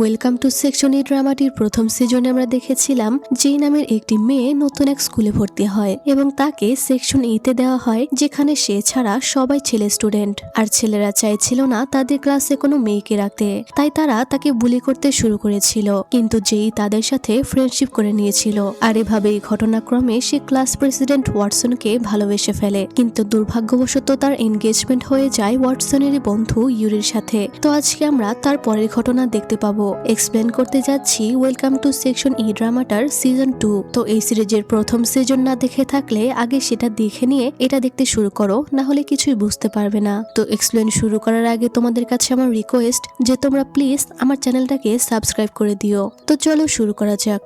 Welcome to section ই ড্রামাটির প্রথম সিজনে আমরা দেখেছিলাম যেই নামের একটি মেয়ে নতুন এক স্কুলে ভর্তি হয় এবং তাকে সেকশন ইতে দেওয়া হয়, যেখানে সে ছাড়া সবাই ছেলে স্টুডেন্ট। আর ছেলেরা চাইছিল না তাদের ক্লাসে কোনো মেয়েকে রাখতে, তাই তারা তাকে বুলি করতে শুরু করেছিল। কিন্তু যেই তাদের সাথে ফ্রেন্ডশিপ করে নিয়েছিল, আর এভাবেই ঘটনাক্রমে সে ক্লাস প্রেসিডেন্ট ওয়াটসনকে ভালোবেসে ফেলে। কিন্তু দুর্ভাগ্যবশত তার এনগেজমেন্ট হয়ে যায় ওয়াটসনেরই বন্ধু ইউরির সাথে। তো আজকে আমরা তার পরের ঘটনা দেখতে পাবো। এক্সপ্লেন করতে যাচ্ছি ওয়েলকাম টু সেকশন ই ড্রামাটার সিজন 2। তো এই সিরিজের প্রথম সিজন না দেখে থাকলে আগে সেটা দেখে নিয়ে এটা দেখতে শুরু করো, না হলে কিছুই বুঝতে পারবে না। তো এক্সপ্লেন শুরু করার আগে তোমাদের কাছে আমার রিকোয়েস্ট যে তোমরা প্লিজ আমার চ্যানেলটাকে সাবস্ক্রাইব করে দিও। তো চলো শুরু করা যাক।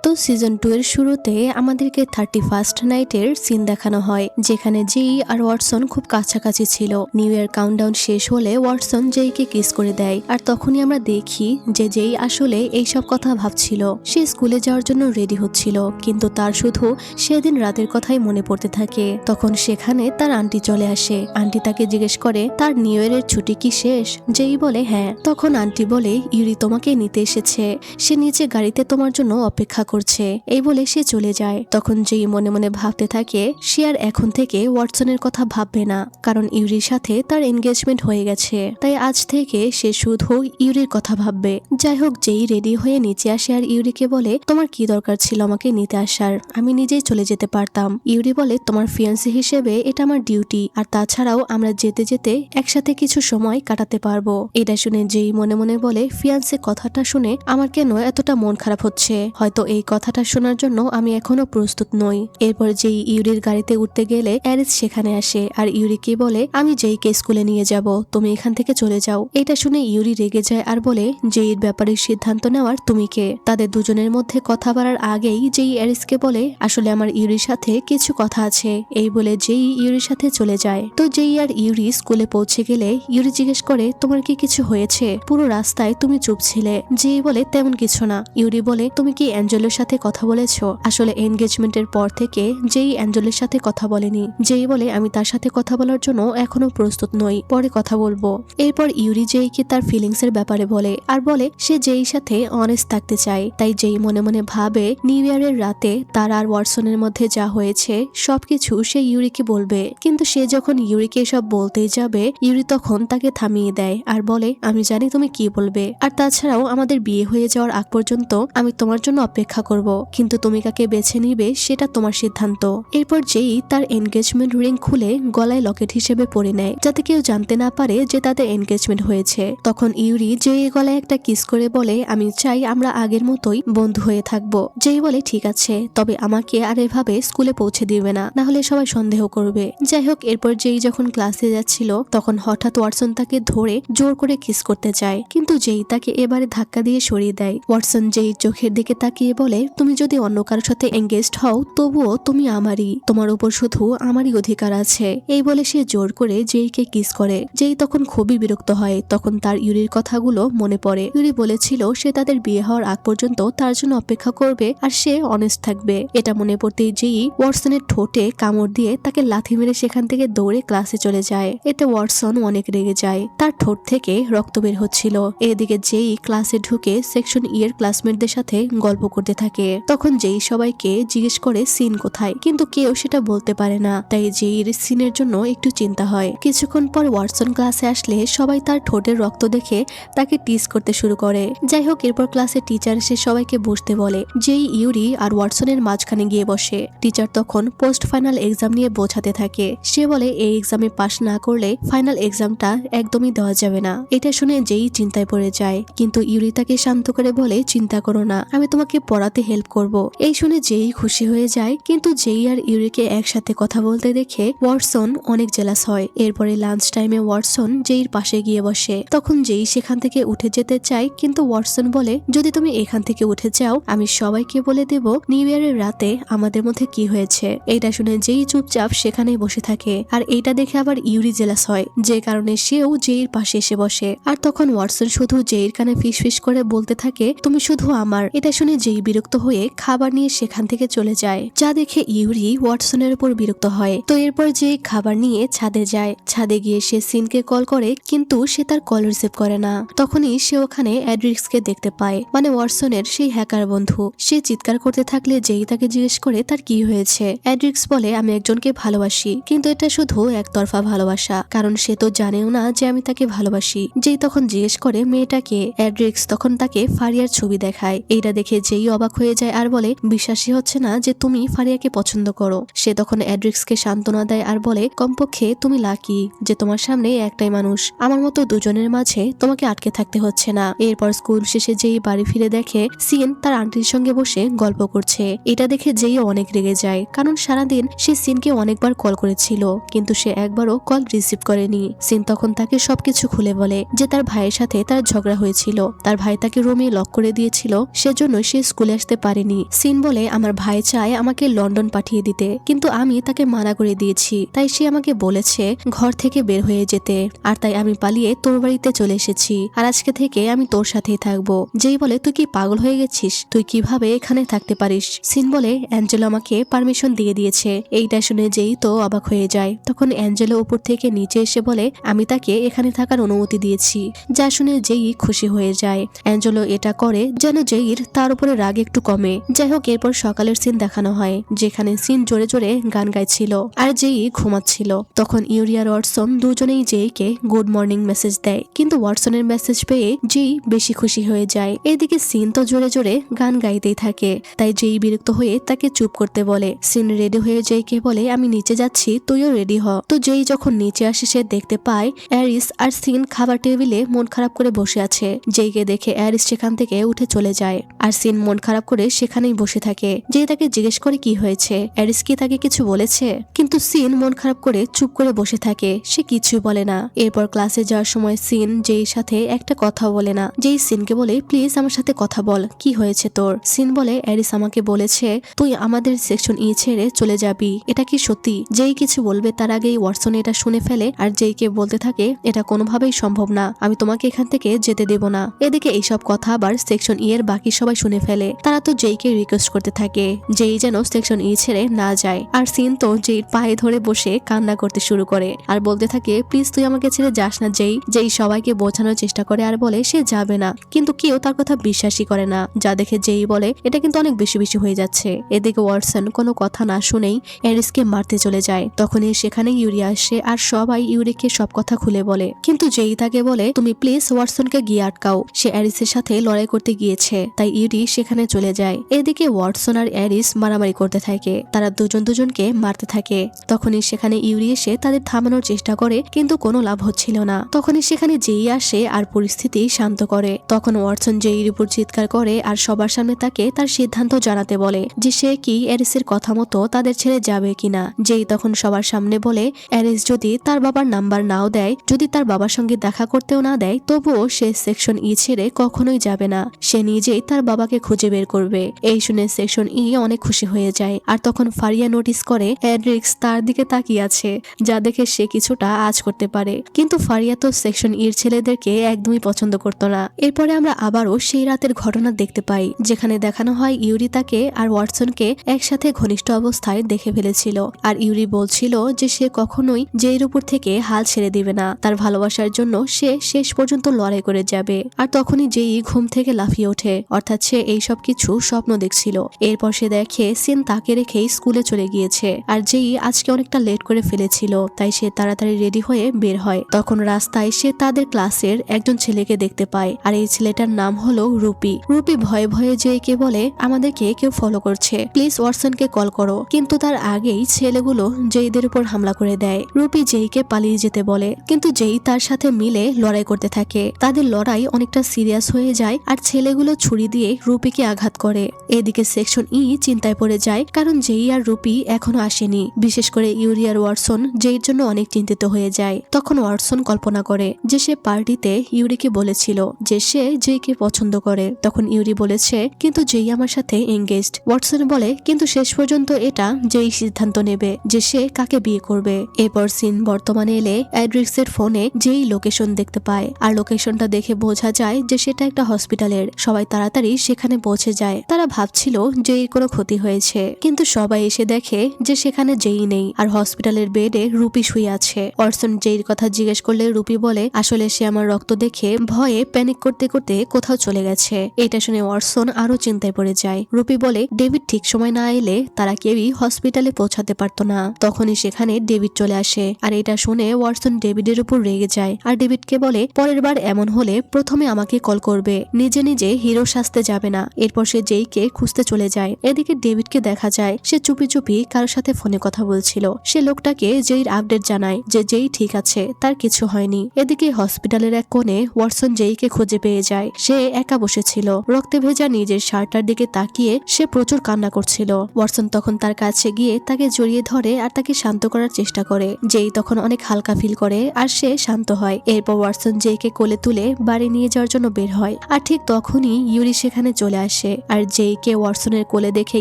তো সিজন 2 এর শুরুতে আমাদেরকে 31st নাইটের সিন দেখানো হয়, যেখানে জেই আর ওয়াটসন খুব কাছাকাছি ছিল। নিউ ইয়ার কাউন্টডাউন শেষ হলে ওয়াটসন জেইকে কিস করে দেয়, আর তখনই আমরা দেখি যে জেই আসলে এইসব কথা ভাবছিল। সে স্কুলে যাওয়ার জন্য রেডি হচ্ছিল, কিন্তু তার শুধু সেদিন রাতের কথাই মনে পড়তে থাকে। তখন সেখানে তার আন্টি চলে আসে। আন্টি তাকে জিজ্ঞেস করে তার নিউ ইয়ারের ছুটি কি শেষ। জেই বলে হ্যাঁ। তখন আন্টি বলে ইউরি তোমাকে নিতে এসেছে, সে নিচে গাড়িতে তোমার জন্য অপেক্ষা করছে। এই বলে সে চলে যায়। তখন যেই মনে মনে ভাবতে থাকে সে আর এখন থেকে ওয়াটসনের কথা ভাববে না, কারণ ইউরির সাথে তার এনগেজমেন্ট হয়ে গেছে। তাই আজ থেকে সে শুধু ইউরির কথা ভাববে। যাই হোক, যেই রেডি হয়ে নিচে আসে আর ইউরিকে বলে তোমার কি দরকার ছিল আমাকে নিতে আসার, আমি নিজেই চলে যেতে পারতাম। ইউরি বলে তোমার ফিয়ান্সি হিসেবে এটা আমার ডিউটি, আর তাছাড়াও আমরা যেতে যেতে একসাথে কিছু সময় কাটাতে পারবো। এটা শুনে যেই মনে মনে বলে ফিয়ান্সি কথাটা শুনে আমার কেন এতটা মন খারাপ হচ্ছে, হয়তো এই কথাটা শোনার জন্য আমি এখনো প্রস্তুত নই। এরপর যেই ইউরির গাড়িতে উঠতে গেলে অ্যারিস সেখানে আসে আর ইউরিকে বলে আমি জেইকে স্কুলে নিয়ে যাব, তুমি এখান থেকে চলে যাও। এটা শুনে ইউরি রেগে যায় আর বলে জেইর ব্যাপারে সিদ্ধান্ত নেওয়ার তুমি কে। তাদের দুজনের মধ্যে কথা বলার আগেই যেই অ্যারিসকে বলে আসলে আমার ইউরির সাথে কিছু কথা আছে। এই বলে যেই ইউরির সাথে চলে যায়। তো যেই আর ইউরি স্কুলে পৌঁছে গেলে ইউরি জিজ্ঞেস করে তোমার কি কিছু হয়েছে, পুরো রাস্তায় তুমি চুপ ছিলে। যেই বলে তেমন কিছু না। ইউরি বলে তুমি কি অ্যাঞ্জেলোর সাথে কথা বলেছো। আসলে এনগেজমেন্টের পর থেকে যেই অ্যাঞ্জেলের সাথে কথা বলেনি। যেই বলে আমি তার সাথে কথা বলার জন্য এখনো প্রস্তুত নই, পরে কথা বলবো। এরপর ইউরি জেইকে তার ফিলিংস এর ব্যাপারে বলে আর বলে সে জেইর সাথে অনেস্ট থাকতে চায়। তাই জেই মনে মনে ভাবে নিউ ইয়ারের রাতে তার আর ওয়াটসনের মধ্যে যা হয়েছে সবকিছু সে ইউরিকে বলবে। কিন্তু সে যখন ইউরিকে সব বলতেই যাবে, ইউরি তখন তাকে থামিয়ে দেয় আর বলে আমি জানি তুমি কি বলবে, আর তাছাড়াও আমাদের বিয়ে হয়ে যাওয়ার আগ পর্যন্ত আমি তোমার জন্য অপেক্ষা করব, কিন্তু তুমি কাকে বেছে নিবে সেটা তোমার সিদ্ধান্ত। এরপর যেই তার এনগেজমেন্ট রিং খুলে গলায় লকেট হিসেবে পরে নেয়, যাতে কেউ জানতে না পারে যে তাদের এনগেজমেন্ট হয়েছে। তখন ইউরি যেই গলায় একটা কিস করে বলে আমি চাই আমরা আগের মতোই বন্ধু হয়ে থাকবো। যেই বলে ঠিক আছে, তবে আমাকে আর এভাবে স্কুলে পৌঁছে দিবে না, না হলে সবাই সন্দেহ করবে। যাই হোক, এরপর যেই যখন ক্লাসে যাচ্ছিল তখন হঠাৎ ওয়াটসন তাকে ধরে জোর করে কিস করতে চায়, কিন্তু যেই তাকে এবারে ধাক্কা দিয়ে সরিয়ে দেয়। ওয়াটসন যেই চোখের দিকে তাকিয়ে বলে তুমি যদি অন্য কারোর সাথে এঙ্গেজড হও তবুও তুমি আমারই, তোমার উপর শুধু আমারই অধিকার আছে। এই বলে সে জোর করে জেইকে কিস করে। জেই তখন খুবই বিরক্ত হয়। তখন তার ইউরির কথাগুলো মনে পড়ে। ইউরি বলেছিল সে তাদের বিয়ে হওয়ার আগ পর্যন্ত তার জন্য অপেক্ষা করবে আর সে অনেস্ট থাকবে। এটা মনে পড়তেই জেই ওয়াটসনের ঠোঁটে কামড় দিয়ে তাকে লাথি মেরে সেখান থেকে দৌড়ে ক্লাসে চলে যায়। এতে ওয়াটসন অনেক রেগে যায়, তার ঠোঁট থেকে রক্ত বের হচ্ছিল। এদিকে জেই ক্লাসে ঢুকে সেকশন ই এর ক্লাসমেটদের সাথে গল্প করতে থাকে। তখন যেই সবাইকে জিজ্ঞেস করে সিন কোথায়, কিন্তু কেউ সেটা বলতে পারে না। তাই যেইর সিনের জন্য একটু চিন্তা হয়। কিছুক্ষণ পর ওয়াটসন ক্লাসে আসলে সবাই তার ঠোঁটের রক্ত দেখে তাকে টিজ করতে শুরু করে। যাই হোক, এরপর ক্লাসে টিচার এসে সবাইকে বসতে বলে। যেই ইউরি আর ওয়াটসনের মাঝখানে গিয়ে বসে। টিচার তখন পোস্ট ফাইনাল এক্সাম নিয়ে বোঝাতে থাকে। সে বলে এই এক্সামে পাশ না করলে ফাইনাল এক্সামটা একদমই দেওয়া যাবে না। এটা শুনে যেই চিন্তায় পড়ে যায়, কিন্তু ইউরি তাকে শান্ত করে বলে চিন্তা করো না, আমি তোমাকে পড়াতে হেল্প করব। এই শুনে যেই খুশি হয়ে যায়, কিন্তু যেই আর ইউরিকে একসাথে কথা বলতে দেখে ওয়াটসন অনেক জেলাস হয়। এরপরে লাঞ্চ টাইমে ওয়াটসন যেইর পাশে গিয়ে বসে। তখন যেই সেখান থেকে উঠে যেতে চায়, কিন্তু ওয়াটসন বলে যদি তুমি এখান থেকে উঠে যাও আমি সবাইকে বলে দেব নিউ ইয়ারের রাতে আমাদের মধ্যে কি হয়েছে। এটা শুনে যেই চুপচাপ সেখানেই বসে থাকে। আর এইটা দেখে আবার ইউরি জেলাস হয়, যে কারণে সেও জেইর পাশে এসে বসে। আর তখন ওয়াটসন শুধু জেইর কানে ফিস ফিস করে বলতে থাকে তুমি শুধু আমার। এটা শুনে যেই বিরক্ত হয়ে খাবার নিয়ে সেখান থেকে চলে যায়, যা দেখে ইউরি ওয়াটসনের উপর বিরক্ত হয়। তো এরপর যে খাবার নিয়ে ছাদে যায়, ছাদে গিয়ে সে সিনকে কল করে, কিন্তু সে তার কল রিসিভ করে না। তখনই সে ওখানে অ্যাড্রিক্সকে দেখতে পায়, মানে ওয়াটসনের সেই হ্যাকার বন্ধু। সে চিৎকার করতে থাকলে যেই তাকে জিজ্ঞেস করে তার কি হয়েছে। অ্যাড্রিক্স বলে, আমি একজনকে ভালোবাসি, কিন্তু এটা শুধু একতরফা ভালোবাসা, কারণ সে তো জানেও না যে আমি তাকে ভালোবাসি। যেই তখন জিজ্ঞেস করে মেয়েটাকে। অ্যাড্রিক্স তখন তাকে ফারিয়ার ছবি দেখায়। এইটা দেখে যেই অবাক হয়ে যায় আর বলে, বিশ্বাসই হচ্ছে না যে তুমি ফারিয়াকে পছন্দ করো। সে তখন অ্যাড্রিক্সকে সান্ত্বনা দেয় আর বলে, কমপক্ষে তুমি লাকি যে তোমার সামনে একটাই মানুষ, আমার মতো দুজনের মাঝে তোমাকে আটকে থাকতে হচ্ছে না। এরপর স্কুল শেষে যেই বাড়ি ফিরে দেখে সিন তার আন্টির সঙ্গে বসে গল্প করছে। এটা দেখে যেই অনেক রেগে যায়, কারণ সারাদিন সে সিনকে অনেকবার কল করেছিল, কিন্তু সে একবারও কল রিসিভ করেনি। সিন তখন তাকে সবকিছু খুলে বলে যে তার ভাইয়ের সাথে তার ঝগড়া হয়েছিল, তার ভাই তাকে রুমে লক করে দিয়েছিল, সেজন্য সে স্কুলে আসতে পারেনি। সিন বলে, আমার ভাই চায় আমাকে লন্ডন পাঠিয়ে দিতে, কিন্তু আমি তাকে মানা করে দিয়েছি, তাই সে আমাকে বলেছে ঘর থেকে বের হয়ে যেতে, আর তাই আমি পালিয়ে তোর বাড়িতে চলে এসেছি, আর আজকে থেকে আমি তোর সাথেই থাকবো। যেই বলে, তুই কি পাগল হয়ে গেছিস? তুই কিভাবে এখানে থাকতে পারিস? সিন বলে, অ্যাঞ্জেলো আমাকে পারমিশন দিয়ে দিয়েছে। এইটা শুনে যেই তো অবাক হয়ে যায়। তখন অ্যাঞ্জেলো উপর থেকে নিচে এসে বলে, আমি তাকে এখানে থাকার অনুমতি দিয়েছি, যা শুনে যেই খুশি হয়ে যায়। অ্যাঞ্জেলো এটা করে যেন জেইর তার উপরে রাগ একটু কমে। যাই হোক, এরপর সকালের সিন দেখানো হয়, যেখানে সিন জোরে জোরে গান গাইছিল আর যেই ঘুমাচ্ছিল। তখন ইউরি আর ওয়াটসন দুজনেই জেইকে গুড মর্নিং মেসেজ দেয়, কিন্তু ওয়াটসনের মেসেজ পেয়ে যেই বেশি খুশি হয়ে যায়। এদিকে সিন তো জোরে জোরে গান গাইতেই থাকে, তাই যেই বিরক্ত হয়ে তাকে চুপ করতে বলে। সিন রেডি হয়ে জেইকে বলে, আমি নিচে যাচ্ছি, তুইও রেডি হ। তো যেই যখন নিচে আসে সে দেখতে পায় অ্যারিস আর সিন খাবার টেবিলে মন খারাপ করে বসে আছে। যেইকে দেখে অ্যারিস সেখান থেকে উঠে চলে যায়, আর সিন মন খারাপ করে সেখানেই বসে থাকে। যেই তাকে জিজ্ঞেস করে কি হয়েছে, অ্যারিস কি তাকে কিছু বলেছে, কিন্তু সিন মন খারাপ করে চুপ করে বসে থাকে, সে কিছু বলে না। এরপর ক্লাসে যাওয়ার সময় সিন যেই সাথে একটা কথা বলে না। যেই সিনকে বলে, প্লিজ আমার সাথে কথা বল, কি হয়েছে তোর? সিন বলে, অ্যারিস আমাকে বলেছে তুই আমাদের সেকশন ই ছেড়ে চলে যাবি, এটা কি সত্যি? যেই কিছু বলবে তার আগেই ওয়াটসন এটা শুনে ফেলে, আর যেইকে বলতে থাকে, এটা কোনোভাবেই সম্ভব না, আমি তোমাকে এখান থেকে যেতে দেব না। এদিকে এইসব কথা আবার সেকশন ই এর বাকি সবাই শুনে ফেলে। তারা তো যেইকে রিকোয়েস্ট করতে থাকে যেই যেন সেকশন ই ছেড়ে না যায়, আর সিন তো যেই পায়ে ধরে বসে কান্না করতে শুরু করে আর বলতে থাকে, প্লিজ তুই আমাকে ছেড়ে যাস না। যেই সবাইকে বোঝানোর চেষ্টা করে আর বলে সে যাবে না, কিন্তু কেউ তার কথা বিশ্বাসই করে না, যা দেখে যেই বলে এটা কিন্তু অনেক বেশি বেশি হয়ে যাচ্ছে। এদিকে ওয়াটসন কোনো কথা না শুনেই অ্যারিসকে মারতে চলে যায়। তখনই সেখানে ইউরি আসে আর সবাই ইউরিকে সব কথা খুলে বলে, কিন্তু যেই তাকে বলে, তুমি প্লিজ ওয়াটসনকে গিয়ে আটকাও, সে অ্যারিসের সাথে লড়াই করতে গিয়েছে। তাই ইউরি সেখানে চলে যায়। এদিকে ওয়াটসন আর অ্যারিস মারামারি করতে থাকে, তারা দুজন দুজনকে মারতে থাকে। তখনই সেখানে ইউরি এসে তাদের থামানোর চেষ্টা করে, কিন্তু কোনো লাভ হচ্ছিল না। তখনই সেখানে যেই আসে আর পরিস্থিতি শান্ত করে। তখন ওয়াটসন যেইর উপর চিৎকার করে আর সবার সামনে তাকে তার সিদ্ধান্ত জানাতে বলে যে সে কি অ্যারিসের কথা মতো তাদের ছেড়ে যাবে কিনা। যেই তখন সবার সামনে বলে, অ্যারিস যদি তার বাবার নাম্বার নাও দেয়, যদি তার বাবার সঙ্গে দেখা করতেও না দেয়, তবুও সে সেকশন ই ছেড়ে কখনোই যাবে না, সে নিজেই তার বাবাকে খুঁজে বের করবে। এই শুনে সেকশন ই অনেক খুশি হয়ে যায়। আর তখন ফারিয়া নোটিস করে অ্যাড্রিক্স তার দিকে তাকিয়ে আছে, যা দেখে সে কিছুটা আজ করতে পারে, কিন্তু ফারিয়া তো সেকশন ইর ছেলেদেরকে একদমই পছন্দ করতো না। এরপরে আমরা আবারও সেই রাতের ঘটনা দেখতে পাই, যেখানে দেখানো হয় ইউরি তাকে আর ওয়াটসনকে একসাথে ঘনিষ্ঠ অবস্থায় দেখে ফেলেছিল, আর ইউরি বলছিল যে সে কখনোই যেইর উপর থেকে হাল ছেড়ে দিবে না, তার ভালোবাসার জন্য সে শেষ পর্যন্ত লড়াই করে যাবে। আর তখনই যেই ঘুম থেকে লাফিয়ে ওঠে, অর্থাৎ সে এইসব কিছু স্বপ্ন দেখছিল। এরপর সে দেখে সিন তাকে রেখেই স্কুলে চলে গিয়েছে, আর যেই আজকে অনেকটা লেট করে ফেলেছিল, তাই সে তাড়াতাড়ি রেডি হয়ে বের হয়। তখন রাস্তায় সে তাদের ক্লাসের একজন ছেলেকে দেখতে পায়, আর এই ছেলেটার নাম হলো রুপি। রুপি ভয়ে ভয়ে যেইকে বলে, আমাদেরকে কেউ ফলো করছে, প্লিজ ওয়াটসনকে কল করো। কিন্তু তার আগেই ছেলেগুলো যেইদের উপর হামলা করে দেয়। রুপি যেইকে পালিয়ে যেতে বলে, কিন্তু যেই তার সাথে মিলে লড়াই করতে থাকে। তাদের লড়াই অনেকটা সিরিয়াস হয়ে যায়, আর ছেলেগুলো ছুরি দিয়ে রুপিকে আঘাত করে। এদিকে সেকশন ই চিন্তায় পড়ে যায়, কারণ যেই আর রুপি এখনো আসেনি। বিশেষ করে ইউরি আর ওয়াটসন যেইর জন্য অনেক চিন্তিত হয়ে যায়। তখন ওয়াটসন কল্পনা করে যে সে পার্টিতে ইউরিকে বলেছিল যে সে যেইকে পছন্দ করে। তখন ইউরি বলেছে, কিন্তু যেই আমার সাথে এঙ্গেজড। ওয়াটসন বলে, কিন্তু শেষ পর্যন্ত এটা যেই সিদ্ধান্ত নেবে যে সে কাকে বিয়ে করবে। এরপর সিন বর্তমানে এলে অ্যাড্রিক্সের ফোনে যেই লোকেশন দেখতে পায়, আর লোকেশনটা দেখে বোঝা যায় যে সেটা একটা হসপিটালের। সবাই তাড়াতাড়ি সেখানে পৌঁছে পৌঁছে যায়। তারা ভাবছিল জেইর কোনো ক্ষতি হয়েছে, কিন্তু সবাই এসে দেখে যে সেখানে জেই নেই আর হসপিটালের বেডে রুপি শুয়ে আছে। ওয়াটসন জেইর কথা জিজ্ঞেস করলে রুপি বলে আসলে সে আমার রক্ত দেখে ভয়ে প্যানিক করতে করতে কোথাও চলে গেছে। এটা শুনে ওয়াটসন আরো চিন্তায় পড়ে যায়। রুপি বলে ডেভিড ঠিক সময় না এলে তারা কেউই হসপিটালে পৌঁছাতে পারতো না। তখনই সেখানে ডেভিড চলে আসে আর এটা শুনে ওয়াটসন ডেভিডের উপর রেগে যায় আর ডেভিডকে বলে পরের বার এমন হলে প্রথমে আমাকে কল করবে, নিজে নিজে হিরো সাজতে যাবে না। এরপর সে জেইকে খুঁজতে চলে যায়। এদিকে ডেভিডকে দেখা যায় সে চুপি চুপি কারোর সাথে ফোনে কথা বলছিল। সে লোকটাকে জেইর আপডেট জানায় যে জেই ঠিক আছে, তার কিছু হয়নি। এদিকে হসপিটালের এক কোণে ওয়াটসন জেইকে খুঁজে পেয়ে যায়। সে একা বসেছিল, রক্তে ভেজা নিজের শার্টটার দিকে তাকিয়ে সে প্রচুর কান্না করছিল। ওয়াটসন তখন তার কাছে গিয়ে তাকে জড়িয়ে ধরে আর তাকে শান্ত করার চেষ্টা করে। জেই তখন অনেক হালকা ফিল করে আর সে শান্ত হয়। এরপর ওয়াটসন জেইকে কোলে তুলে বাড়ি নিয়ে যাওয়ার জন্য বের হয়। আর ঠিক তখনই ইউরি সেখানে চলে আসে আর জেইকে ওয়াটসনের কোলে দেখে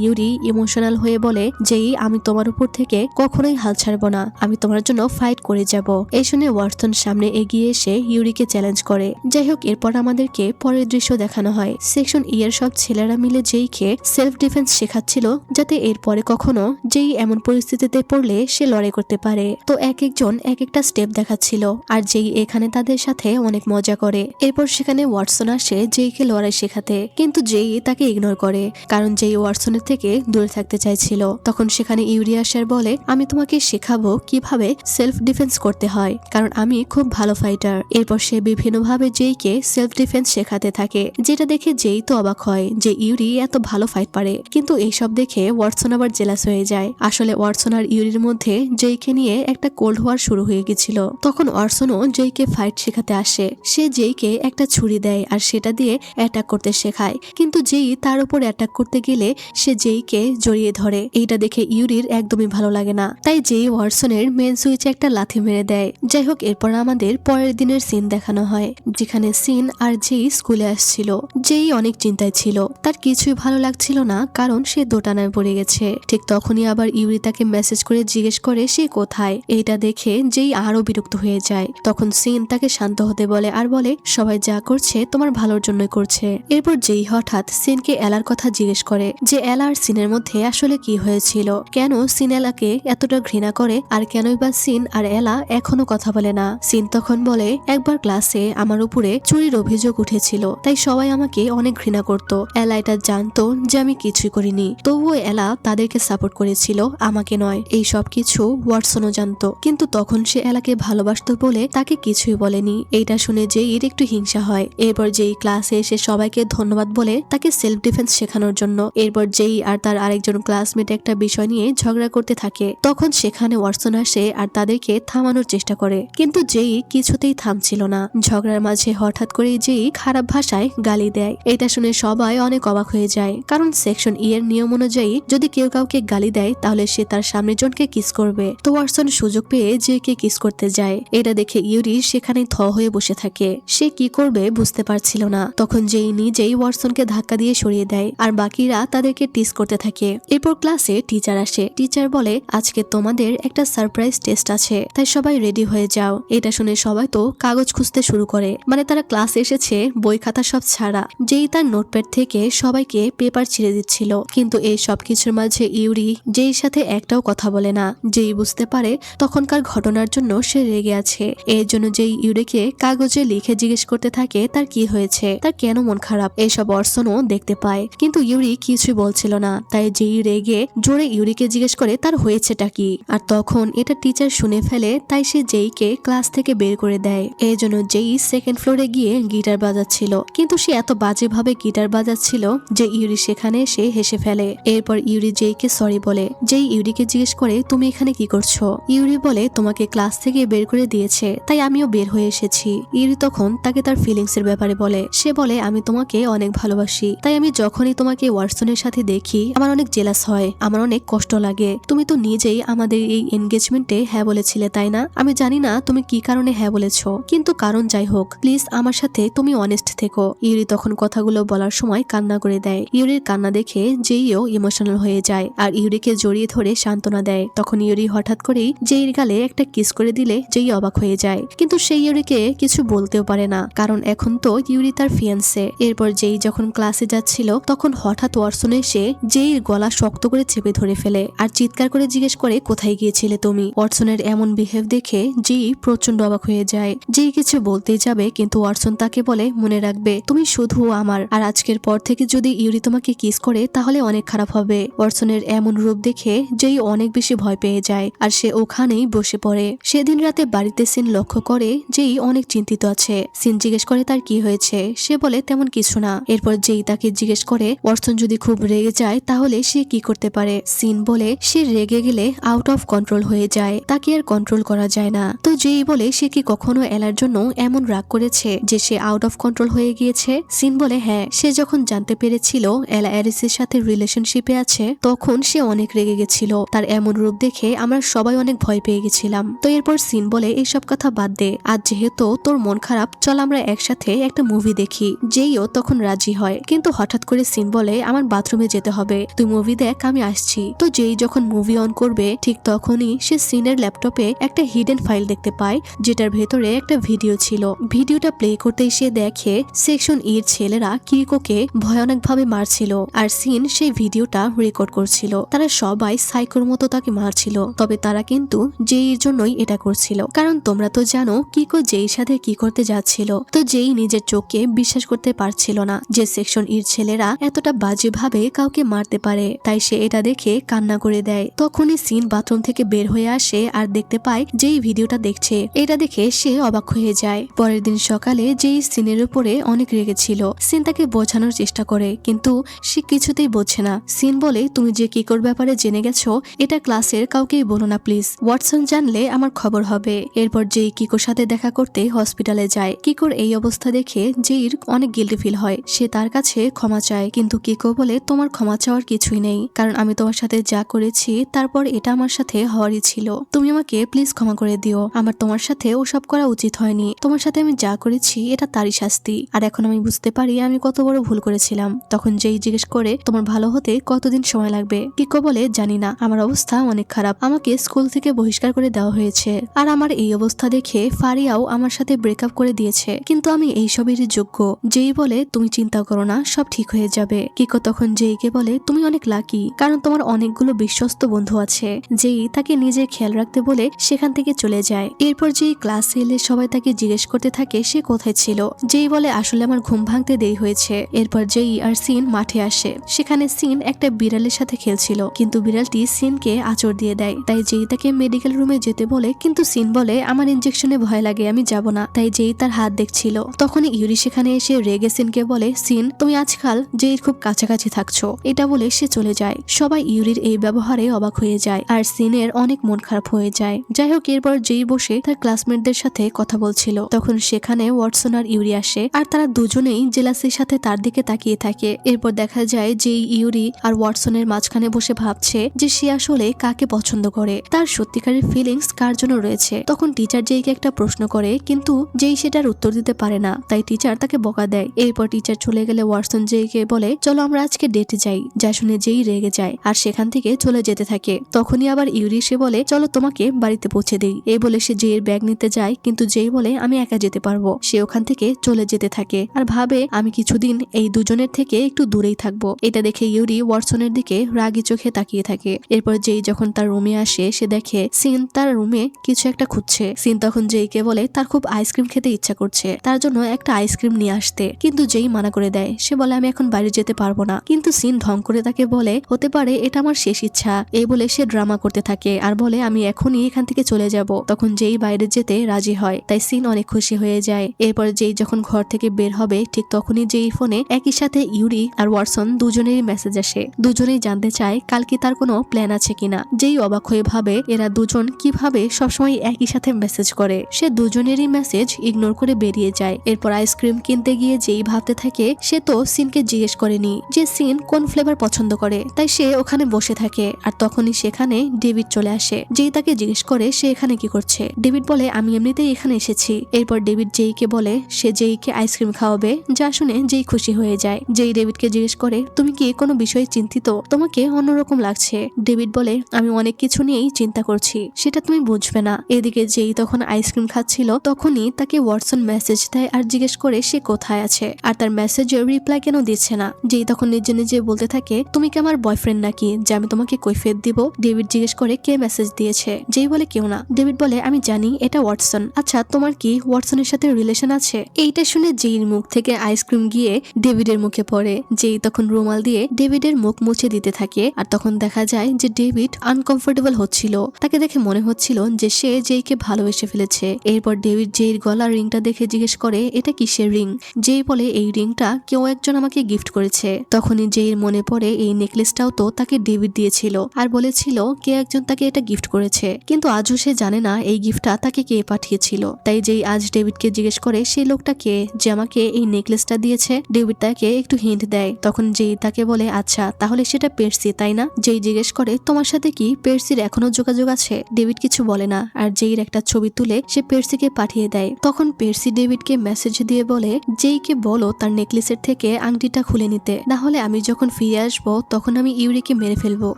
ইউরি ইমোশনাল হয়ে বলে জেই আমি তোমার উপর থেকে কখনোই হাল ছাড়বো না, আমি তোমার জন্য ফাইট করে যাব। এই শুনে ওয়াটসন সামনে এগিয়ে এসে ইউরিকে চ্যালেঞ্জ করে। যাই হোক, এরপর আমাদেরকে পরের দৃশ্য দেখানো হয়। সেকশন ই এর সব ছেলেরা মিলে জেইকে সেলফ ডিফেন্স শেখাচ্ছিল যাতে এরপরে কখনো জেই এমন পরিস্থিতিতে পড়লে সে লড়াই করতে পারে। তো এক একজন এক একটা স্টেপ দেখাচ্ছিল আর জেই এখানে তাদের সাথে অনেক মজা করে। এরপর সেখানে ওয়াটসন আসে জেইকে লড়াই শেখাতে, কিন্তু জেই তাকে ইগনোর করে কারণ জেই ওয়াটসনের থেকে দূরে থাকতে চাইছিল। তখন সেখানে ইউরি আসার বলে আমি তোমাকে শেখাবো কিভাবে সেলফ ডিফেন্স করতে হয়, কারণ আমি খুব ভালো ফাইটার। এরপর সে বিভিন্নভাবে জেইকে সেলফ ডিফেন্স শেখাতে থাকে, যেটা দেখে জেই তো অবাক হয় যে ইউরি এত ভালো ফাইট পারে। কিন্তু এইসব দেখে ওয়াটসন আবার জেলাস হয়ে যায়। আসলে ওয়াটসন আর ইউরির মধ্যে জেইকে নিয়ে একটা কোল্ড ওয়ার শুরু হয়ে গেছিল। তখন ওয়াটসনও জেইকে ফাইট শেখাতে আসে। সে জেইকে একটা ছুরি দেয় আর সেটা দিয়ে অ্যাটাক করতে শেখায়, কিন্তু জেই তার উপর অ্যাটাক করতে গেলে সে জেইকে জড়িয়ে ধরে। এইটা দেখে ইউরির একদমই ভালো লাগে না, তাই জেই ওয়াটসনের মেন সুইচে একটা লাথি মেরে দেয়। যাই হোক, এরপর আমাদের পরের দিনের সিন দেখানো হয়, যেখানে সিন আর জেই স্কুলে আসছিল। জেই অনেক চিন্তায় ছিল, তার কিছুই ভালো লাগছিল না কারণ সে দোটানায় পড়ে গেছে। ঠিক তখনই আবার ইউরি তাকে মেসেজ করে জিজ্ঞেস করে সে কোথায়। এইটা দেখে জেই আরো বিরক্ত হয়ে যায়। তখন সিন তাকে শান্ত হতে বলে আর বলে সবাই যা করছে তোমার ভালোর জন্যই করছে। এরপর জেই হঠাৎ সিনকে এলার কথা জিজ্ঞেস করে যে এলা আর সিনের মধ্যে আসলে কি হয়েছিল, কেন সিন এলাকে এতটা ঘৃণা করে আর কেনই বা সিন আর এলা এখনো কথা বলে না। সিন তখন বলে একবার ক্লাসে আমার উপরে চুরির অভিযোগ উঠেছিল, তাই সবাই আমাকে অনেক ঘৃণা করত। এলা এটা জানতো যে আমি কিছুই করিনি, তবুও এলা তাদেরকে সাপোর্ট করেছিল, আমাকে নয়। এই সব কিছু ওয়াটসনও জানতো, কিন্তু তখন সে এলাকে ভালোবাসতো বলে তাকে কিছুই বলেনি। এইটা শুনে জেইর একটু হিংসা হয়। এরপর জেই ক্লাসে এসে সবাইকে ধন্যবাদ বলে তাকে সেলফ ডিফেন্স শেখানোর জন্য। এরপর জেই আর তার আরেকজন ক্লাসমেট একটা বিষয় নিয়ে ঝগড়া করতে থাকে। তখন সেখানে ওয়াটসন আসে আর তাদেরকে থামানোর চেষ্টা করে, কিন্তু জেই কিছুতেই থামছিল না। ঝগড়ার মাঝে হঠাৎ করে জেই খারাপ ভাষায় গালি দেয়। এটা শুনে সবাই অনেক অবাক হয়ে যায়, কারণ সেকশন ই এর নিয়ম অনুযায়ী যদি কেউ কাউকে গালি দেয় তাহলে সে তার সামনের জনকে কিস করবে। তো ওয়াটসন সুযোগ পেয়ে জেইকে কিস করতে যায়। এটা দেখে ইউরি সেখানে থ হয়ে বসে থাকে, সে কি করবে বুঝতে পারছিল না। তখন জেই নিজেই ওয়াটসনকে ধাক্কা দিয়ে সরিয়ে দেয় আর বাকিরা তাদেরকে টিস করতে থাকে। এরপর ক্লাসে টিচার আসে। টিচার বলে আজকে তোমাদের একটা সারপ্রাইজ টেস্ট আছে, তাই সবাই রেডি হয়ে যাও। এটা শুনে সবাই তো কাগজ খুঁজতে শুরু করে, মানে তারা ক্লাসে এসেছে বই খাতা সব ছাড়া। জেই তার নোটপ্যাড থেকে সবাইকে পেপার ছিঁড়ে দিচ্ছিল, কিন্তু এই সব কিছুর মাঝে ইউরি জেইর সাথে একটাও কথা বলে না। জেই বুঝতে পারে তখনকার ঘটনার জন্য সে রেগে আছে। এর জন্য জেই ইউরিকে কাগজে লিখে জিজ্ঞেস করতে থাকে তার কি হয়েছে, তার কেন মন খারাপ। এসব ওয়াটসনও দেখতে পায়, কিন্তু ইউরি কিছুই বলছিল না। তাই জেই রেগে জোরে ইউরিকে জিজ্ঞেস করে তার হয়েছেটা কি। আর তখন এটা টিচার শুনে ফেলে, তাই সে জেইকে ক্লাস থেকে বের করে দেয়। এর জন্য জেই সেকেন্ড ফ্লোরে গিয়ে গিটার বাজাচ্ছিল, কিন্তু সে এত বাজেভাবে গিটার বাজাচ্ছিল যে ইউরি সেখানে এসে হেসে ফেলে। এরপর ইউরি জেইকে সরি বলে। জেই ইউরিকে জিজ্ঞেস করে তুমি এখানে কি করছো। ইউরি বলে তোমাকে ক্লাস থেকে বের করে দিয়েছে, তাই আমিও বের হয়ে এসেছি। ইউরি তখন তাকে তার ফিলিংস এর ব্যাপারে বলে। সে বলে আমি তোমাকে অনেক ভালোবাসি, তাই আমি যখনই তোমাকে ওয়াটসনের সাথে দেখি আমার অনেক জেলাস হয়, আমার অনেক কষ্ট লাগে। তুমি তো নিজেই আমাদের এই এনগেজমেন্টে হ্যাঁ বলেছিলে, তাই না? আমি জানি না তুমি কি কারণে হ্যাঁ বলেছো, কিন্তু কারণ যাই হোক প্লিজ আমার সাথে তুমি অনেস্ট থেকো। ইউরি তখন কথাগুলো বলার সময় কান্না করে দেয়। ইউরির কান্না দেখে জেইও ইমোশনাল হয়ে যায় আর ইউরিকে জড়িয়ে ধরে সান্ত্বনা দেয়। তখন ইউরি হঠাৎ করেই জেইর গালে একটা কিস করে দিলে জেই অবাক হয়ে যায়, কিন্তু সেই ইউরিকে কিছু বলতেও পারে না, কারণ এখন তো ইউরি তার ফিয়ান্সে। এরপর জেই যখন ক্লাসে ক্লাসে যাচ্ছিল তখন হঠাৎ ওয়াটসন এসে জেইর গলা শক্ত করে চেপে ধরে ফেলে আর চিৎকার করে জিজ্ঞেস করে কোথায় গিয়েছিলে তুমি। ওয়াটসনের এমন বিহেভ দেখে জেই প্রচন্ড অবাক হয়ে যায়। জেই কিছু বলতেই যাবে কিন্তু ওয়াটসন তাকে বলে মনে রাখবে তুমি শুধু আমার, আর আজকের পর থেকে যদি ইউরি তোমাকে কিস করে তাহলে অনেক খারাপ হবে। ওয়াটসনের এমন রূপ দেখে জেই অনেক বেশি ভয় পেয়ে যায় আর সে ওখানেই বসে পড়ে। সেদিন রাতে বাড়িতে সিন লক্ষ্য করে জেই অনেক চিন্তিত আছে। সিন জিজ্ঞেস করে তার কি হয়েছে, সে বলে তেমন কিছু না। এরপর জেই তাকে জিজ্ঞেস করে ওয়াটসন যদি খুব রেগে যায় তাহলে সে কি করতে পারে। সিন বলে সে রেগে গেলে আউট অফ কন্ট্রোল হয়ে যায়, তাকে আর কন্ট্রোল করা যায় না। তো জেই বলে সে কি কখনো এলার জন্য এমন রাগ করেছে যে সে আউট অফ কন্ট্রোল হয়ে গিয়েছে। সিন বলে হ্যাঁ, সে যখন জানতে পেরেছিল এলা অ্যারিসের সাথে রিলেশনশিপে আছে তখন সে অনেক রেগে গেছিল। তার এমন রূপ দেখে আমরা সবাই অনেক ভয় পেয়ে গেছিলাম। তো এরপর সিন বলে এইসব কথা বাদ দে, আজ যেহেতু তোর মন খারাপ চল আমরা একসাথে একটা মুভি দেখি। জেইও তখন রাজি হয় কিন্তু হঠাৎ করে সিন বলে আমার বাথরুমে যেতে হবে, তুই মুভি দেখ আমি আসছি। তো জেই যখন মুভি অন করবে ঠিক তখনই সে সিনের ল্যাপটপে একটা হিডেন ফাইল দেখতে পায় যেটার ভেতরে একটা ভিডিও ছিল। ভিডিওটা প্লে করতেই সে দেখে সেকশন এর ছেলেরা কিরিকোকে ভয়ানকভাবে মারছিল আর সিন সেই ভিডিওটা রেকর্ড করছিল। তারা সবাই সাইকোর মতো তাকে মারছিল, তবে তারা কিন্তু জেইর জন্যই এটা করছিল, কারণ তোমরা তো জানো কিকো জেইর সাথে কি করতে যাচ্ছিল। তো জেই নিজের চোখকে বিশ্বাস করতে পারছিল না যে সেকশন এর ছেলেরা এতটা বাজেভাবে কাউকে মারতে পারে, তাই সে এটা দেখে কান্না করে দেয়। তখনই সিন বাথরুম থেকে বের হয়ে আসে আর দেখতে পায় যেই ভিডিওটা দেখছে। এটা দেখে সে অবাক হয়ে যায়। পরের দিন সকালে যেই সিনের উপরে অনেক রেগেছিল, সিন তাকে বোঝানোর চেষ্টা করে কিন্তু সে কিছুতেই বোঝে না। সিন বলে তুমি যে কিকোর ব্যাপারে জেনে গেছো এটা ক্লাসের কাউকেই বলো না প্লিজ, ওয়াটসন জানলে আমার খবর হবে। এরপর যেই কিকোর সাথে দেখা করতে হসপিটালে যায়। কিকোর এই অবস্থা দেখে জেইর অনেক গিল্টি ফিল হয়, সে তার কাছে ক্ষমা চায় কিন্তু কিকো বলে তোমার ক্ষমা চাওয়ার কিছুই নেই, কারণ আমি তোমার সাথে যা করেছি তারপর এটা আমার সাথে হওয়ারই ছিল, তুমি আমাকে প্লিজ ক্ষমা করে দিও। আমার তোমার সাথে ওসব করা উচিত হয়নি, তোমার সাথে আমি যা করেছি এটা তারই শাস্তি, আর এখন আমি বুঝতে পারি আমি কত বড় ভুল করেছিলাম। তখন যেই জিজ্ঞেস করে তোমার ভালো হতে কতদিন সময় লাগবে। কিকো বলে জানি না, আমার অবস্থা অনেক খারাপ, আমাকে স্কুল থেকে বহিষ্কার করে দেওয়া হয়েছে, আর আমার এই অবস্থা দেখে ফারিয়াও আমার সাথে ব্রেকআপ করে দিয়েছে, কিন্তু আমি এইসবেরই যোগ্য। যেই বলে তুমি চিন্তা করো না, সব ঠিক হয়ে যাবে। কিকো তখন যেইকে বলে তুমি অনেক লাকি, কারণ তোমার অনেকগুলো বিশ্বস্ত বন্ধু আছে। যেই তাকে নিজে খেয়াল রাখতে বলে সেখান থেকে চলে যায়। এরপর যেই ক্লাসে এলে সবাই তাকে জিজ্ঞেস করতে থাকে সে কোথায় ছিল। যেই বলে আসলে আমার ঘুম ভাঙতে দেরি হয়েছে। এরপর যেই আর সিন মাঠে আসে, সেখানে সিন একটা বিড়ালের সাথে খেলছিল কিন্তু বিড়ালটি সিনকে আঁচড় দিয়ে দেয়। তাই যেই তাকে মেডিকেল রুমে যেতে বলে কিন্তু সিন বলে আমার ইনজেকশনে ভয় লাগে, আমি যাব না। তাই যেই তার হাত দেখছিল তখনই ইউরি সেখানে এসে রেগে সিনকে বলে সিন তুমি আজকাল যেই খুব কাছাকাছি থাকছো, এটা বলে সে চলে যায়। সবাই ইউরির এই ব্যবহারে অবাক হয়ে যায় আর সিনের অনেক মন খারাপ হয়ে যায়। যাই হোক এরপর যেই বসে তার ক্লাসমেটদের সাথে কথা বলছিল তখন সেখানে ওয়াটসন আর ইউরি আসে আর তারা দুজনেই জেলাসির সাথে তার দিকে তাকিয়ে থাকে। এরপর দেখা যায় যে ইউরি আর ওয়াটসনের মাঝখানে বসে ভাবছে যে সে আসলে কাকে পছন্দ করে, তার সত্যিকারের ফিলিংস কার জন্য রয়েছে। তখন টিচার যেইকে একটা প্রশ্ন করে কিন্তু যেই সেটার উত্তর দিতে পারে না, তাই টিচার তাকে বকা দেয়। এরপর টিচার চলে গেলে ওয়াটসন যেইকে বলে চলো আমরা আজকে ডেটে যাই, যা শুনে যেই রেগে যায় আর সেখান থেকে চলে যেতে থাকে। তখনই আবার ইউরি সে বলে চলো তোমাকে বাড়িতে পৌঁছে দেই। এই বলে সে যেই ব্যাগ নিতে যায় কিন্তু যেই বলে আমি একা যেতে পারবো। সে ওখান থেকে চলে যেতে থাকে আর ভাবে আমি কিছুদিন এই দুজনের থেকে একটু দূরেই থাকবো। এটা দেখে ইউরি ওয়াটসনের দিকে রাগি চোখে তাকিয়ে থাকে। এরপর যেই যখন তার রুমে আসে সে দেখে সিন তার রুমে কিছু একটা খুঁজছে। সিন তখন যেইকে বলে তার খুব আইসক্রিম খেতে ইচ্ছা করছে, তার জন্য একটা আইসক্রিম নিয়ে আসতে, কিন্তু যেই মানা করে দেয়। সে বলে আমি এখন বাইরে যেতে পারবো না, কিন্তু সিন ঢং করে তাকে বলে হতে পারে এটা আমার শেষ ইচ্ছা। এই বলে সে ড্রামা করতে থাকে আর বলে আমি এখনই এখান থেকে চলে যাব। তখন যেই বাইরে যেতে রাজি হয়, তাই সিন অনেক খুশি হয়ে যায়। এরপর যেই যখন ঘর থেকে বের হবে ঠিক তখনই যেই ফোনে একই সাথে ইউরি আর ওয়াটসন দুজনেরই মেসেজ আসে। দুজনেই জানতে চায় কালকে তার কোনো প্ল্যান আছে কিনা। যেই অবাক হয়ে ভাবে এরা দুজন কিভাবে সবসময় একই সাথে মেসেজ করে। সে দুজনেরই মেসেজ ইগনোর করে বেরিয়ে যায়। এরপর আইসক্রিম কিনতে গিয়ে যেই ভাবতে থাকে সে তো সিনকে জিজ্ঞেস করেনি যে সিন কোন ফ্লেভার পছন্দ করে, তাই সে ওখানে বসে থাকে। আর তখনই সেখানে ডেভিড চলে আসে। যেই তাকে জিজ্ঞেস করে সে এখানে কি করছে। ডেভিড বলে আমি এমনিতেই এখানে এসেছি। এরপর ডেভিড যেইকে বলে সে যেইকে আইসক্রিম খাওয়াবে, যা শুনে যেই খুশি হয়ে যায়। যেই ডেভিডকে জিজ্ঞেস করে তুমি কি কোনো বিষয়ে চিন্তিত, তোমাকে অন্যরকম লাগছে। ডেভিড বলে আমি অনেক কিছু নিয়েই চিন্তা করছি, সেটা তুমি বুঝবে না। এদিকে যেই তখন আইসক্রিম খাচ্ছিল তখনই তাকে ওয়াটসন মেসেজ দেয় আর জিজ্ঞেস করে সে কোথায় আছে, আর তার মেসেজের রিপ্লাই রিপ্লাই কেন দিচ্ছে না। যেই তখন নিজে নিজে বলতে থাকে তুমি কি আমার বয়ফ্রেন্ড নাকি যে আমি তোমাকে কৈফিয়ত দিব। ডেভিড জিজ্ঞেস করে কে মেসেজ দিয়েছে। যেই বলে কেউ না। ডেভিড বলে আমি জানি এটা ওয়াটসন। আচ্ছা তোমার কি ওয়াটসনের সাথে রিলেশন আছে। এইটা শুনে জেইর মুখ থেকে আইসক্রিম গিয়ে ডেভিডের মুখে পড়ে। যেই তখন রুমাল দিয়ে ডেভিডের মুখ মুছে দিতে থাকে। আর তখন দেখা যায় যে ডেভিড আনকমফোর্টেবল হচ্ছিল। তাকে দেখে মনে হচ্ছিল যে সে জেইকে ভালোবেসে ফেলেছে। এরপর ডেভিড জেইর গলার রিংটা দেখে জিজ্ঞেস করে এটা কিসের রিং। যেই বলে এই রিংটা কেউ একজন আমাকে গিফট করেছে। তখনই জেইর মনে পড়ে এই নেকলেসটাও তো তাকে ডেভিড দিয়েছিল আর বলেছিল কে একজন তাকে এটা গিফট করেছে, কিন্তু আজও সে জানে না এই গিফটটা তাকে কে পাঠিয়েছিল। তাই যেই আজ ডেভিডকে জিজ্ঞেস করে সেই লোকটা কে যে আমাকে এই নেকলেসটা দিয়েছে। ডেভিড তাকে একটু হিন্ট দেয়। তখন যেই তাকে বলে আচ্ছা তাহলে সেটা পের্সি তাই না। যেই জিজ্ঞেস করে তোমার সাথে কি পের্সির এখনো যোগাযোগ আছে। ডেভিড কিছু বলে না আর যেইর একটা ছবি তুলে সে পের্সিকে পাঠিয়ে দেয়। তখন পের্সি ডেভিডকে মেসেজ দিয়ে বলে যেইকে বলো তার নেকলেসের থেকে আংটিটা খুলে নিতে, না হলে আমি যখন ফিরে আসবো তখন আমি ইউরিকে মেরে ফেলবো।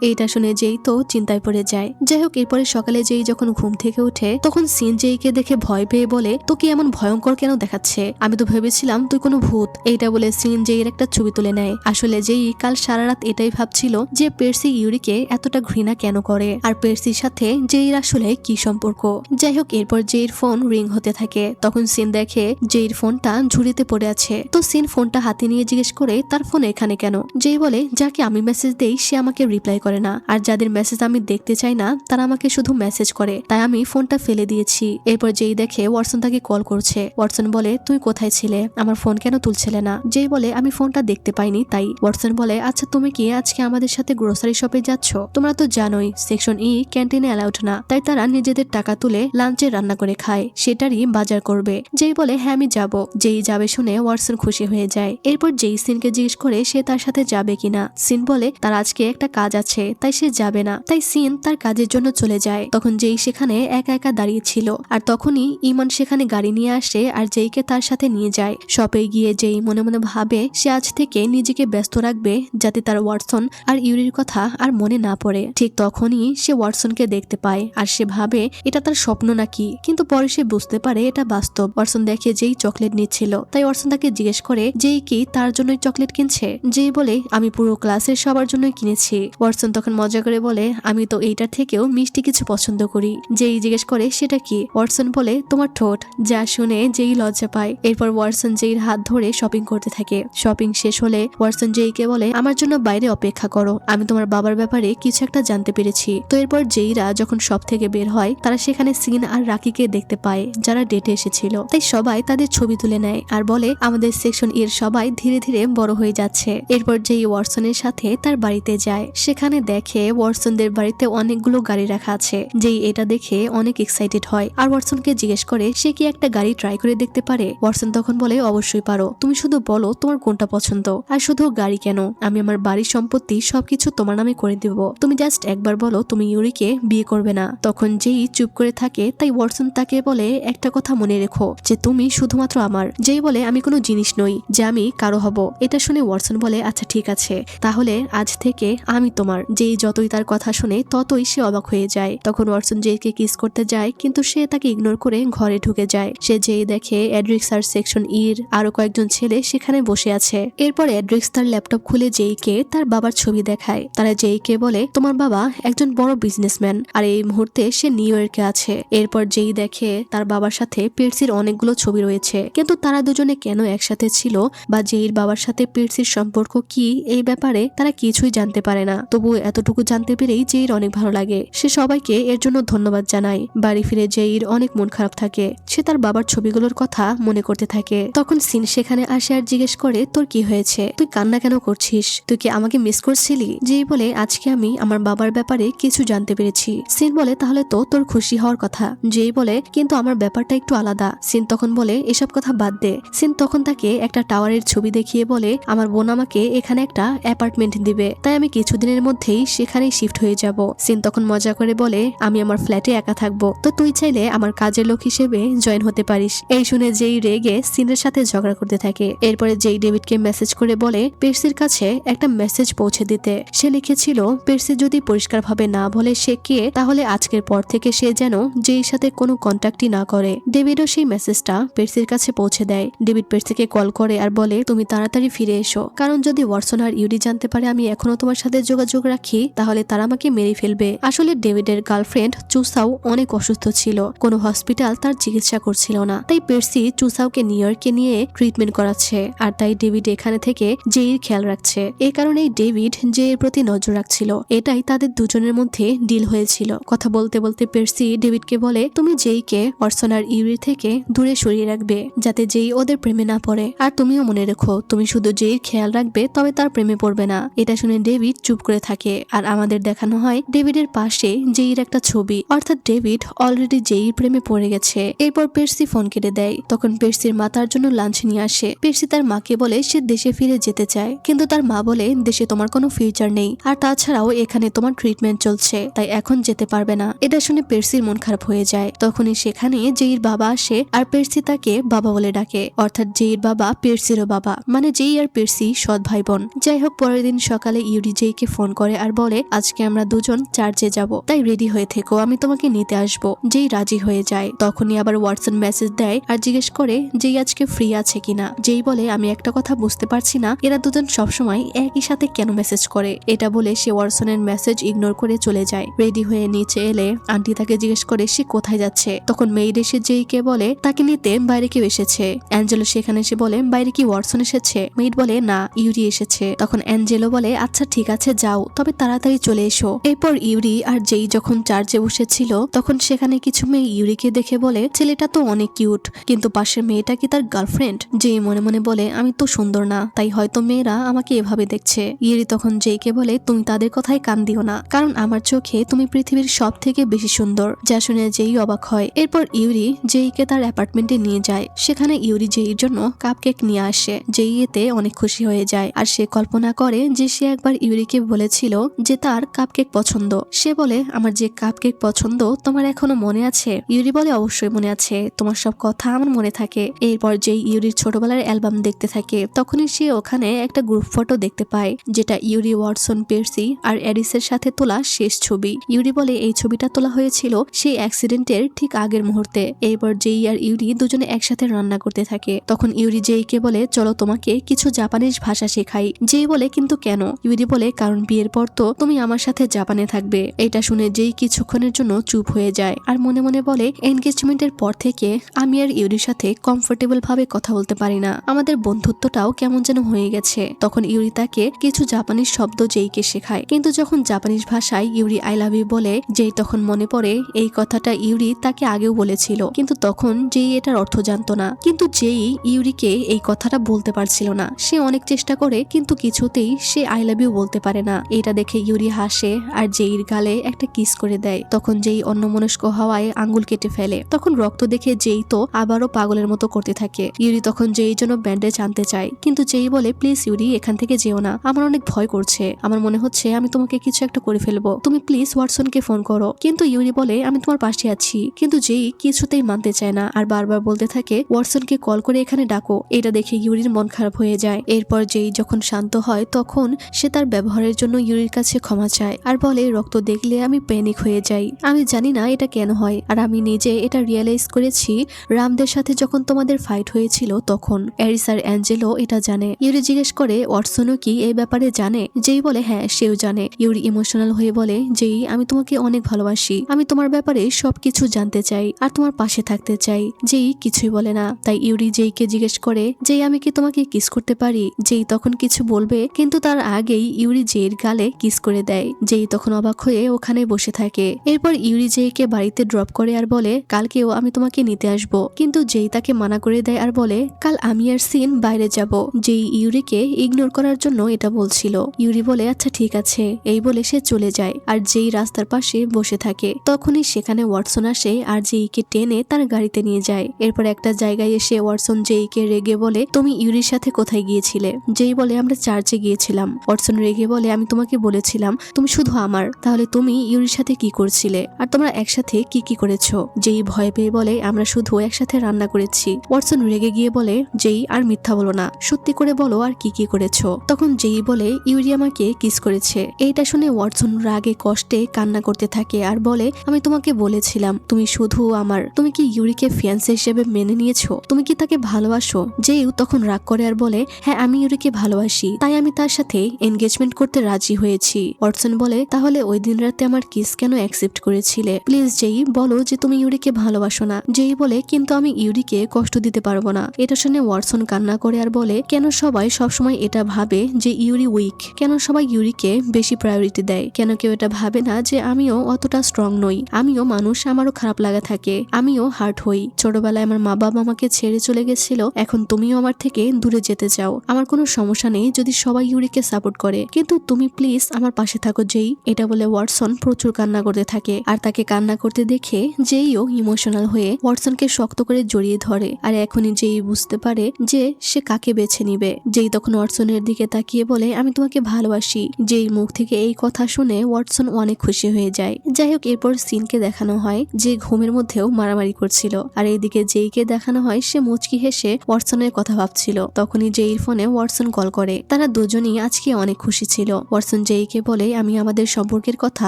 এইটা শুনে যেই তো চিন্তায় পড়ে যায়। যাই হোক এরপরে সকালে যেই যখন ঘুম থেকে উঠে তখন সিন যেইকে দেখে ভয় পেয়ে বলে তোকে এমন ভয়ঙ্কর কেন দেখাচ্ছে, আমি তো ভেবেছিলাম তুই কোনো ভূত। এইটা বলে সিন যেইর একটা ছবি তুলে নেয়। আসলে যেই কাল সারা রাত এটাই ভাবছিল যে পের্সি ইউরিকে এতটা ঘৃণা কেন করে আর পের্সির সাথে যেইর আসলে কি সম্পর্ক। যাই হোক এরপর যেইর ফোন রিং হতে থাকে। তখন সিন দেখে যেইর ফোনটা ঝুড়িতে পড়ে আছে। তো সিন ফোনটা হাতে নিয়ে জিজ্ঞেস করে তার ফোন এখানে কেন। যেই বলে যাকে আমি মেসেজ দেই সে আমাকে রিপ্লাই করে না আর যাদের মেসেজ আমি দেখতে চাই না তারা আমাকে শুধু মেসেজ করে, তাই আমি ফোনটা ফেলে দিয়েছি। এরপর যেই দেখে ওয়াটসন তাকে কল করছে। ওয়াটসন বলে তুই কোথায় ছিলে, আমার ফোন কেন তুলছিলে না। যেই বলে আমি ফোনটা দেখতে পাইনি তাই। ওয়াটসন বলে আচ্ছা তুমি কি আজকে আমাদের সাথে গ্রোসারি শপে যাচ্ছ। তোমরা তো জানোই সেকশন ই ক্যান্টিনে অ্যালাউড না, তাই তারা নিজেদের টাকা তুলে লাঞ্চে রান্না করে খায়, সেটারই বাজার করবে। যেই বলে হ্যাঁ আমি যাব। যেই যাবে শুনে ওয়াটসন খুশি হয়ে যায়। এরপর যেই সিনকে জিজ্ঞেস করে সে তার সাথে যাবে কিনা। সিন বলে তার আজকে একটা কাজ আছে তাই সে যাবে না। তাই সিন তার কাজের জন্য চলে যায়। তখন যেই সেখানে একা একা দাঁড়িয়ে ছিল আর তখনই ইমান সেখানে গাড়ি নিয়ে আসে আর যেইকে তার সাথে নিয়ে যায়। শপে গিয়ে যেই মনে মনে ভাবে সে আজ থেকে নিজেকে ব্যস্ত রাখবে যাতে তার ওয়াটসন আর ইউরির কথা আর মনে না পড়ে। ঠিক তখনই সে ওয়াটসনকে দেখতে পায় আর সে ভাবে এটা তার স্বপ্ন নাকি, কিন্তু পরে সে বুঝতে পারে এটা বাস্তব। ওয়াটসন দেখে যেই চকলেট নিচ্ছিল তাই ওয়াটসন তাকে জিজ্ঞেস করে যেই কি তার জন্যই চকলেট কিনছে। যেই বলে আমি পুরো ক্লাসের সবার জন্যই কিনেছি। ওয়াটসন তখন মজা করে বলে আমি তো এইটার থেকেও মিষ্টি কিছু পছন্দ করি। যেই জিজ্ঞেস করে সেটা কি। ওয়াটসন বলে তোমার ঠোঁট। যা শুনে যেই লজ্জা পায়। এরপর ওয়াটসন যেইর হাত ধরে শপিং করতে থাকে। শপিং শেষ হলে ওয়াটসন যেইকে বলে আমার জন্য বাইরে অপেক্ষা করো, আমি তোমার বাবার ব্যাপারে কিছু একটা জানতে পেরেছি। তো এরপর যেইরা যখন শপ থেকে বের হয় তারা সেখানে সিন আর রাকিকে দেখতে পায় যারা ডেটে এসেছিল। তাই সবাই তাদের ছবি তুলে নেয় আর বলে আমাদের সেকশন এর সবাই ধীরে ধীরে বড় হয়ে যাচ্ছে। এরপর যেই ওয়াটসনের সাথে তার বাড়িতে যায় সেখানে দেখে ওয়াটসনদের বাড়িতে অনেকগুলো গাড়ি রাখা আছে। যেই এটা দেখে অনেক এক্সাইটেড হয় আর ওয়াটসনকে জিজ্ঞেস করে সে কি একটা গাড়ি ট্রাই করে দেখতে পারে। ওয়াটসন তখন বলে অবশ্যই পারো, তুমি শুধু বলো তোমার কোনটা পছন্দ। আর শুধু গাড়ি কেন, আমি আমার বাড়ির সম্পত্তি সবকিছু তোমার নামে করে দিব, তুমি জাস্ট একবার বলো তুমি ইউরিকে বিয়ে করবে না। তখন যেই চুপ করে থাকে তাই ওয়াটসন তাকে বলে একটা কথা মনে রেখো যে তুমি শুধুমাত্র আমার। যেই বলে আমি কোনো জিনিস নই যে আমি কারো হব। এটা শুনে ওয়াটসন বলে আচ্ছা ঠিক আছে তাহলে আজ থেকে আমি তোমার। যেই যতই তার কথা শুনে ততই সে অবাক হয়ে যায়। তখন ওয়াটসন যেইকে কিস করতে যায় কিন্তু সে তাকে ইগনোর করে ঘরে ঢুকে যায়। সে যেই দেখে এড্রিক্স আর সেকশন ইর আরো কয়েকজন ছেলে সেখানে বসে আছে। এরপর এড্রিক্স তার ল্যাপটপ খুলে যেইকে তার বাবার ছবি দেখায়। তারা যেইকে বলে তোমার বাবা একজন বড় বিজনেসম্যান আর এই মুহূর্তে সে নিউ ইয়র্কে আছে। এরপর যেই দেখে তার বাবার সাথে পের্সির অনেকগুলো ছবি রয়েছে, কিন্তু তারা দুজনে কেন একসাথে ছিল বা যেইর বাবার সাথে পের্সির সম্পর্ক কি এই ব্যাপারে তারা কিছুই জানতে পারে না। তবু এতটুকু জানতে পেরেই যেইর অনেক ভালো লাগে। সে সবাইকে এর জন্য ধন্যবাদ জানায়। বাড়ি ফিরে যেইর অনেক মন খারাপ থাকে। সে তার বাবার ছবিগুলোর কথা মনে করতে থাকে। তখন সিন সেখানে আসে আর জিজ্ঞেস করে তোর কি হয়েছে, তুই কান্না কেন করছিস, তুই কি আমাকে মিস করছিলি। যেই বলে আজকে আমি আমার বাবার ব্যাপারে কিছু জানতে পেরেছি। সিন বলে তাহলে তো তোর খুশি হওয়ার কথা। যেই বলে কিন্তু আমার ব্যাপারটা একটু আলাদা। সিন তখন বলে এসব কথা বাদ দে। সিন তখন তাকে একটা টাওয়ারের ছবি দেখিয়ে বলে আমার বোন আমাকে এখানে একটা অ্যাপার্টমেন্ট দিবে, তাই আমি কিছুদিনের মধ্যেই সেখানেই শিফট হয়ে যাব। সিন তখন মজা করে বলে আমি আমার ফ্ল্যাটে একা থাকবো, তো তুই চাইলে আমার কাজের লোক হিসেবে জয়েন হতে পারিস। এই শুনে যেই রেগে সিনের সাথে ঝগড়া করতে থাকে। এরপরে যেই ডেভিডকে মেসেজ করে বলে পের্সির কাছে একটা মেসেজ পৌঁছে দিতে। সে লিখেছিল পের্সি যদি পরিষ্কারভাবে না বলে সে কে তাহলে আজকের পর থেকে সে যেন যেই সাথে কোনো কন্ট্যাক্টই না করে। ডেভিডও সেই মেসেজটা পের্সির কাছে পৌঁছে দেয়। ডেভিড পের্সিকে কল করে আর বলে তুমি তুমি তাড়াতাড়ি ফিরে এসো, কারণ যদি ওয়াটসন আর ইউরি জানতে পারে আমি এখনো তোমার সাথে যোগাযোগ রাখি তাহলে তারা আমাকে মেরে ফেলবে। আসলে ডেভিডের গার্লফ্রেন্ড চুসাও অনেক অসুস্থ ছিল, কোনো হসপিটাল তার চিকিৎসা করছিল না, তাই পের্সি চুসাওকে নিউ ইয়র্কে নিয়ে ট্রিটমেন্ট করাচ্ছে। আর তাই ডেভিড এখানে থেকে জেইর খেয়াল রাখছে। এই কারণেই ডেভিড জেইর প্রতি নজর রাখছিল। এটাই তাদের দুজনের মধ্যে ডিল হয়েছিল। কথা বলতে বলতে পের্সি ডেভিডকে বলে তুমি জেইকে ওয়াটসন আর ইউরি থেকে দূরে সরিয়ে রাখবে যাতে জেই ওদের প্রেমে না পড়ে। আর তুমিও মনে রেখো তুমি শুধু জেইর খেয়াল রাখবে তবে তার প্রেমে পড়বে না। এটা শুনে ডেভিড চুপ করে থাকে। আর আমাদের দেখানো হয় ডেভিডের পাশে জেইর একটা ছবি, অর্থাৎ ডেভিড অলরেডি জেইর প্রেমে পড়ে গেছে। এরপর পের্সি ফোন কেটে দেয়। তখন পের্সির মা তার জন্য লাঞ্চ নিয়ে আসে। পের্সি তার মাকে বলে সে দেশে ফিরে যেতে চায়, কিন্তু তার মা বলে দেশে তোমার কোনো ফিউচার নেই, আর তাছাড়াও এখানে তোমার ট্রিটমেন্ট চলছে, তাই এখন যেতে পারবে না। এটা শুনে পের্সির মন খারাপ হয়ে যায়। তখনই সেখানে জেইর বাবা আসে আর পের্সি তাকে বাবা বলে ডাকে, অর্থাৎ জেইর বাবা পের্সিরও বাবা, মানে জেই আর পের্সি সৎ ভাই বোন। যাই হোক, পরের দিন সকালে ইউরি জেইকে ফোন করে আর বলে আজকে আমরা দুজন চার্চে যাব, তাই রেডি হয়ে থেকো, আমি তোমাকে নিতে আসবো। জেই রাজি হয়ে যায়। তখনই আবার ওয়াটসন মেসেজ দেয় আর জিজ্ঞেস করে জেই আজকে ফ্রি আছে কিনা। জেই বলে আমি একটা কথা বুঝতে পারছি না, এরা দুজন সবসময় একই সাথে কেন মেসেজ করে। এটা বলে সে ওয়াটসনের মেসেজ ইগনোর করে চলে যায়। রেডি হয়ে নিচে এলে আন্টি তাকে জিজ্ঞেস করে সে কোথায় যাচ্ছে। তখন মেইড এসে জেইকে বলে তাকে নিতে বাইরে কেউ এসেছে। অ্যাঞ্জেলো সেখানে এসে বলে বাইরে কি ওয়াটসন এসেছে। মেইড বলে না, ইউরি এসেছে। তখন অ্যাঞ্জেলো বলে আচ্ছা ঠিক আছে যাও, তবে তাড়াতাড়ি চলে এসো। এরপর ইউরি আর জেই যখন চার্চে বসেছিল তখন সেখানে কিছু মেয়ে ইউরিকে দেখে বলে ছেলেটা তো অনেক কিউট, কিন্তু পাশের মেয়েটা কি তার গার্লফ্রেন্ড। জেই মনে মনে বলে আমি তো সুন্দর না, তাই হয়তো মেয়েরা আমাকে এভাবে দেখছে। ইউরি তখন জেইকে বলে তুমি তাদের কথায় কান দিও না, কারণ আমার চোখে তুমি পৃথিবীর সব থেকে বেশি সুন্দর। যা শুনে জেই অবাক হয়। এরপর ইউরি জেইকে তার অ্যাপার্টমেন্টে নিয়ে যায়। সেখানে ইউরি জেইর জন্য কাপকেক নিয়ে আসে। জেই এতে অনেক খুশি হয়ে যায়। আর সে কল্পনা করে যে সে একবার ইউরিকে বলেছিল যে তার কাপকেক পছন্দ। সে বলে আমার যে কাপকেক পছন্দ তোমার এখনো মনে আছে। ইউরি বলে অবশ্যই মনে আছে, তোমার সব কথা আমার মনে থাকে। এরপর যেই ইউরির ছোটবেলার অ্যালবাম দেখতে থাকে তখনই সে ওখানে একটা গ্রুপ ফটো দেখতে পায়, যেটা ইউরি, ওয়াটসন, পের্সি আর অ্যারিসের সাথে তোলা শেষ ছবি। ইউরি বলে এই ছবিটা তোলা হয়েছিল সেই অ্যাক্সিডেন্টের ঠিক আগের মুহূর্তে। এরপর জেই আর ইউরি দুজনে একসাথে রান্না করতে থাকে। তখন ইউরি জেইকে বলে চলো তোমাকে কিছু জাপানিজ ভাষা শেখাই। জেই বলে কিন্তু কেন। ইউরি বলে কারণ বিয়ের পর তো তুমি আমার সাথে জাপানে থাকবে। এটা শুনে জেই কিছুক্ষণের জন্য চুপ হয়ে যায় আর মনে মনে বলে এনগেজমেন্টের পর থেকে আমি আর ইউরির সাথে কমফোর্টেবল ভাবে কথা বলতে পারি না, আমাদের বন্ধুত্বটাও কেমন যেন হয়ে গেছে। তখন ইউরি তাকে কিছু জাপানিজ শব্দ জেইকে শেখায়, কিন্তু যখন জাপানিজ ভাষায় ইউরি আই লাভ ইউ বলে জেই তখন মনে পড়ে এই কথাটা ইউরি তাকে আগেও বলেছিল, কিন্তু তখন জেই এটার অর্থ জানতো না। কিন্তু জেই ইউরিকে এই কথাটা বলতে পারছিল না। সে অনেক চেষ্টা করে কিন্তু কিছুতেই সে আই লাভ ইউ বলতে পারে না। এটা দেখে ইউরি হাসে আর জেইর গালে একটা কিস করে দেয়। তখন জেই অন্যমনস্ক হওয়ায় আঙ্গুল কেটে ফেলে। তখন রক্ত দেখে জেই তো আবারও পাগলের মতো করতে থাকে। ইউরি তখন জেইর জন্য ব্যান্ডেজ আনতে চায়, কিন্তু জেই বলে প্লিজ ইউরি এখান থেকে যেও না, আমার অনেক ভয় করছে, আমার মনে হচ্ছে আমি তোমাকে কিছু একটা করে ফেলবো, তুমি প্লিজ ওয়াটসনকে ফোন করো। কিন্তু ইউরি বলে আমি তোমার পাশে আছি। কিন্তু জেই কিছুতেই মানতে চায় না আর বারবার বলতে থাকে ওয়াটসনকে কল করে এখানে ডাকো। এটা দেখে ইউরির মন খারাপ হয়ে যায়। এরপর জেই যখন শান্ত হয় তখন সে তার ব্যবহারের জন্য ইউরির কাছে ক্ষমা চায় আর বলে রক্ত দেখলে আমি প্যানিক হয়ে যাই, আমি জানি না এটা কেন হয়, আর আমি নিজে এটা রিয়েলাইজ করেছি রামদের সাথে যখন তোমাদের ফাইট হয়েছিল তখন। অ্যারিস আর অ্যাঞ্জেলো এটা জানে। ইউরি জিজ্ঞেস করে ওয়াটসনও কি এই ব্যাপারে জানে। জেই বলে হ্যাঁ সেও জানে। ইউরি ইমোশনাল হয়ে বলে জেই আমি তোমাকে অনেক ভালোবাসি, আমি তোমার ব্যাপারে সবকিছু জানতে চাই আর তোমার পাশে থাকতে চাই। জেই কিছুই বলে না। তাই ইউরি জেইকে জিজ্ঞেস করে জেই আমি কি তোমাকে কিস করতে পারি। জেই তখন কিছু বলবে কিন্তু তার আগেই ইউরি জেইর গালে কিস করে দেয়। জেই তখন অবাক হয়ে ওখানে বসে থাকে। এরপর ইউরি জেইকে বাড়িতে ড্রপ করে আর বলে কালকেও আমি তোমাকে নিতে আসবো, কিন্তু জেই তাকে মানা করে দেয় আর বলে কাল আমি আর সিন বাইরে যাব। জেই ইউরিকে ইগনোর করার জন্য এটা বলছিল। ইউরি বলে আচ্ছা ঠিক আছে, এই বলে সে চলে যায় আর জেই রাস্তার পাশে বসে থাকে। তখনই সেখানে ওয়াটসন আসে আর জেইকে টেনে তার গাড়িতে নিয়ে যায়। এরপর একটা জায়গায় এসে ওয়াটসন জেইকে রেগে বলে তুমি ইউরির সাথে কোথায় গিয়েছিলে। জেই বলে আমরা চার্চে গিয়েছিলাম। ওয়াটসন রেগে বলে আমি তোমাকে বলেছিলাম তুমি শুধু আমার, তাহলে তুমি ইউরির সাথে কি করছিলে আর তোমরা একসাথে কি কি করেছো। জেই ভয় পেয়ে বলে আমরা শুধু একসাথে রান্না করেছি। ওয়াটসন রেগে গিয়ে বলে জেই আর মিথ্যা বলো না, সত্যি করে বলো আর কি কি করেছো। তখন জেই বলে ইউরি আমাকে কিস করেছে। এইটা শুনে ওয়াটসন রাগে কষ্টে কান্না করতে থাকে আর বলে আমি তোমাকে বলেছিলাম তুমি শুধু আমার, তুমি কি ইউরিকে ফিয়ান্সে হিসেবে মেনে নিয়েছো, তুমি কি তাকে ভালোবাসো। জেইও তখন রাগ রাগ করে আর বলে, হ্যাঁ আমি ইউরিকে ভালোবাসি, তাই আমি তার সাথে এনগেজমেন্ট করতে রাজি হয়েছি। ওয়াটসন বলে, তাহলে ওই দিন রাতে আমার কিস কেন অ্যাকসেপ্ট করেছিলে? প্লিজ জেই বলো যে তুমি ইউরিকে ভালোবাসো না। জেই বলে, কিন্তু আমি ইউরিকে কষ্ট দিতে পারবো না। এটা শুনে ওয়াটসন কান্না করে আর বলে, কেন সবাই সবসময় এটা ভাবে যে ইউরি উইক? কেন সবাই ইউরিকে বেশি প্রায়োরিটি দেয়? কেন কেউ এটা ভাবে না যে আমিও অতটা স্ট্রং নই? আমিও মানুষ, আমারও খারাপ লাগা থাকে, আমিও হার্ট হই। ছোটবেলায় আমার মা বাবা আমাকে ছেড়ে চলে গেছিল, এখন তুমিও আমার থেকে দূরে যেতে চাও। আমার কোনো সমস্যা নেই যদি সবাই ইউরিকে সাপোর্ট করে, কিন্তু তুমি প্লিজ আমার পাশে থাকো জেই। এটা বলে ওয়াটসন প্রচুর কান্না করতে থাকে, আর তাকে কান্না করতে দেখে জেইও ইমোশনাল হয়ে ওয়াটসনকে শক্ত করে জড়িয়ে ধরে। আর এখনই জেই বুঝতে পারে যে সে কাকে বেছে নিবে। জেই তখন ওয়াটসনের দিকে তাকিয়ে বলে, আমি তোমাকে ভালোবাসি। জেই মুখ থেকে এই কথা শুনে ওয়াটসন অনেক খুশি হয়ে যায়। যাই হোক, এরপর সিনকে দেখানো হয় যে ঘুমের মধ্যেও মারামারি করছিল, আর এইদিকে জেইকে দেখানো হয় সে মুচকি হেসে ওয়াটসনের কথা ভাবছিল। তখনই জেইর ফোনে ওয়াটসন কল করে। তারা দুজনই আজকে অনেক খুশি ছিল। ওয়াটসন জেইকে বলে, আমি আমাদের সম্পর্কের কথা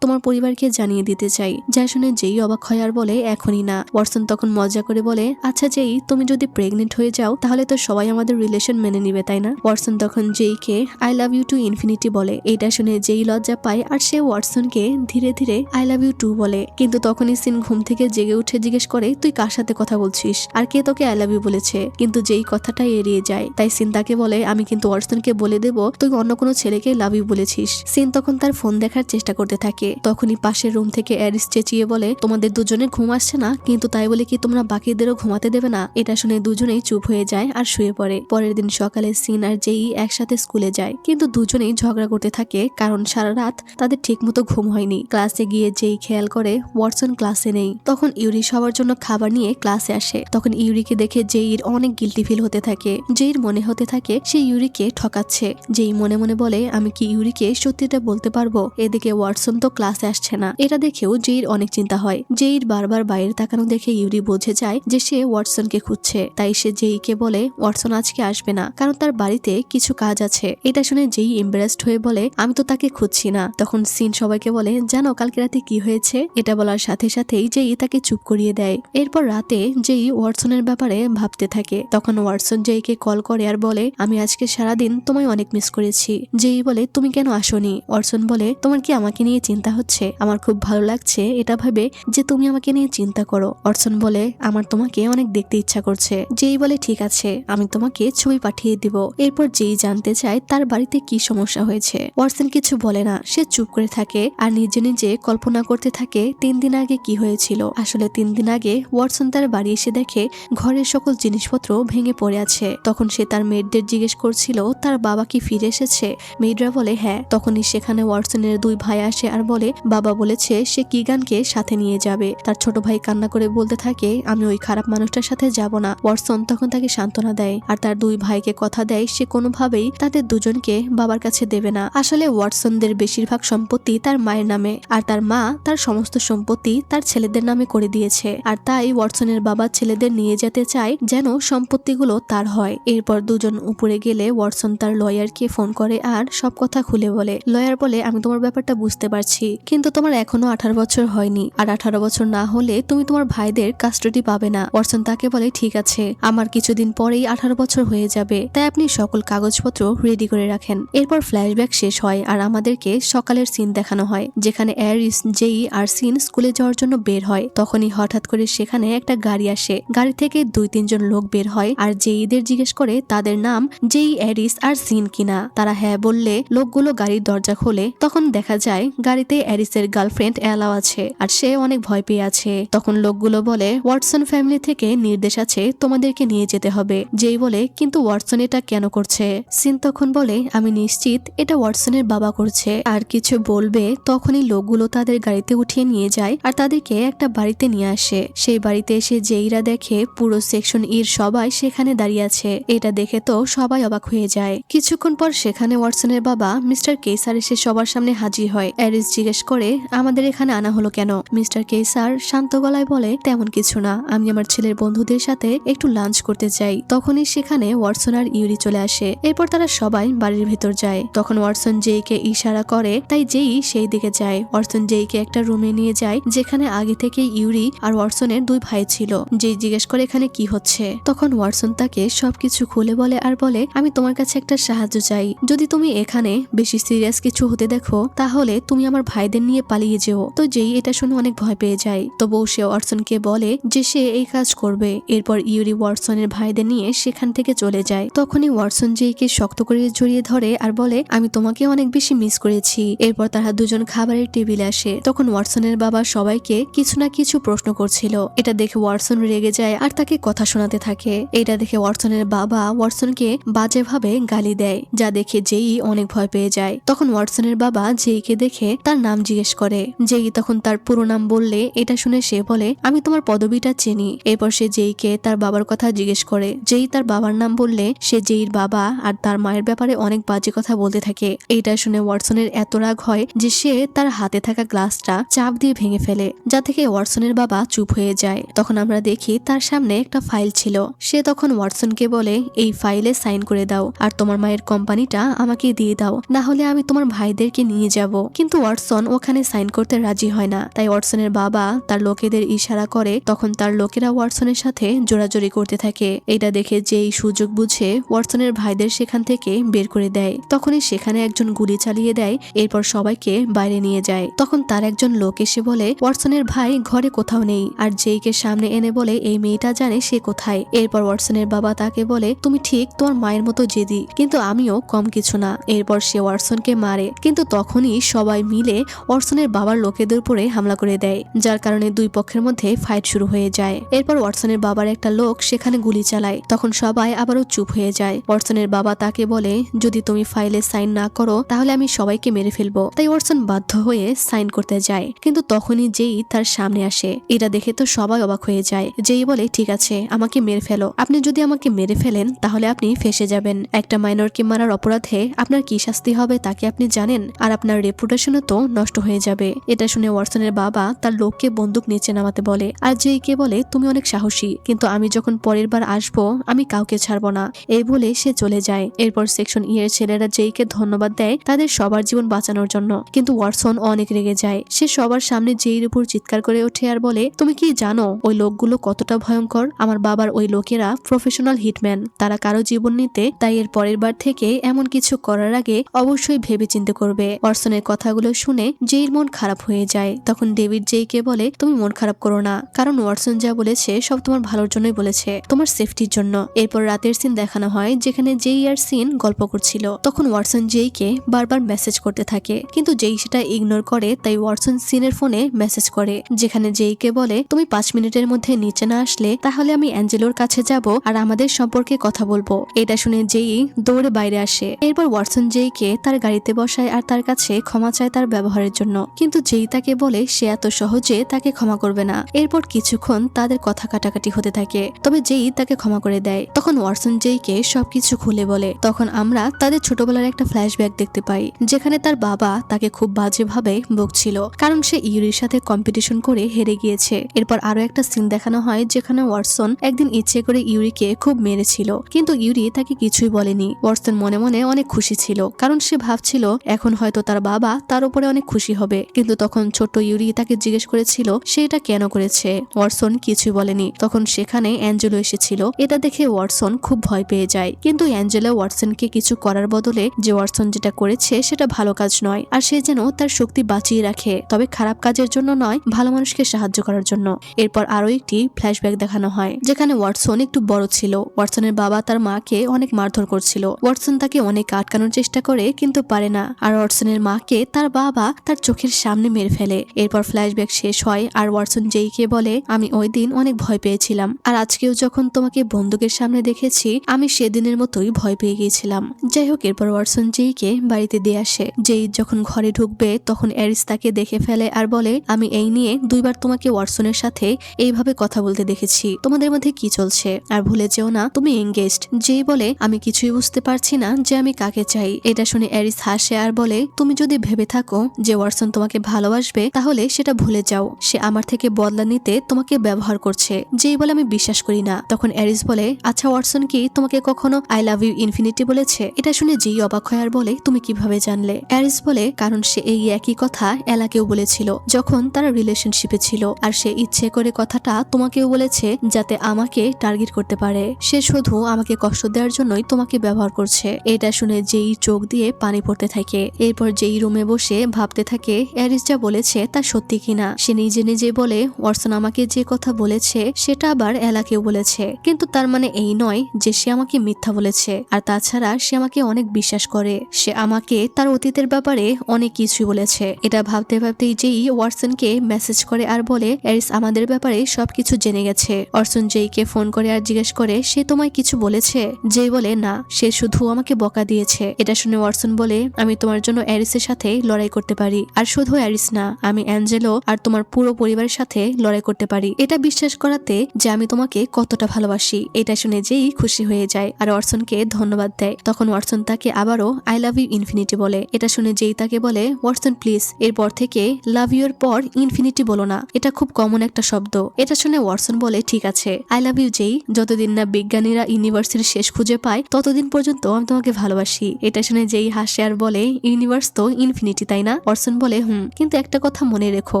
তোমার পরিবারকে জানিয়ে দিতে চাই। যা শুনে জেই অবাক হয় আর বলে, এখনই না। ওয়াটসন তখন মজা করে বলে, আচ্ছা জেই, তুমি যদি প্রেগনেন্ট হয়ে যাও তাহলে তো সবাই আমাদের রিলেশন মেনে নিবে, তাই না? ওয়াটসন তখন জেইকে I love you to infinity বলে। এটা শুনে জেই লজ্জা পায় আর সে ওয়াটসনকে ধীরে ধীরে আই লাভ ইউ টু বলে। কিন্তু তখনই সিন ঘুম থেকে জেগে উঠে জিজ্ঞেস করে, তুই কার সাথে কথা বলছিস আর কে তোকে আই লাভ ইউ বলেছে? কিন্তু যেই কথাটা এড়িয়ে যায়। তাই সিন তাকে বলে, আমি কিন্তু ওয়াটসনকে বলে দেব তুই অন্য কোনো ছেলেকে লাভ ইউ বলেছিস। সিন তখন তার ফোন দেখার চেষ্টা করতে থাকে। তখনই পাশের রুম থেকে অ্যারিস চেঁচিয়ে বলে, তোমাদের দুজনের ঘুম আসছে না, কিন্তু তাই বলে কি তোমরা বাকিদেরও ঘুমাতে দেবে না? এটা শুনে দুজনেই চুপ হয়ে যায় আর শুয়ে পড়ে। পরের দিন সকালে সিন আর জেই একসাথে স্কুলে যায়, কিন্তু দুজনেই ঝগড়া করতে থাকে, কারণ সারা রাত তাদের ঠিকমতো ঘুম হয়নি। ক্লাসে গিয়ে জেই খেয়াল করে ওয়াটসন ক্লাসে নেই। তখন ইউরি সবার জন্য খাবার নিয়ে ক্লাসে আসে। তখন ইউরিকে দেখে জেইর অনেক গিল্টি ফিল হতে থাকে। জেইর মনে হতে থাকে সে ইউরিকে ঠকাচ্ছে। জেই মনে মনে বলে, আমি কি ইউরিকে সত্যিটা বলতে পারবো? এদিকে ওয়াটসন তো ক্লাসে আসছে না। এটা দেখেও জেইর অনেক চিন্তা হয়। জেইর বারবার বাইরে তাকানো দেখে ইউরি বুঝে যায় যে সে ওয়াটসনকে খুঁজছে। তাই সে জেইকে বলে, ওয়াটসন আজকে আসবে না, কারণ তার বাড়িতে কিছু কাজ আছে। এটা শুনে জেই এম্বারেসড হয়ে বলে, আমি তো তাকে খুঁজছি না। তখন সিন সবাইকে বলে, জানো কালকে রাতে কি হয়েছে? এটা বলার সাথে সাথেই জেই তাকে চুপ করিয়ে দেয়। এরপর রাতে জেই ওয়াটসনের ব্যাপারে ভাবতে থাকে। তখন ওয়াটসন জেইকে কল করে আর বলে, আমি আজকে সারাদিন তোমায় অনেক মিস করেছি। জেই বলে, তুমি কেন আসোনি? ওয়াটসন বলে, তোমার কি আমাকে নিয়ে চিন্তা হচ্ছে? আমার খুব ভালো লাগছে এটা ভেবে যে তুমি আমাকে নিয়ে চিন্তা করো। ওয়াটসন বলে, আমার তোমাকে অনেক দেখতে ইচ্ছা করছে। জেই বলে, ঠিক আছে, আমি তোমাকে ছবি পাঠিয়ে দিব। এরপর জেই জানতে চায় তার বাড়িতে কি সমস্যা হয়েছে। ওয়াটসন কিছু বলে না, সে চুপ করে থাকে আর নিজে নিজে কল্পনা করতে থাকে 3 দিন আগে কি হয়েছিল। আসলে 3 দিন আগে ওয়াটসন তার বাড়ি এসে দেখে ঘরের সকল জিনিসপত্র ভেঙে পড়ে আছে। তখন সে তার মেয়েদের জিজ্ঞেস করছিল তার বাবা কি ফিরে এসেছে। মেয়েরা বলে হ্যাঁ। তখনই সেখানে ওয়াটসনের 2 ভাই আসে আর বলে, বাবা বলেছে সে কিগানকে সাথে নিয়ে যাবে। তার ছোট ভাই কান্না করে বলতে থাকে, আমি ওই খারাপ মানুষটার সাথে যাব না। ওয়াটসন তখন তাকে সান্ত্বনা দেয় আর তার 2 ভাইকে কথা দেয় সে কোনোভাবেই তাদের দুজনকে বাবার কাছে দেবে না। আসলে ওয়াটসনদের বেশিরভাগ সম্পত্তি তার মায়ের নামে, আর তার মা তার সমস্ত সম্পত্তি তার ছেলেদের নামে করে দিয়েছে। আর তাই ওয়াটসনের বাবা ছেলেদের নিয়ে যেতে চায় যেন সম্পত্তিগুলো তার হয়। এরপর দুজন উপরে গেলে ওয়াটসন তার লয়ারকে ফোন করে আর সব কথা খুলে বলে। লয়ার বলে, আমি তোমার ব্যাপারটা বুঝতে পারছি, কিন্তু তোমার এখনো 18 বছর হয়নি, আর 18 বছর না হলে তুমি তোমার ভাইদের কাস্টাডি পাবে না। ওয়াটসন তাকে বলে, ঠিক আছে, আমার কিছুদিন পরেই 18 বছর হয়ে যাবে, তাই আপনি সকল কাগজপত্র রেডি করে রাখেন। এরপর ফ্ল্যাশব্যাক শেষ হয় আর আমাদেরকে সকালের সিন দেখানো হয়, যেখানে অ্যারিস, জেই আর সিন স্কুলে যাওয়ার জন্য বের হয়। তখনই হঠাৎ করে সেখানে একটা গাড়ি আসে। গাড়ি থেকে 2-3 জন লোক বের হয় আর জেইদের জিজ্ঞেস করে তাদের নাম জেই, অ্যারিস আর সিন কিনা। তারা হ্যাঁ বললে লোকগুলো গাড়ির দরজা খোলে। তখন দেখা যায় গাড়িতে অ্যারিসের গার্লফ্রেন্ড অ্যালাও আছে আর সে অনেক ভয় পেয়ে আছে। তখন লোকগুলো বলে, ওয়াটসন ফ্যামিলি থেকে নির্দেশ আছে তোমাদেরকে নিয়ে যেতে হবে। জেই বলে, কিন্তু ওয়াটসন এটা কেন করছে? সিন তখন বলে, আমি নিশ্চিত এটা ওয়াটসনের বাবা করছে। আর কিছু বলবে তখনই লোকগুলো তাদের গাড়িতে উঠিয়ে নিয়ে যায় আর তাদেরকে একটা বাড়িতে নিয়ে আসে। সেই বাড়িতে এসে জেইরা দেখে পুরো সেকশন ইর সবাই সেখানে দাঁড়িয়ে আছে। এটা দেখে তো সবাই অবাক হয়ে যায়। কিছুক্ষণ পর সেখানে ওয়াটসনের বাবা মিস্টার কেসার এসে সবার সামনে হাজির হয়। অ্যারিস জিজ্ঞেস করে, আমাদের এখানে আনা হলো কেন? মিস্টার কেসার শান্ত গলায় বলে, তেমন কিছু না, আমি আমার ছেলের বন্ধুদের সাথে একটু লাঞ্চ করতে চাই। তখনই সেখানে ওয়াটসন আর ইউরি চলে আসে। এরপর তারা সবাই বাড়ির ভেতর যায়। তখন ওয়াটসন জেইকে ইশারা করে, তাই জেই সেই দিকে যায়। ওয়াটসন জেইকে একটা রুমে নিয়ে যায় যেখানে আগে থেকে ইউরি আর ওয়াটসনের 2 ভাই ছিল। জেই জিজ্ঞেস করে, এখানে কি হচ্ছে? তখন ওয়াটসন তাকে সবকিছু সবকিছু খুলে বলে আর বলে আমি তোমার কাছে একটা সাহায্য চাই। যদি তুমি এখানে বেশি সিরিয়াস কিছু হতে দেখো তাহলে তুমি আমার ভাইদের নিয়ে পালিয়ে যেও। তো যেই এটা শুনে অনেক ভয় পেয়ে যায়। তবুও সে ওয়াটসনকে বলে যে সে এই কাজ করবে। এরপর ইউরি ওয়াটসনের ভাইদের নিয়ে সেখান থেকে চলে যায়। তখনই ওয়াটসন জেইকে শক্ত করে জড়িয়ে ধরে আর বলে আমি তোমাকে অনেক বেশি মিস করেছি। এরপর তারা দুজন খাবারের টেবিলে আসে। তখন ওয়াটসনের বাবা সবাইকে কিছু না কিছু প্রশ্ন করছিল। এটা দেখে ওয়াটসন রেগে যায় আর তাকে কথা শোনাতে থাকে। এটা দেখে ওয়াটসনের বাবা ওয়াটসনকে বাজেভাবে গালি দেয়, যা দেখে জেই অনেক ভয় পেয়ে যায়। তখন ওয়াটসনের বাবা জেইকে দেখে তার নাম জিজ্ঞেস করে। জেই তখন তার পুরো নাম বললে এটা শুনে সে বলে আমি তোমার পদবিটা চিনি। এরপর সে জেইকে তার বাবার কথা জিজ্ঞেস করে। জেই তার বাবার নাম বললে সে জেইর বাবা আর তার মায়ের ব্যাপারে অনেক বাজে কথা বলতে থাকে। এইটা শুনে ওয়াটসনের এত রাগ হয় যে সে তার হাতে থাকা গ্লাসটা চাপ দিয়ে ভেঙে ফেলে, যা থেকে ওয়াটসনের বাবা চুপ হয়ে যায়। তখন আমরা দেখি তার সামনে একটা ফাইল ছিল। সে তখন ওয়াটসনকে বলে এই ফাইলে সাইন করে দাও আর তোমার মায়ের কোম্পানিটা আমাকে দিয়ে দাও, না হলে আমি তোমার ভাইদেরকে নিয়ে যাব। কিন্তু ওয়াটসন ওখানে সাইন করতে রাজি হয় না। তাই ওয়াটসনের বাবা তার লোকেদের ইশারা করে। তখন তার লোকেরা ওয়াটসনের সাথে জোরাজোরি করতে থাকে। এটা দেখে যেই সুযোগ বুঝে ওয়াটসনের ভাইদের সেখান থেকে বের করে দেয়। তখনই সেখানে একজন গুলি চালিয়ে দেয়। এরপর সবাইকে বাইরে নিয়ে যায়। তখন তার একজন লোক এসে বলে ওয়াটসনের ভাই ঘরে কোথাও নেই আর জেইকে সামনে এনে বলে এই মেয়েটা জানে সে কোথায়। এরপর ওয়াটসনের বাবা তাকে বলে তুমি ঠিক তোমার মায়ের মতো জেদি, কিন্তু আমিও কম কিছু না। এরপর সে ওয়াটসনকে মারে, কিন্তু তখনই সবাই মিলে ওয়াটসনের বাবার লোকেদের উপরে হামলা করে দেয়, যার কারণে দুই পক্ষের মধ্যে ফাইট শুরু হয়ে যায়। এরপর ওয়াটসনের বাবার একটা লোক সেখানে গুলি চালায়। তখন সবাই আবারও চুপ হয়ে যায়। ওয়াটসনের বাবা তাকে বলে যদি তুমি ফাইলে সাইন না করো তাহলে আমি সবাইকে মেরে ফেলবো। তাই ওয়াটসন বাধ্য হয়ে সাইন করতে যায়, কিন্তু তখনই জেই তার সামনে আসে। এটা দেখে তো সবাই অবাক হয়ে যায়। জেই বলে ঠিক আছে আমাকে মেরে ফেলো, আপনি যদি আমাকে মেরে ফেলেন তাহলে আপনি ফেসে যাবেন। একটা মাইনরকে মারার অপরাধে আপনার কি শাস্তি হবে তা কি আপনি জানেন? আর আপনার রেপুটেশনও তো নষ্ট হয়ে যাবে। এটা শুনে ওয়াটসনের বাবা তার লোককে বন্দুক নিচে নামাতে বলে আর জেইকে বলে তুমি অনেক সাহসী, কিন্তু আমি যখন পরের বার আসবো আমি কাউকে ছাড়বো না। এই বলে সে চলে যায়। এরপর সেকশন ই এর ছেলেরা জেইকে ধন্যবাদ দেয় তাদের সবার জীবন বাঁচানোর জন্য, কিন্তু ওয়াটসন অনেক রেগে যায়। সে সবার সামনে জেইর উপর চিৎকার করে ওঠে আর বলে তুমি কি জানো ওই লোকগুলো কতটা ভয়ঙ্কর? আমার বাবার ওই লোকেরা প্রফেশনাল হিটম্যান, তারা কারো জীবন নিতে, তাই এর পরের বার থেকে এমন কিছু করার আগে অবশ্যই ভেবে চিন্তে করবে। ওয়াটসনের কথাগুলো শুনে জেইর মন খারাপ হয়ে যায়। তখন ডেভিড জেইকে বলে তুমি মন খারাপ করো না, কারণ ওয়াটসন যা বলেছে সব তোমার ভালোর জন্যই বলেছে, তোমার সেফটির জন্য। এরপর রাতের সিন দেখানো হয় যেখানে জেই আর সিন গল্প করছিল। তখন ওয়াটসন জেইকে বারবার মেসেজ করতে থাকে, কিন্তু জেই সেটা ইগনোর করে। তাই ওয়াটসন সিনের ফোনে মেসেজ করে, যেখানে জেইকে বলে তুমি 5 মিনিটের মধ্যে নিচে না আসলে তাহলে আমি অ্যাঞ্জেলোর কাছে যাব আর আমাদের সম্পর্কে কথা বলবো। এটা শুনে জেই দৌড়ে বাইরে আসে। এরপর ওয়াটসন জেইকে তার গাড়িতে বসায় আর তার কাছে ক্ষমা চায় তার ব্যবহারের জন্য, কিন্তু জেই তাকে বলে সে এত সহজে তাকে ক্ষমা করবে না। এরপর কিছুক্ষণ তাদের কথা কাটাকাটি হতে থাকে, তবে জেই তাকে ক্ষমা করে দেয়। তখন ওয়াটসন জেইকে সবকিছু খুলে বলে। তখন আমরা তাদের ছোটবেলার একটা ফ্ল্যাশব্যাক দেখতে পাই, যেখানে তার বাবা তাকে খুব বাজেভাবে বকছিল কারণ সে ইউরির সাথে কম্পিটিশন করে হেরে গিয়েছে। এরপর আরো একটা সিন দেখানো হয় যেখানে ওয়াটসন একদিন ইচ্ছে করে ইউরিকে খুব মেরেছিল, কিন্তু ইউরি তাকে কিছুই বলেনি। ওয়াটসন মনে মনে অনেক খুশি ছিল, কারণ সে ভাবছিল এখন হয়তো তার বাবা তার উপরে অনেক খুশি হবে। কিন্তু তখন ছোট ইউরি তাকে জিজ্ঞেস করেছিল সে এটা কেন করেছে। ওয়াটসন কিছুই বলেনি। তখন সেখানে অ্যাঞ্জেলো এসেছিল। এটা দেখে ওয়াটসন খুব ভয় পেয়ে যায়, কিন্তু অ্যাঞ্জেলো ওয়াটসনকে কিছু করার বদলে যে ওয়াটসন যেটা করেছে সেটা ভালো কাজ নয়, আর সে যেন তার শক্তি বাঁচিয়ে রাখে, তবে খারাপ কাজের জন্য নয়, ভালো মানুষকে সাহায্য করার জন্য। এরপর আরো একটি ফ্ল্যাশব্যাক দেখানো হয় যেখানে ওয়াটসন একটু বড় ছিল। ওয়াটসনের বাবা তার মাকে অনেক মারধর করছিল। ওয়াটসন তাকে অনেক আটকানোর চেষ্টা করে কিন্তু পারে না, আর ওয়াটসনের মাকে তার বাবা তার চোখের সামনে মেরে ফেলে। এরপর ফ্ল্যাশব্যাক শেষ হয় আর ওয়াটসন জেইকে বলে আমি ওই দিন অনেক ভয় পেয়েছিলাম, আর আজকেও যখন তোমাকে বন্দুকের সামনে দেখেছি আমি সেদিনের মতোই ভয় পেয়ে গিয়েছিলাম। যাই হোক, এরপর ওয়াটসন জেইকে বাড়িতে দিয়ে আসে। জেই যখন ঘরে ঢুকবে তখন এরিস তাকে দেখে ফেলে আর বলে আমি এই নিয়ে 2 বার তোমাকে ওয়াটসনের সাথে এইভাবে কথা বলতে দেখেছি, তোমাদের মধ্যে কি চলছে? আর ভুলে যেও না তুমি এঙ্গেজড। জেই বলে আমি কিছুই বুঝতে পারছি না যে আমি কাকে চাই। এটা শুনে এরিস হাসে আর বলে তুমি যদি ভেবে থাকো যে ওয়াটসন তোমাকে ভালোবাসবে তাহলে সেটা ভুলে যাও, সে আমার থেকে বদলা নিতে তোমাকে ব্যবহার করছে। জেই বলে আমি বিশ্বাস করি না। তখন এরিস বলে আচ্ছা ওয়াটসন কি তোমাকে কখনো আই লাভ ইউ ইনফিনিটি বলেছে? এটা শুনে জেই অবাক হয় আর বলে তুমি কিভাবে জানলে? এরিস বলে কারণ সে এই একই কথা এলাকেও বলেছিল যখন তারা রিলেশনশিপে ছিল, আর সে ইচ্ছে করে কথাটা তোমাকেও বলেছে যাতে আমাকে টার্গেট করতে পারে। শেষ শুধু আমাকে কষ্ট দেওয়ার জন্যই তোমাকে ব্যবহার করছে। এটা শুনে যেই চোখ দিয়ে পানি পড়তে থাকে। এরপর যেই রুমে বসে ভাবতে থাকে অ্যারিস যা বলেছে তা সত্যি কিনা। সে নিজে নিজে বলে ওয়াটসন আমাকে যে কথা বলেছে সেটা আবার এলাকেও বলেছে, কিন্তু তার মানে এই নয় যে সে আমাকে মিথ্যা বলেছে। আর তাছাড়া সে আমাকে অনেক বিশ্বাস করে, সে আমাকে তার অতীতের ব্যাপারে অনেক কিছুই বলেছে। এটা ভাবতে ভাবতেই যেই ওয়াটসনকে মেসেজ করে আর বলে অ্যারিস আমাদের ব্যাপারে সবকিছু জেনে গেছে। ওয়াটসন যেইকে ফোন করে আর জিজ্ঞেস করে সে তোমায় কিছু বলেছে। যেই বলে না, সে শুধু আমাকে বকা দিয়েছে। এটা শুনে ওয়াটসন বলে আমি তোমার জন্য অ্যারিসের সাথে লড়াই করতে পারি, আর শুধু অ্যারিস না, আমি অ্যাঞ্জেলো আর তোমার পুরো পরিবারের সাথে লড়াই করতে পারি। এটা বিশ্বাস করাতে যে আমি তোমাকে কতটা ভালোবাসি। এটা শুনে যেই খুশি হয়ে যায় আর ওয়াটসনকে ধন্যবাদ দেয়। তখন ওয়াটসন তাকে আবারও আই লাভ ইউ ইনফিনিটি বলে। এটা শুনে যেই তাকে বলে ওয়াটসন প্লিজ এরপর থেকে লাভ ইউ এর পর ইনফিনিটি বলো না, এটা খুব কমন একটা শব্দ। এটা শুনে ওয়াটসন বলে ঠিক আছে আই লাভ ইউ যেই, যতদিন না বিজ্ঞানীরা ইউনিভার্সের শেষ খুঁজে পায় ততদিন পর্যন্ত আমি তোমাকে ভালোবাসি। এটা শুনে যেই হাসে আর বলে ইউনিভার্স তো ইনফিনিটি তাই না? ওয়াটসন বলে কিন্তু একটা কথা মনে রেখো,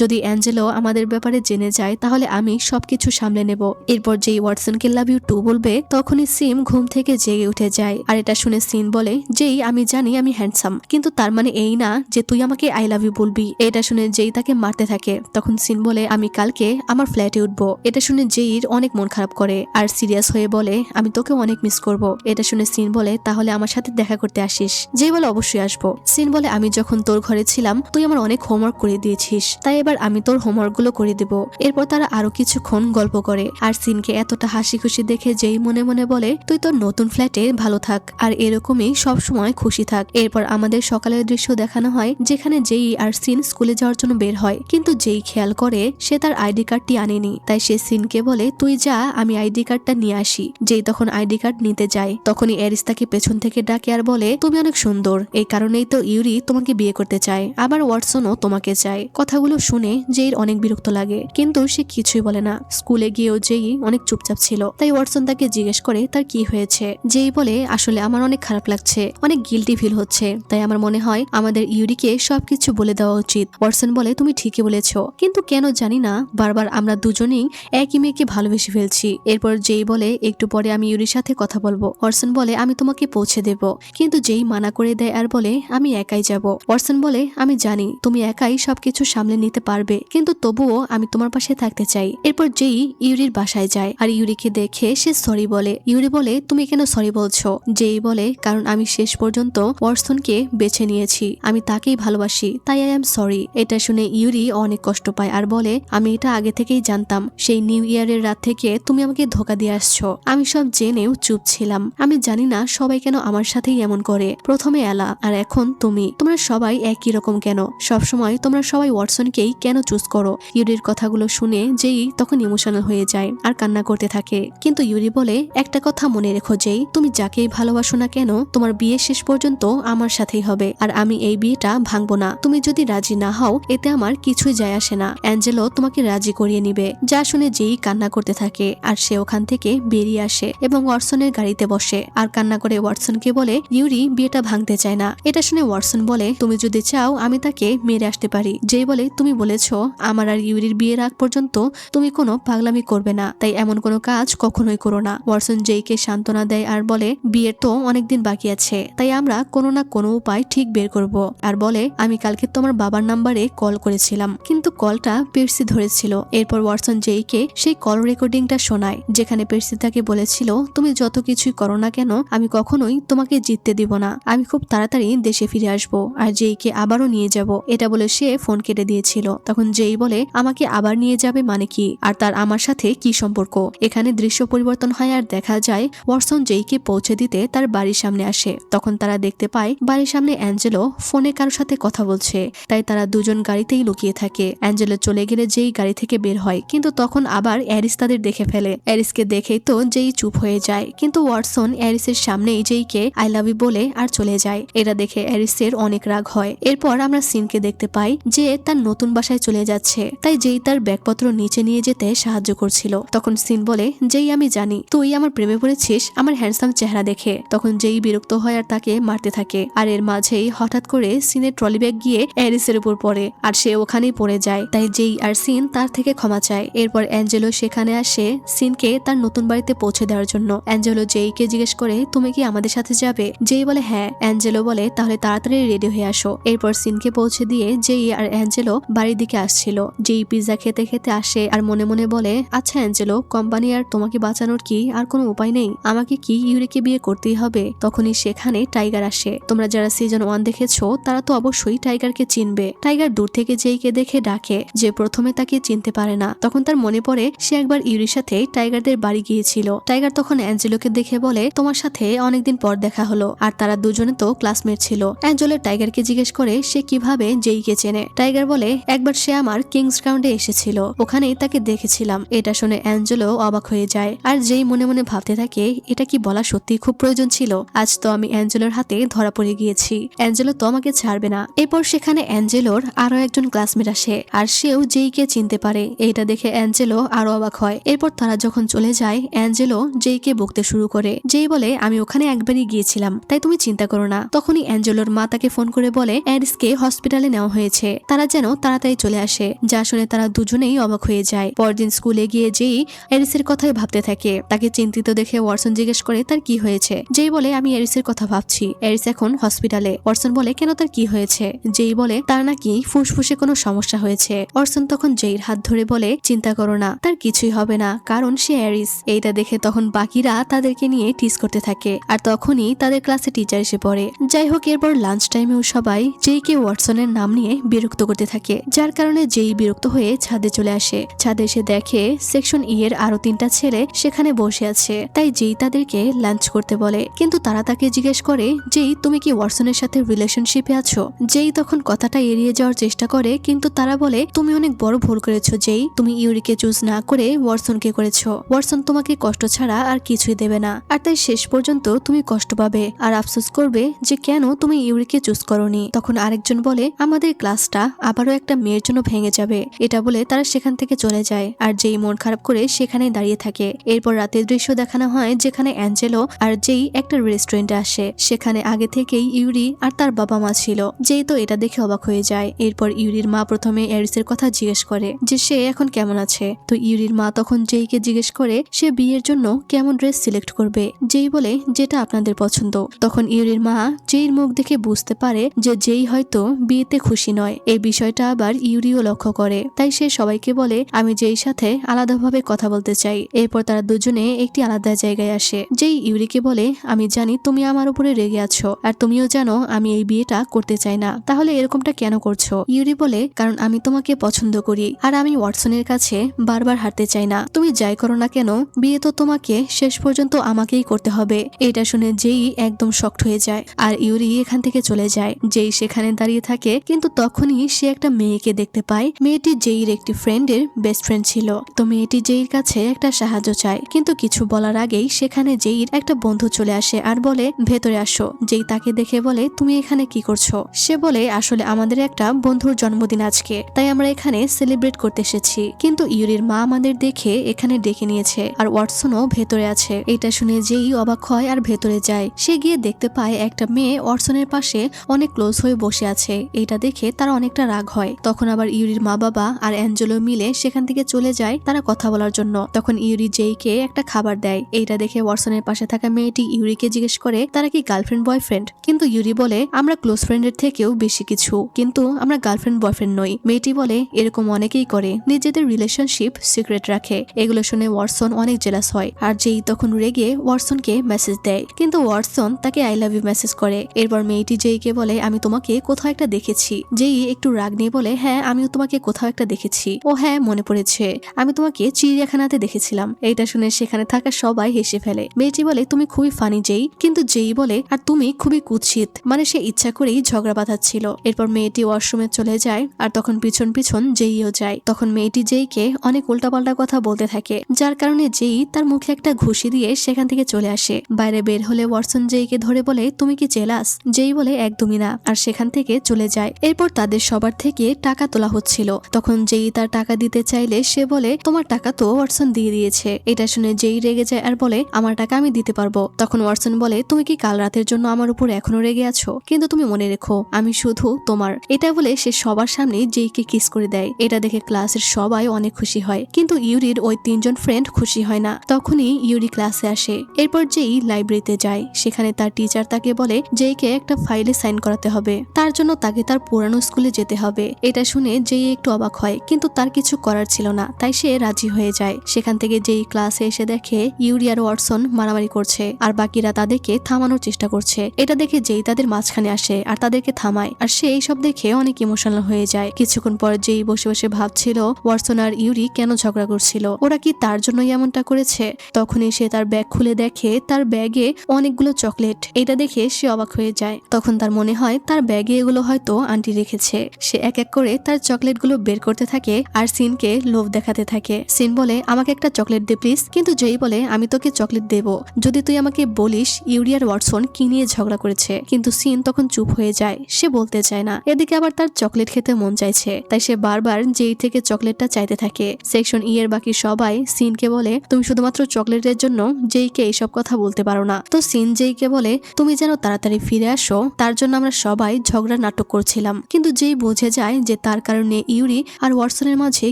যদি অ্যাঞ্জেলো আমাদের ব্যাপারে জেনে যায় তাহলে আমি সবকিছু সামলে নেব। এরপর যেই ওয়াটসনকে লাভ ইউ টু বলবে তখনই সিম ঘুম থেকে জেগে উঠে যায়। আর এটা শুনে সিন বলে যেই আমি জানি আমি হ্যান্ডসাম, কিন্তু তার মানে এই না যে তুই আমাকে আই লাভ ইউ বলবি। এটা শুনে যেই তাকে মারতে থাকে তখন সিন বলে আমি কালকে আমার ফ্ল্যাটে উঠবো। এটা শুনে যেইর অনেক মন খারাপ করে আর সিরিয়াস হয়ে বলে আমি তোকে অনেক মিস করব। এটা শুনে সিন বলে তাহলে আমার সাথে দেখা করতে আসিস। যেই বলে অবশ্যই আসবো। সিন বলে আমি যখন তোর ঘরে ছিলাম তুই আমার অনেক হোমওয়ার্ক করে দিয়েছিস, তাই এবার আমি তোর হোমওয়ার্ক গুলো করে দিব। এরপর তারা আরো কিছুক্ষণ গল্প করে আর সিনকে এতটা হাসি খুশি দেখে যেই মনে মনে বলে তুই তোর নতুন ফ্ল্যাটে ভালো থাক আর এরকমই সবসময় খুশি থাক। এরপর আমাদের সকালের দৃশ্য দেখানো হয় যেখানে যেই আর সিন স্কুলে যাওয়ার জন্য বের হয়, কিন্তু যেই খেয়াল করে সে তার আইডি কার্ডটি আনেনি, তাই সে সিনকে বলে তুই যা আমি আইডি কার্ডটা নিয়ে আসি। যেই তখন আইডি কার্ড নিতে যায় তখনই অ্যারিস তাকে পেছন থেকে ডাকে আর বলে তুমি অনেক সুন্দর, এই কারণেই তো ইউরি তোমাকে বিয়ে করতে চায়, আবার ওয়াটসনও তোমাকে চায়। কথাগুলো শুনে যেই অনেক বিরক্ত লাগে কিন্তু সে কিছুই বলে না। স্কুলে গিয়েও যেই অনেক চুপচাপ ছিল, তাই ওয়াটসন তাকে জিজ্ঞেস করে তার কি হয়েছে। যেই বলে আসলে আমার অনেক খারাপ লাগছে, অনেক গিল্টি ফিল হচ্ছে, তাই আমার মনে হয় আমাদের ইউরিকে সবকিছু বলে দেওয়া উচিত। ওয়াটসন বলে তুমি ঠিকই বলেছ, কিন্তু কেন জানি না বারবার আমরা দুজনেই একই মেয়েকে ভালোবেসে ফেলছি। এরপর যেই বলে একটু পরে আমি ইউরির সাথে কথা বলবো। ওয়াটসন বলে আমি তোমাকে পৌঁছে দেব, কিন্তু যেই মানা করে দেয় আর বলে আমি একাই যাব। ওয়াটসন বলে আমি জানি তুমি একাই সবকিছু সামলে নিতে পারবে, কিন্তু তবুও আমি তোমার পাশে থাকতে চাই। এরপর যেই ইউরির বাসায় যায় আর ইউরিকে দেখে সে সরি বলে। ইউরি বলে তুমি কেন সরি বলছো? যেই বলে কারণ আমি শেষ পর্যন্ত ওয়াটসনকে বেছে নিয়েছি, আমি তাকেই ভালোবাসি, তাই আই এম সরি। এটা শুনে ইউরি অনেক কষ্ট পায় আর বলে আমি এটা আগে থেকেই জানতাম, সেই নিউ ইয়ারের রাত থেকে তুমি আমাকে ধোকা দিয়ে আসছো, আমি সব জেনেও চুপ ছিলাম। আমি জানি না সবাই কেন আমার সাথেই এমন করে, প্রথমে এলা আর এখন তুমি, তোমরা সবাই একই রকম কেন? সবসময় তোমরা সবাই ওয়াটসনকেই কেন চুজ করো? ইউরির কথাগুলো শুনে যেই তখন ইমোশনাল হয়ে যায় আর কান্না করতে থাকে। কিন্তু ইউরি বলে একটা কথা মনে রেখো যেই, তুমি যাকেই ভালোবাসো না কেন তোমার বিয়ে শেষ পর্যন্ত আমার সাথেই হবে, আর আমি এই বিয়েটা ভাঙবো না। তুমি যদি রাজি না হও এতে আমার কিছুই যায় আসে না, অ্যাঞ্জেলো তোমাকে রাজি করিয়ে নিবে। যা শুনে যেই কান্না করতে থাকে আর সে ওখান থেকে বেরিয়ে আসে এবং ওয়াটসনের গাড়িতে বসে আর কান্না করে ওয়াটসনকে বলে ইউরি বিয়েটা ভাঙতে চায় না। এটা শুনে ওয়াটসন বলে তুমি যদি চাও আমি তাকে মেরে আসতে পারি। যেই বলে তুমি বলেছো আমার আর ইউরির বিয়ের আগ পর্যন্ত তুমি কোনো পাগলামি করবে না, তাই এমন কোনো কাজ কখনোই করো না। ওয়াটসন যেইকে সান্ত্বনা দেয় আর বলে বিয়ের তো অনেকদিন বাকি আছে, তাই আমরা কোনো না কোনো উপায় ঠিক বের করব। আর বলে আমি কালকে তোমার বাবার নাম্বারে কল করেছিলাম, কিন্তু কলটা পের্সি ধরেছিল। এরপর ওয়াটসন যেইকে সেই কল রেকর্ডিংটা শোনায় যেখানে পের্সি তাকে বলেছিল তুমি যত কিছুই করো না কেন আমি কখনোই তোমাকে জিততে দিব না, আমি খুব তাড়াতাড়ি দেশে ফিরে আসবো আর যেইকে আবারও নিয়ে যাব। এটা বলে সে ফোন কেটে দিয়েছিল। তখন যেই বলে আমাকে আবার নিয়ে যাবে মানে কি, আর তার আমার সাথে কি সম্পর্ক? এখানে দৃশ্য পরিবর্তন হয় আর দেখা যায় ওয়াটসন যেইকে পৌঁছে দিতে তার বাড়ির সামনে আসে। তখন তারা দেখতে পায় বাড়ির সামনে অ্যাঞ্জেলো ফোনে কারোর সাথে কথা বলছে, তাই তারা দুজন গাড়িতেই লুকিয়ে থাকে। অ্যাঞ্জেলো চলে গেলে যেই গাড়ি থেকে বের হয়, কিন্তু তখন আবার অ্যারিস তাদের দেখে ফেলে। অ্যারিসকে দেখেই তো যেই চুপ হয়ে যায়, কিন্তু ওয়াটসন অ্যারিসের সামনেই যেইকে আই লাভ ইউ বলে আর চলে যায়। এটা দেখে অ্যারিসের অনেক রাগ হয়। এরপর আমরা সিনকে দেখতে পাই যে তার নতুন বাসায় চলে যাচ্ছে, তাই যেই তার ব্যাগপত্র নিচে নিয়ে যেতে সাহায্য করছিল। তখন সিন বলে যেই আমি জানি তুই আমার প্রেমে পড়েছিস আমার হ্যান্ডসাম চেহারা দেখে। তখন যেই বিরক্ত হয় আর তাকে মারতে থাকে, আর এর মাঝেই হঠাৎ করে সিনের ট্রলি ব্যাগ গিয়ে অ্যারিসের উপর পড়ে আর সে ওখানেই পড়ে যায়, তাই যেই আর সিন তার থেকে ক্ষমা চায়। এরপর অ্যাঞ্জেলো সেখানে আসে সিনকে তার নতুন বাড়িতে পৌঁছে দেওয়ার জন্য। অ্যাঞ্জেলো জেইকে জিজ্ঞেস করে তুমি কি আমাদের সাথে যাবে? জেই বলে হ্যাঁ। অ্যাঞ্জেলো বলে তাহলে তাড়াতাড়ি রেডি হয়ে আসো। এরপর সিনকে পৌঁছে দিয়ে জেই আর অ্যাঞ্জেলো বাড়ির দিকে আসছিল। জেই পিৎজা খেতে খেতে আসে আর মনে মনে বলে আচ্ছা অ্যাঞ্জেলো, কোম্পানি আর তোমাকে বাঁচানোর কি আর কোনো উপায় নেই? আমাকে কি ইউরিকে বিয়ে করতেই হবে? তখনই সেখানে টাইগার আসে। তোমরা যারা সিজন 1 দেখেছো তারা তো অবশ্যই টাইগারকে চিনবে। টাইগার দূর থেকে জেইকে দেখে ডাকে, যে প্রথমে তাকে চিনতে পারে না। তখন তার মনে পড়ে সে একবার ইউরির সাথে টাইগারদের বাড়ি গিয়েছিল। টাইগার তখন অ্যাঞ্জেলোকে দেখে বলে তোমার সাথে অনেকদিন পর দেখা হলো। আর তারা দুজনে তো ক্লাসমেট ছিল। অ্যাঞ্জেলো টাইগারকে জিজ্ঞেস করে সে কিভাবে জেইকে চেনে। টাইগার বলে একবার সে আমার কিংস গ্রাউন্ডে এসেছিল, ওখানেই তাকে দেখেছিলাম। এটা শুনে অ্যাঞ্জেলো অবাক হয়ে যায় আর জেই মনে মনে ভাবতে থাকে এটা কি বলা সত্যি খুব প্রয়োজন ছিল? আজ তো আমি অ্যাঞ্জেলোর হাতে ধরা পড়ে গিয়েছি। অ্যাঞ্জেলো তো আমাকে ছাড়বে না। এরপর সেখানে অ্যাঞ্জেলোর আরো একজন ক্লাসমেট আসে আর সেও জেইকে চিনতে পারে। এইটা দেখে অ্যাঞ্জেলো আরো অবাক হয়। এরপর তারা যখন চলে যায় অ্যাঞ্জেলো জেইকে বকতে শুরু করে। জেই বলে আমি ওখানে একবারই গিয়েছিলাম, তাই তুমি চিন্তা করো না। তখনই অ্যাঞ্জেলোর মা তাকে ফোন করে বলে অ্যারিসকে হসপিটালে নেওয়া হয়েছে, তারা যেন তাড়াতাড়ি চলে আসে। যা শুনে তারা দুজনেই অবাক হয়ে যায়। পরদিন স্কুলে গিয়ে জেই অ্যারিসের কথাই ভাবতে থাকে। তাকে চিন্তিত দেখে ওয়াটসন জিজ্ঞেস করে তার কি হয়েছে। জেই বলে আমি অ্যারিসের কথা ভাবছি, অ্যারিস এখন হসপিটালে। ওয়াটসন বলে কেন, তার কি হয়েছে? জেই বলে তার নাকি ফুসফুসে কোনো সমস্যা হয়েছে। ওয়াটসন তখন জেইর হাত ধরে বলে চিন্তা করো না, তার কিছুই হবে না, কারণ সে অ্যারিস। এইটা দেখে তখন বাকিরা তাদেরকে নিয়ে টিজ করতে থাকে আর তখনই তাদের ক্লাসে টিচার এসে পড়ে। যাই হোক, এরপর লাঞ্চ টাইমেও সবাই জেইকে ওয়াটসনের নাম নিয়ে বিরক্ত করতে থাকে, যার কারণে জেই বিরক্ত হয়ে ছাদে চলে আসে। ছাদে এসে দেখে সেকশন ই এর আরো 3টা ছেলে সেখানে বসে আছে, তাই জেই তাদেরকে লাঞ্চ করতে বলে। কিন্তু তারা তাকে জিজ্ঞেস করে জেই তুমি কি ওয়াটসনের সাথে রিলেশনশিপে আছো? জেই তখন কথাটা এড়িয়ে যাওয়ার চেষ্টা করে, কিন্তু তারা বলে তুমি অনেক বড় ভুল করেছো জেই, তুমি ইউরিকে চুজ না করে ওয়াটসনকে করেছো। ওয়াটসন তোমাকে কষ্ট ছাড়া আর কিছুই দেবে না, আর তাই শেষ পর্যন্ত তুমি কষ্ট পাবে আর আফসোস করবে যে কেন তুমি ইউরিকে চুজ করনি। তখন আরেকজন বলে আমাদের ক্লাসটা আবারও একটা মেয়ের জন্য ভেঙে যাবে। এটা বলে তারা সেখান থেকে চলে যায় আর জেই মন খারাপ করে সেখানে দাঁড়িয়ে থাকে। এরপর রাতের দৃশ্য দেখানো হয় যেখানে অ্যাঞ্জেলো আর জেই একটা রেস্টুরেন্টে আসে। সেখানে আগে থেকেই ইউরি আর তার বাবা মা ছিল। জেই তো এটা দেখে অবাক হয়ে যায়। এরপর ইউরির মা প্রথমে অ্যারিসের কথা জিজ্ঞেস করে যে সে এখন কেমন আছে। তো ইউরির মা তখন জেইকে জিজ্ঞেস করে সে বিয়ের জন্য কেমন ড্রেস সিলেক্ট করবে। জেই বলে যেটা আপনাদের পছন্দ। তখন ইউরির মা জেইর মুখ দেখে বুঝতে পারে যে জেই হয়তো বিয়েতে খুশি নয়। এই বিষয়টা আবার ইউরিও লক্ষ্য করে, তাই সে সবাইকে বলে আমি জেইর সাথে আলাদাভাবে কথা বলতে চাই। এরপর তারা দুজনে একটি আলাদা জায়গায় আসে। জেই ইউরিকে বলে আমি জানি তুমি আমার উপরে রেগে আছো আর তুমিও জানো আমি এই বিয়েটা করতে চাই না, তাহলে এরকমটা কেন করছো? ইউরি বলে কারণ আমি তোমাকে পছন্দ করি আর আমি ওয়াটসনের কাছে বারবার হারতে চাই না। তুমি যাই করো না কেন বিয়ে তো তোমাকে শেষ পর্যন্ত আমাকেই করতে হবে। এটা শুনে জেই একদম শক্ট হয়ে যায় আর ইউরি এখান থেকে চলে যায়। জেই সেখানে দাঁড়িয়ে থাকে, কিন্তু তখনই সে একটা মেয়েকে দেখতে পায়। মেয়েটি জেইর একটি ফ্রেন্ডের বেস্ট ফ্রেন্ড ছিল। তো মেয়েটি জেইর কাছে একটা সাহায্য চায়, কিন্তু কিছু বলার আগেই সেখানে জেইর একটা বন্ধু চলে আসে আর বলে ভেতরে আসো। জেই তাকে দেখে বলে তুমি এখানে কি করছো? সে বলে আসলে আমাদের একটা বন্ধুর জন্মদিন আজকে, তাই আমরা এখানে সেলিব্রেট করতে এসেছি। কিন্তু ইউরির মা আমাদের দেখে এখানে ডেকে নিয়েছে আর ওয়াটসনও ভেতরে আছে। এটা শুনে জেই অবাক হয় আর ভেতরে যায়। সে গিয়ে দেখতে পায় একটা মেয়ে ওয়াটসনের পাশে অনেক ক্লোজ হয়ে বসে আছে। এটা দেখে তার অনেকটা রাগ হয়। তখন আবার ইউরির মা বাবা আর অ্যাঞ্জেলো মিলে সেখান থেকে চলে যায় তারা কথা বলার জন্য। তখন ইউরি জেইকে একটা খাবার দেয়। এইটা দেখে ওয়াটসনের পাশে থাকা মেয়েটি ইউরিকে জিজ্ঞেস করে তারা কি গার্লফ্রেন্ড বয়ফ্রেন্ড? কিন্তু ইউরি বলে আমরা ক্লোজ ফ্রেন্ডের থেকেও বেশি কিছু, কিন্তু আমরা গার্লফ্রেন্ড বয়ফ্রেন্ড নই। মেয়েটি বলে এরকম অনেকেই করে, নিজেদের রিলেশনশিপ সিক্রেট রাখে। এগুলো শুনে ওয়াটসন অনেক জেলাস হয় আর জেই তখন রেগে ওয়াটসনকে মেসেজ দেয়, কিন্তু ওয়াটসন তাকে আই লাভ ইউ মেসেজ করে। এরপর মেয়েটি জেইকে বলে আমি তোমাকে কোথাও একটা দেখেছি। জেই একটু রাগ নিয়ে বলে হ্যাঁ আমিও তোমাকে কোথাও একটা দেখেছি। ও হ্যাঁ মনে পড়েছে, আমি তোমাকে চিড়িয়াখানাতে দেখেছিলাম। এটা শুনে সেখানে থাকা সবাই হেসে ফেলে। মেয়েটি বলে তুমি খুবই ফানি জেই, কিন্তু জেই বলে আর তুমি খুবই কুৎসিত, মানে সে ইচ্ছা করেই ঝগড়া বাঁধাচ্ছিল। এরপর মেয়েটি ওয়াশরুমে চলে যায় আর তখন পিছন পিছন জেইও যায়। তখন মেয়েটি জেইকে অনেক উল্টাপাল্টা কথা বলতে থাকে, যার কারণে জেই তার মুখে একটা ঘুষি দিয়ে সেখান থেকে চলে আসে। বাইরে বের হলে ওয়াটসন জেইকে ধরে বলে তুমি কি জেলাস? জেই বলে একদমই না আর সেখান থেকে চলে যায়। এরপর তাদের সবার থেকে টাকা তোলা হচ্ছিল। তখন জেই তার টাকা দিতে চাইলে সে বলে তোমার টাকা তো ওয়াটসন দিয়ে দিয়েছে। এটা শুনে জেই রেগে যায় আর বলে আমার টাকা আমি দিতে পারবো। তখন ওয়াটসন বলে তুমি কি কাল রাতের জন্য আমার উপর এখনো রেগে আছো? কিন্তু তুমি মনে রেখো আমি শুধু তোমার। এটা বলে সে সবার সামনে জেইকে কিস করে দেয়। এটা দেখে ক্লাসের সবাই অনেক খুশি হয়, কিন্তু ইউরির ওই 3জন ফ্রেন্ড খুশি হয় না। তখন তখনই ইউরি ক্লাসে আসে। এরপর যেই লাইব্রেরিতে যায়, সেখানে তার টিচার তাকে বলে জেইকে একটা ফাইলে সাইন করাতে হবে, তার জন্য তাকে তার পুরানো স্কুলে যেতে হবে। এটা শুনে যেই একটু অবাক হয়, কিন্তু তার কিছু করার ছিল না, তাই সে রাজি হয়ে যায়। সেখান থেকে যেই ক্লাসে এসে দেখে ইউরি আর ওয়াটসন মারামারি করছে আর বাকিরা তাদেরকে থামানোর চেষ্টা করছে। এটা দেখে যেই তাদের মাঝখানে আসে আর তাদেরকে থামায়, আর সে এইসব দেখে অনেক ইমোশনাল হয়ে যায়। কিছুক্ষণ পর যেই বসে বসে ভাবছিল ওয়াটসন আর ইউরি কেন ঝগড়া করছিল, ওরা কি তার জন্যই এমনটা করেছে। তখনই সে তার ব্যাগ খুলে দেখে তার ব্যাগে অনেকগুলো চকলেট। এটা দেখে সে অবাক হয়ে যায়। তখন তার মনে হয় তার ব্যাগে এগুলো হয়তো আন্টি রেখেছে। সে এক এক করে তার চকলেটগুলো বের করতে থাকে আর সিনকে লোভ দেখাতে থাকে। সিন বলে আমাকে একটা চকলেট দে প্লিজ, কিন্তু যেই বলে আমি তোকে চকলেট দেবো যদি তুই আমাকে বলিস ইউরি আর ওয়াটসন কি নিয়ে ঝগড়া করেছে। কিন্তু সিন তখন চুপ হয়ে যায়, সে বলতে চায় না। এদিকে আবার তার চকলেট খেতে মন চাইছে, তাই সে বারবার যেই থেকে চকলেটটা চাইতে থাকে। সেকশন ই এর বাকি সবাই সিনকে বলে তুমি শুধুমাত্র চকলেটের জন্য যেইকে এইসব কথা বলতে পারো না। তো সিন যেইকে বলে তুমি যেন তাড়াতাড়ি ফিরে আসো, তার জন্য আমরা সবাই ঝগড়ার নাটক করছিলাম। কিন্তু যেই বুঝে যায় যে তার কারণে ইউরি আর ওয়াটসনের মাঝে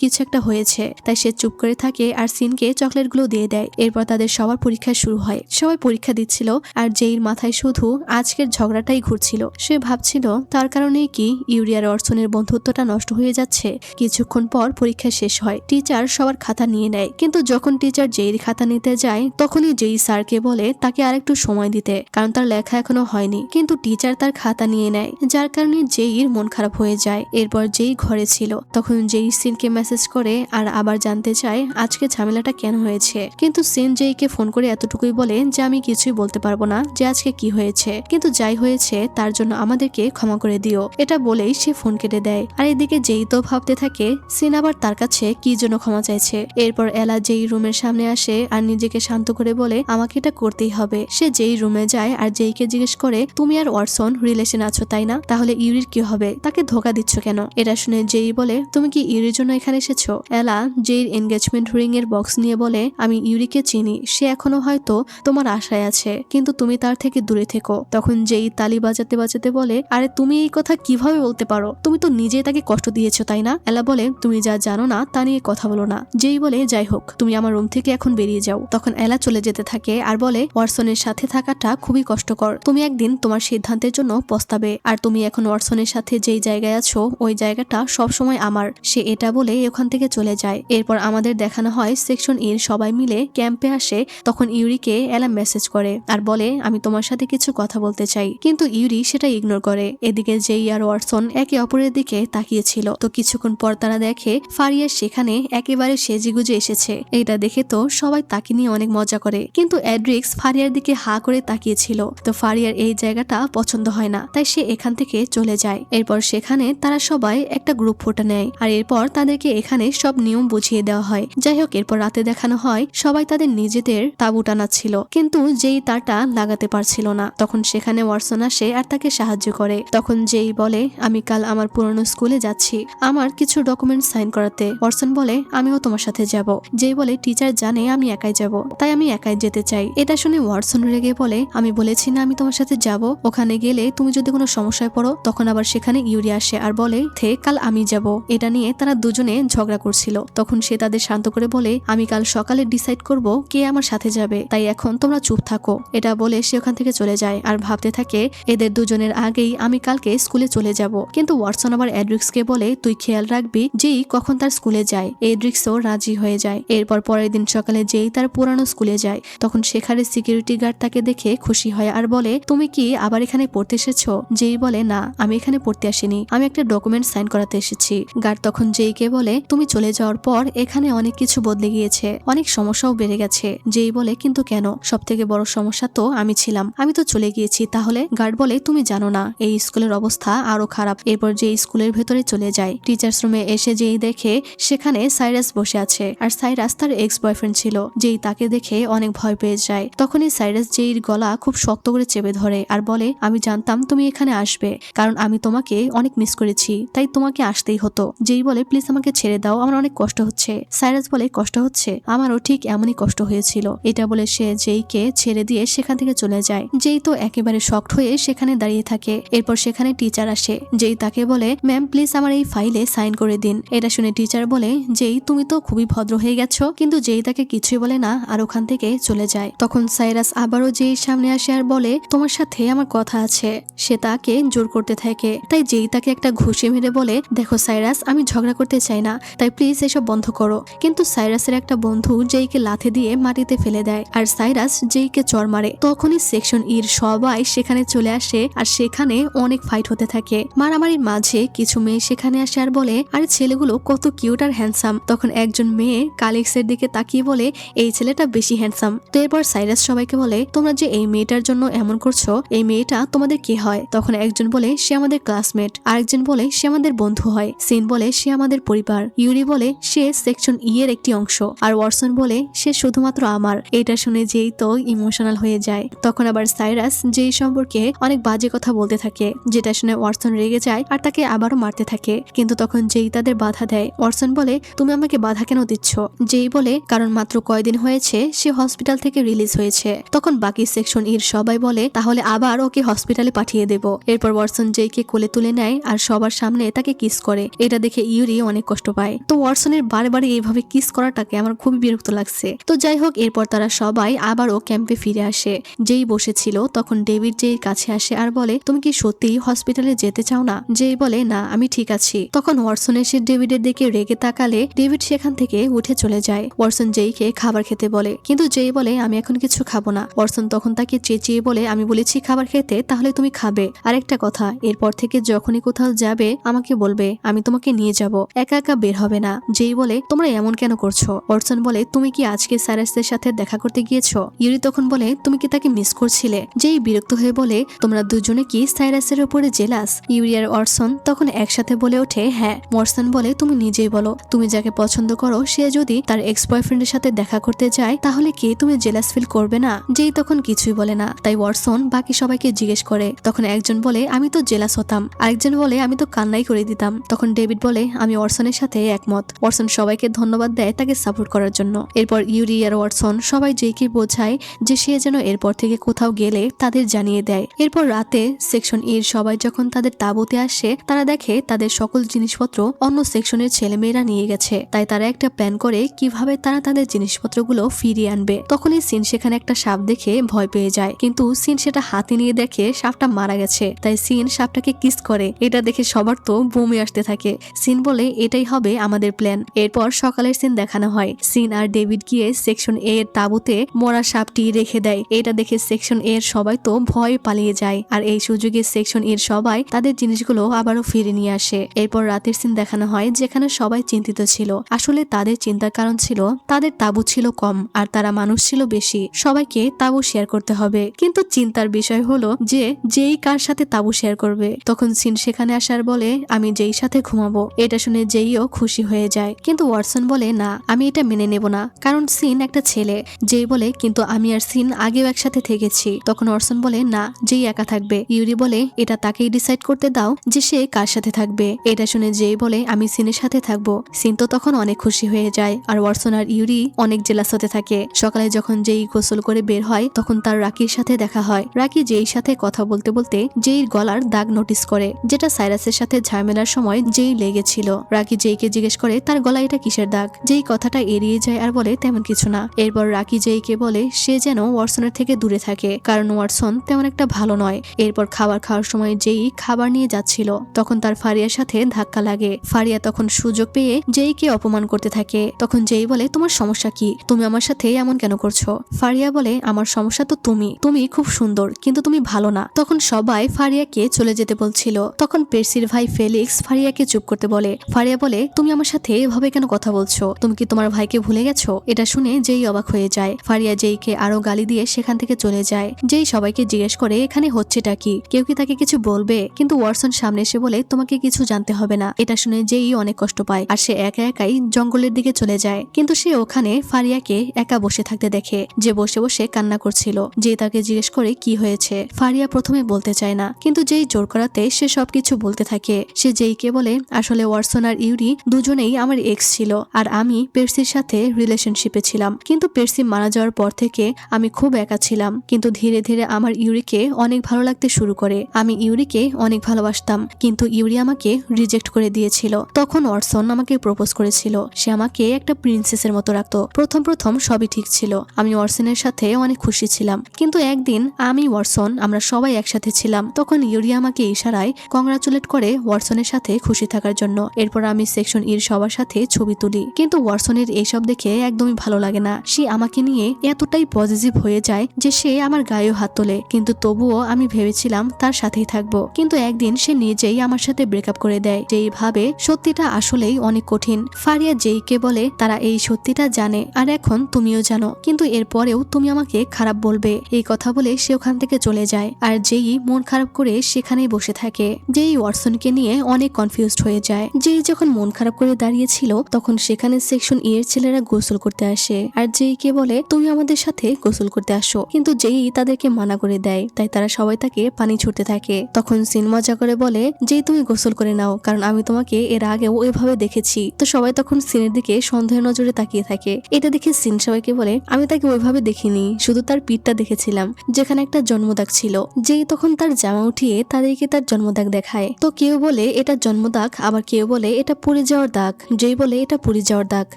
কিছু একটা হয়েছে, তাই সে চুপ করে থাকে আর সিনকে চকলেটগুলো দিয়ে দেয়। এরপর তাদের সবার পরীক্ষা শুরু হয়। সবাই পরীক্ষা দিচ্ছিল আর যেইর মাথায় শুধু আজকের ঝগড়াটাই ঘুরছিল। সে ভাবছিল তার কারণেই কি ইউরি আর ওয়াটসনের বন্ধুত্বটা নষ্ট হয়ে যাচ্ছে। কিছুক্ষণ পর পরীক্ষা শেষ হয়। টিচার সবার খাতা নিয়ে নেয়, কিন্তু যখন টিচার যেইর খাতা নিতে যায় তখনই যেই স্যারকে বলে তাকে আরেকটু সময় দিতে, কারণ তার লেখা এখনো হয়নি। কিন্তু টিচার তার খাতা নিয়ে নেয়, যার কারণে যেইর মন খারাপ হয়ে যায়। এরপর যেই ঘরে ছিল তখন যেই সিনকে মেসেজ করে আর আবার জানতে চায় আজকে ঝামেলাটা কেন হয়েছে। কিন্তু সিন যেইকে ফোন করে এতটুকুই বলে যে আমি কিছুই বলতে পারবো না যে আজকে কি হয়েছে, কিন্তু যাই হয়েছে তার জন্য আমাদেরকে ক্ষমা করে দিও। এটা বলেই সে ফোন কেটে দেয়। আর এদিকে যেই তো ভাবতে থাকে সিন আবার তার কাছে কি জন্য ক্ষমা চাইছে। এরপর এলা যেই রুমের সামনে আসে আর নিজেকে শান্ত করে বলে আমাকে এটা করতেই হবে। সে যেই রুমে যায় আর যেইকে জিজ্ঞেস করে তুমি আর ওয়াটসন রিলেশন আছো তাই না, তাহলে ইউরির কি হবে, তাকে ধোকা দিচ্ছ কেন। এটা শুনে যেই বলে তুমি কি ইউরির জন্য এখানে এসেছো। এলা যেই এনগেজমেন্ট রিং এর বক্স নিয়ে বলে আমি ইউরিকে চিনি, সে এখনো হয়তো তোমার আশায় আছে, কিন্তু তুমি তার থেকে দূরে থেকো। তখন যেই তালি বাজাতে বাজাতে বলে আরে তুমি এই কথা কিভাবে বলতে পারো, তুমি তো নিজেই তাকে কষ্ট দিয়েছো তাই না। এলা বলে তুমি যা জানো না তা নিয়ে কথা বলো না। যেই বলে যাই হোক তুমি আমার রুম থেকে এখন বেরিয়ে যাও। তখন এলা চলে যেতে থাকে আর বলে ওয়াটসনের সাথে থাকাটা খুবই কষ্টকর, তুমি একদিন তোমার সিদ্ধান্তের জন্য পস্তাবে। আর তুমি এখন ওয়াটসনের সাথে যেই জায়গায় আছো ওই জায়গাটা সবসময় আমার। সে এটা বলে ওখান থেকে চলে যায়। এরপর আমাদের দেখানো হয় সেকশন এর সবাই মিলে ক্যাম্পে আসে। তখন ইউরিকে এলা মেসেজ করে আর বলে আমি তোমার সাথে কিছু কথা বলতে চাই, কিন্তু ইউরি সেটা ইগনোর করে। এদিকে যেই আর ওয়াটসন একে অপরের দিকে তাকিয়েছিল। তো কিছুক্ষণ পর তারা দেখে ফারিয়া সেখানে একেবারে সেজেগুজে এসেছে। এটা দেখে তো সবাই তাকে নিয়ে অনেক মজা করে, কিন্তু অ্যাড্রিক্স ফারিয়ার দিকে হা করে তাকিয়েছিল। তো ফারিয়ার এই জায়গাটা পছন্দ হয় না, তাই সে এখান থেকে চলে যায়। এরপর সেখানে তারা সবাই একটা গ্রুপ ফটো নেয় আর এরপর তাদেরকে এখানে সব নিয়ম বুঝিয়ে দেওয়া হয়। যাই হোক এরপর রাতে দেখানো হয় সবাই তাদের নিজেদের তাঁবু টানাচ্ছিল, কিন্তু যেই তারটা লাগাতে পারছিল না। তখন সেখানে ওয়াটসন আসে আর তাকে সাহায্য করে। তখন যেই বলে আমি কাল আমার পুরনো স্কুলে যাচ্ছি আমার কিছু ডকুমেন্ট সাইন করাতে। ওয়াটসন বলে আমিও তোমার সাথে যাব। যেই বলে টিচার জানে আমি একাই যাব, তাই আমি একাই যেতে চাই। এটা শুনে ওয়াটসন রেগে বলে আমি বলেছি না আমি তোমার সাথে যাব, ওখানে গেলে তুমি যদি কোনো সমস্যায় পড়ো। তখন আবার সেখানে ইউরি আসে আর বলে থে কাল আমি যাব। এটা নিয়ে তারা দুজনে ঝগড়া করছিল। তখন সে তাদের শান্ত করে বলে আমি কাল সকালে ডিসাইড করব কে আমার সাথে যাবে, তাই এখন তোমরা চুপ থাকো। এটা বলে সে ওখান থেকে চলে যায় আর ভাবতে থাকে এদের দুজনের আগেই আমি কালকে স্কুলে চলে যাব। কিন্তু ওয়াটসন আবার এড্রিক্সকে বলে তুই খেয়াল রাখবি যেই কখন তার স্কুলে যায়। এড্রিক্সও রাজি হয়ে যায়। এরপর পরের দিন সকালে যেই তার পুরানো স্কুলে যায় তখন সেখানে সিকিউরিটি গার্ড তাকে দেখে খুশি হয় আর বলে তুমি কি আবার এখানে পড়তে এসেছো। যেই বলে না আমি এখানে পড়তে আসিনি, আমি একটা ডকুমেন্ট সাইন করাতে এসেছি। গার্ড তখন যেইকে বলে তুমি চলে যাওয়ার পর এখানে অনেক কিছু বদলে গিয়েছে, অনেক সমস্যাও বেড়ে গেছে। যেই বলে কিন্তু কেন, সব থেকে বড় সমস্যা তো আমি ছিলাম, আমি তো চলে গিয়েছি। তাহলে গার্ড বলে তুমি জানো না এই স্কুলের অবস্থা আরো খারাপ। এরপর যে স্কুলের ভেতরে চলে যায় টিচার্স রুমে এসে যেই দেখে সেখানে সাইরাস বসে আছে আর সাইরাস তার এক্স বয়ফ্রেন্ড ছিল। যেই তাকে দেখে অনেক ভয় পেয়ে যায়। তখনই সাইরাস যেই গলা খুব শক্ত করে চেপে ধরে আর বলে আমি জানতাম তুমি এখানে আসবে, কারণ আমি তোমাকে অনেক মিস করেছি, তাই তোমাকে আসতেই হতো। যেই বলে প্লিজ আমাকে ছেড়ে দাও, আমার অনেক কষ্ট হচ্ছে। সাইরাস বলে কষ্ট হচ্ছে, আমারও ঠিক এমনই কষ্ট হয়েছিল। এটা বলে সে যেইকে ছেড়ে দিয়ে সেখান থেকে চলে যায়। যেই তো একেবারে শক্ট হয়ে সেখানে দাঁড়িয়ে থাকে। এরপর সেখানে টিচার আসে। যেই তাকে বলে ম্যাম প্লিজ আমার এই ফাইলে সাইন করে দিন। এটা শুনে টিচার বলে যেই তুমি তো খুবই ভদ্র হয়ে গেছো, কিন্তু যেই তাকে কিছুই কিছুই বলে না আর ওখান থেকে চলে যায়। তখন সাইরাস আবারও যেই সামনে আসে আর বলে তোমার সাথে আমার কথা আছে। সে তাকে জোর করতে থাকে, তাই যেই তাকে একটা ঘুষি মেরে বলে দেখো সাইরাস, আমি ঝগড়া করতে চাই না, তাই প্লিজ এসব বন্ধ করো। কিন্তু সাইরাসের একটা বন্ধু যেইকে লাথি দিয়ে মাটিতে ফেলে দেয় আর সাইরাস যেইকে চর মারে। তখনই সেকশন ইর সবাই সেখানে চলে আসে আর সেখানে অনেক ফাইট হতে থাকে। মারামারির মাঝে কিছু মেয়ে সেখানে আসে আর বলে আরে ছেলেগুলো কত কিউট আর হ্যান্ডসাম। তখন একজন মেয়ে কালিক্সের দিকে তাকিয়ে বলে এই ছেলেটা বেশি হ্যান্ডসাম। তো এরপর সাইরাস সবাইকে বলে তোমরা যে এই মেয়েটার জন্য এমন করছো, এই মেয়েটা তোমাদের কি হয়? তখন একজন বলে সে আমাদের ক্লাসমেট, আরেকজন বলে সে আমাদের বন্ধু হয়, সিন বলে সে আমাদের পরিবার, ইউরি বলে সে সেকশন ই এর একটি অংশ, আর ওয়াটসন বলে সে শুধুমাত্র আমার। এটা শুনে যেই তো ইমোশনাল হয়ে যায়। তখন আবার সাইরাস যেই সম্পর্কে অনেক বাজে কথা বলতে থাকে, যেটা শুনে ওয়াটসন রেগে যায় আর তাকে আবারও মারতে থাকে। কিন্তু তখন যেই তাদের বাধা দেয়, ওয়াটসন বলে তুমি আমাকে বাধা কেন দিচ্ছ? যেই বলে কারণ মাত্র কয়দিন হয়েছে সে হসপিটাল থেকে রিলিজ হয়েছে। তখন বাকি সেকশন ইর সবাই বলে তাহলে আবার ওকে হসপিটালে পাঠিয়ে দেব। এরপর ওয়াটসন যেইকে কোলে তুলে নেয় আর সবার সামনে তাকে কিস করে। এটা দেখে ইউরি অনেক কষ্ট পায়। তো ওয়াটসনের বারে বারে এইভাবে কিস করাটাকে আমার খুবই বিরক্ত লাগছে। তো যাই হোক, এরপর তারা সবাই আবারও ক্যাম্পে ফিরে আসে। যেই বসেছিল তখন ডেভিড যেই কাছে আসে আর বলে তুমি কি সত্যি হসপিটালে যেতে চাও না? যেই বলে না, আমি ঠিক আছি। তখন ওয়াটসন এসে ডেভিডের দিকে রেগে তাকালে ডেভিড সেখান থেকে উঠে চলে যায়। ওয়াটসন যেইকে খাবার খেতে বলে, কিন্তু যেই বলে আমি এখন কিছু খাবো না। ওয়াটসন তখন তাকে চেঁচিয়ে বলে আমি বলেছি খাবার খেতে, তাহলে তুমি খাবে। আর একটা কথা, এরপর থেকে যখনই কোথাও যাবে আমাকে বলবে, আমি তোমাকে নিয়ে যাব, একা একা বের হবে না। যেই বলে তোমরা এমন কেন করছো? ওয়াটসন বলে তুমি কি আজকে সাইরাসের সাথে দেখা করতে গিয়েছো? ইউরি তখন বলে তুমি কি তাকে মিস করছিলে? যেই বিরক্ত হয়ে বলে তোমরা দুজনে কি সাইরাসের উপরে জেলাস? ইউরি আর ওয়াটসন তখন একসাথে বলে ওঠে হ্যাঁ। ওয়াটসন বলে তুমি নিজেই বলো, তুমি যাকে পছন্দ করো সে যদি তার এক্স বয়ফ্রেন্ডের সাথে দেখা করতে যায় তাহলে কি তুমি জেলাস ফিল করবে না? যেই তখন কিছুই বলে না। তাই ওয়াটসন বাকি সবাইকে জিজ্ঞেস করে। তখন একজন বলে আমি তো জেলাস হতাম, আরেকজন বলে আমি তো কান্নাই করে দিতাম। তখন ডেভিড বলে আমি ওয়াটসনের সাথে একমত। ওয়াটসন সবাইকে ধন্যবাদ দেয় তাকে সাপোর্ট করার জন্য। এরপর ইউরি আর ওয়াটসন সবাই যেইকে বোঝায় যে সে যেন এরপর থেকে কোথাও গেলে তাদের জানিয়ে দেয়। এরপর রাতে সেকশন এর সবাই যখন তাদের তাঁবুতে আসে তারা দেখে তাদের সকল জিনিসপত্র অন্য সেকশনের ছেলেমেয়েরা নিয়ে গেছে। তাই তারা একটা প্ল্যান করে কিভাবে তারা তাদের জিনিসপত্রগুলো ফিরিয়ে আনবে। তখনই সিন সেখানে একটা সাপ দেখে ভয় পেয়ে যায়, কিন্তু সিন সেটা হাতে নিয়ে দেখে সাপটা মারা গেছে। তাই সিন সাপটাকে কিস করে। এটা দেখে সবার তো বমি আসতে থাকে। সিন বলে এটাই হবে আমাদের প্ল্যান। এরপর সকালের সিন দেখানো হয়। সিন আর ডেভিড গিয়ে সেকশন এ এর তাঁবুতে মরা সাপটি রেখে দেয়। এটা দেখে সেকশন এ এর সবাই তো ভয়ে পালিয়ে যায়। আর এই সুযোগে সেকশন এর সবাই তাদের জিনিসগুলো আবারও ফিরে নিয়ে আসে। এরপর রাতের সিন দেখানো হয় যেখানে সবাই চিন্তিত ছিল। আসলে তাদের চিন্তার কারণ ছিল তাদের তাঁবু ছিল কম আর তারা মানুষ ছিল বেশি। সবাইকে তাঁবু শেয়ার করতে হবে, কিন্তু চিন্তার বিষয় হলো যে যেই কার সাথে তাঁবু শেয়ার করবে। তখন সিন সেখানে আসার বলে আমি যেই সাথে ঘুমাবো। এটা শুনে যেইও খুশি হয়ে যায়, কিন্তু ওয়াটসন বলে না, আমি এটা মেনে নেব না, কারণ সিন একটা ছেলে। যেই বলে কিন্তু আমি আর সিন আগেও একসাথে থেকেছি। তখন ওয়াটসন বলে না, যেই একা থাকবে। ইউরি বলে এটা তাকেই ডিসাইড করতে দাও যে সে কার সাথে থাকবে। এটা শুনে যেই বলে আমি সিনের সাথে থাকবো। সিন তো তখন অনেক খুশি হয়ে যায় আর ওয়াটসন আর ইউরি অনেক জেলাস হতে থাকে। সকালে যখন যেই গোসল করে বের হয় তখন তার রাকির সাথে দেখা হয়। রাকি যেই সাথে কথা বলতে বলতে যেই গলার দাগ নোটিস করে, যেটা সাইরাসের সাথে ঝামেলার সময় যেই লেগেছিল। রাকি যেইকে জিজ্ঞেস করে তার গলায় এটা কিসের দাগ। যেই কথাটা এড়িয়ে যায় আর বলে তেমন কিছু না। এরপর রাকি যেইকে বলে সে যেন ওয়াটসনের থেকে দূরে থাকে, কারণ ওয়াটসন তেমন একটা ভালো নয়। এরপর খাবার খাওয়ার সময় যেই খাবার নিয়ে যাচ্ছিল তখন তার ফারিয়ার সাথে ধাক্কা লাগে। ফারিয়া তখন সুযোগ পেয়ে যেইকে অপমান করতে থাকে। তখন যেই বলে তোমার সমস্যা কি? তুমি আমার সাথে এমন কেন করছো? ফারিয়া বলে আমার সমস্যা তো তুমি খুব সুন্দর কিন্তু তুমি ভালো না। তখন সবাই ফারিয়াকে চলে যেতে বলছিল। তখন পেরসির ভাই ফেলিক্স ফারিয়াকে চুপ করতে বলে। ফারিয়া বলে তুমি আমার সাথে এভাবে কেন কথা বলছো? তুমি কি তোমার ভাইকে ভুলে গেছো? এটা শুনে যেই অবাক হয়ে যায়। ফারিয়া যেইকে আরো গালি দিয়ে সেখান থেকে চলে যায়। যেই সবাইকে জিজ্ঞেস করে এখানে হচ্ছেটা কি, কেউ কি তাকে কিছু বলবে? কিন্তু ওয়াটসন সামনে এসে বলে তোমাকে কিছু জানতে হবে না। এটা শুনে যেই অনেক কষ্ট পায় আর সে একা একাই জঙ্গলের দিকে চলে যায়। কিন্তু সে ওখানে ফারিয়াকে একা বসে থাকতে দেখে, যে বসে বসে কান্না করছিল। যে তাকে জিজ্ঞেস করে কি হয়েছে। ফারিয়া প্রথমে বলতে চায় না, কিন্তু যেই জোর করাতে সে সবকিছু বলতে থাকে। সে যেইকে বলে আসলে ওয়াটসন আর ইউরি দুজনেই আমার এক্স ছিল আর আমি পেরসির সাথে রিলেশনশিপে ছিলাম। কিন্তু পেরসি মারা যাওয়ার পর থেকে আমি খুব একা ছিলাম। কিন্তু ধীরে ধীরে আমার ইউরিকে অনেক ভালো লাগতে শুরু করে। আমি ইউরিকে অনেক ভালোবাসতাম, কিন্তু ইউরি আমাকে রিজেক্ট করে দিয়েছিল। তখন ওয়াটসন আমাকে প্রপোজ করেছিল। সে আমাকে একটা প্রিন্সেসের মতো রাখতো। প্রথম প্রথম সবই ঠিক ছিল, আমি ওয়াটসনের সাথে অনেক খুশি ছিলাম। কিন্তু একদিন আমি, ওয়াটসন আমরা সবাই একসাথে ছিলাম, তখন ইউরি আমাকে ইশারায় কংগ্রাচুলেট করে ওয়াটসনের সাথে খুশি থাকার জন্য। এরপর আমি সেকশন ইর সবার সাথে ছবি তুলি, কিন্তু ওয়াটসনের এইসব দেখে একদমই ভালো লাগে না। সে আমাকে নিয়ে এতটাই পজিটিভ হয়ে যায় যে সে আমার গায়েও হাত তোলে, কিন্তু তবুও আমি ভেবেছিলাম তার সাথেই থাকবো। কিন্তু একদিন সে নিজেই আমার সাথে ব্রেকআপ করে দেয়। যেই ভাবে সত্যিটা আসলেই অনেক কঠিন। ফারিয়া যেইকে বলে তারা এই সত্যিটা জানে, আর এখন তুমিও জানো, কিন্তু এরপরেও তুমি আমাকে খারাপ বলবে, এই কথা বলে সে ওখান থেকে চলে যায়। আর যেই মন খারাপ করে সেখানেই বসে থাকে। যেই ওয়াটসনকে নিয়ে অনেক কনফিউজড হয়ে যায়। যেই যখন মন খারাপ করে দাঁড়িয়েছিল তখন সেখানে সেকশন এর ছেলেরা গোসল করতে আসে, আর যেইকে বলে তুমি আমাদের সাথে গোসল করতে আসো, কিন্তু যেই তাদেরকে মানা করে দেয়। তাই তারা সবাই তাকে পানি ছুটতে থাকে। তখন সিন মজা করে বলে যে তুমি গোসল করে নাও, কারণ আমি তোমাকে এর আগেও ওইভাবে দেখেছি। তো সবাই তখন সিনের দিকে সন্দেহ নজরে তাকিয়ে থাকে। এটা দেখে সিন সবাইকে বলে আমি তাকে ওইভাবে দেখিনি, শুধু তার পিঠটা দেখেছিলাম যেখানে একটা জন্মদাগ ছিল। যেই তখন তার জামা উঠিয়ে তাদেরকে তার জন্মদাগ দেখায়। তো কেউ বলে এটা জন্মদাগ, আবার কেউ বলে এটা পুড়ে যাওয়ার দাগ, যেই বলে এটা পুড়ে যাওয়ার দাগ।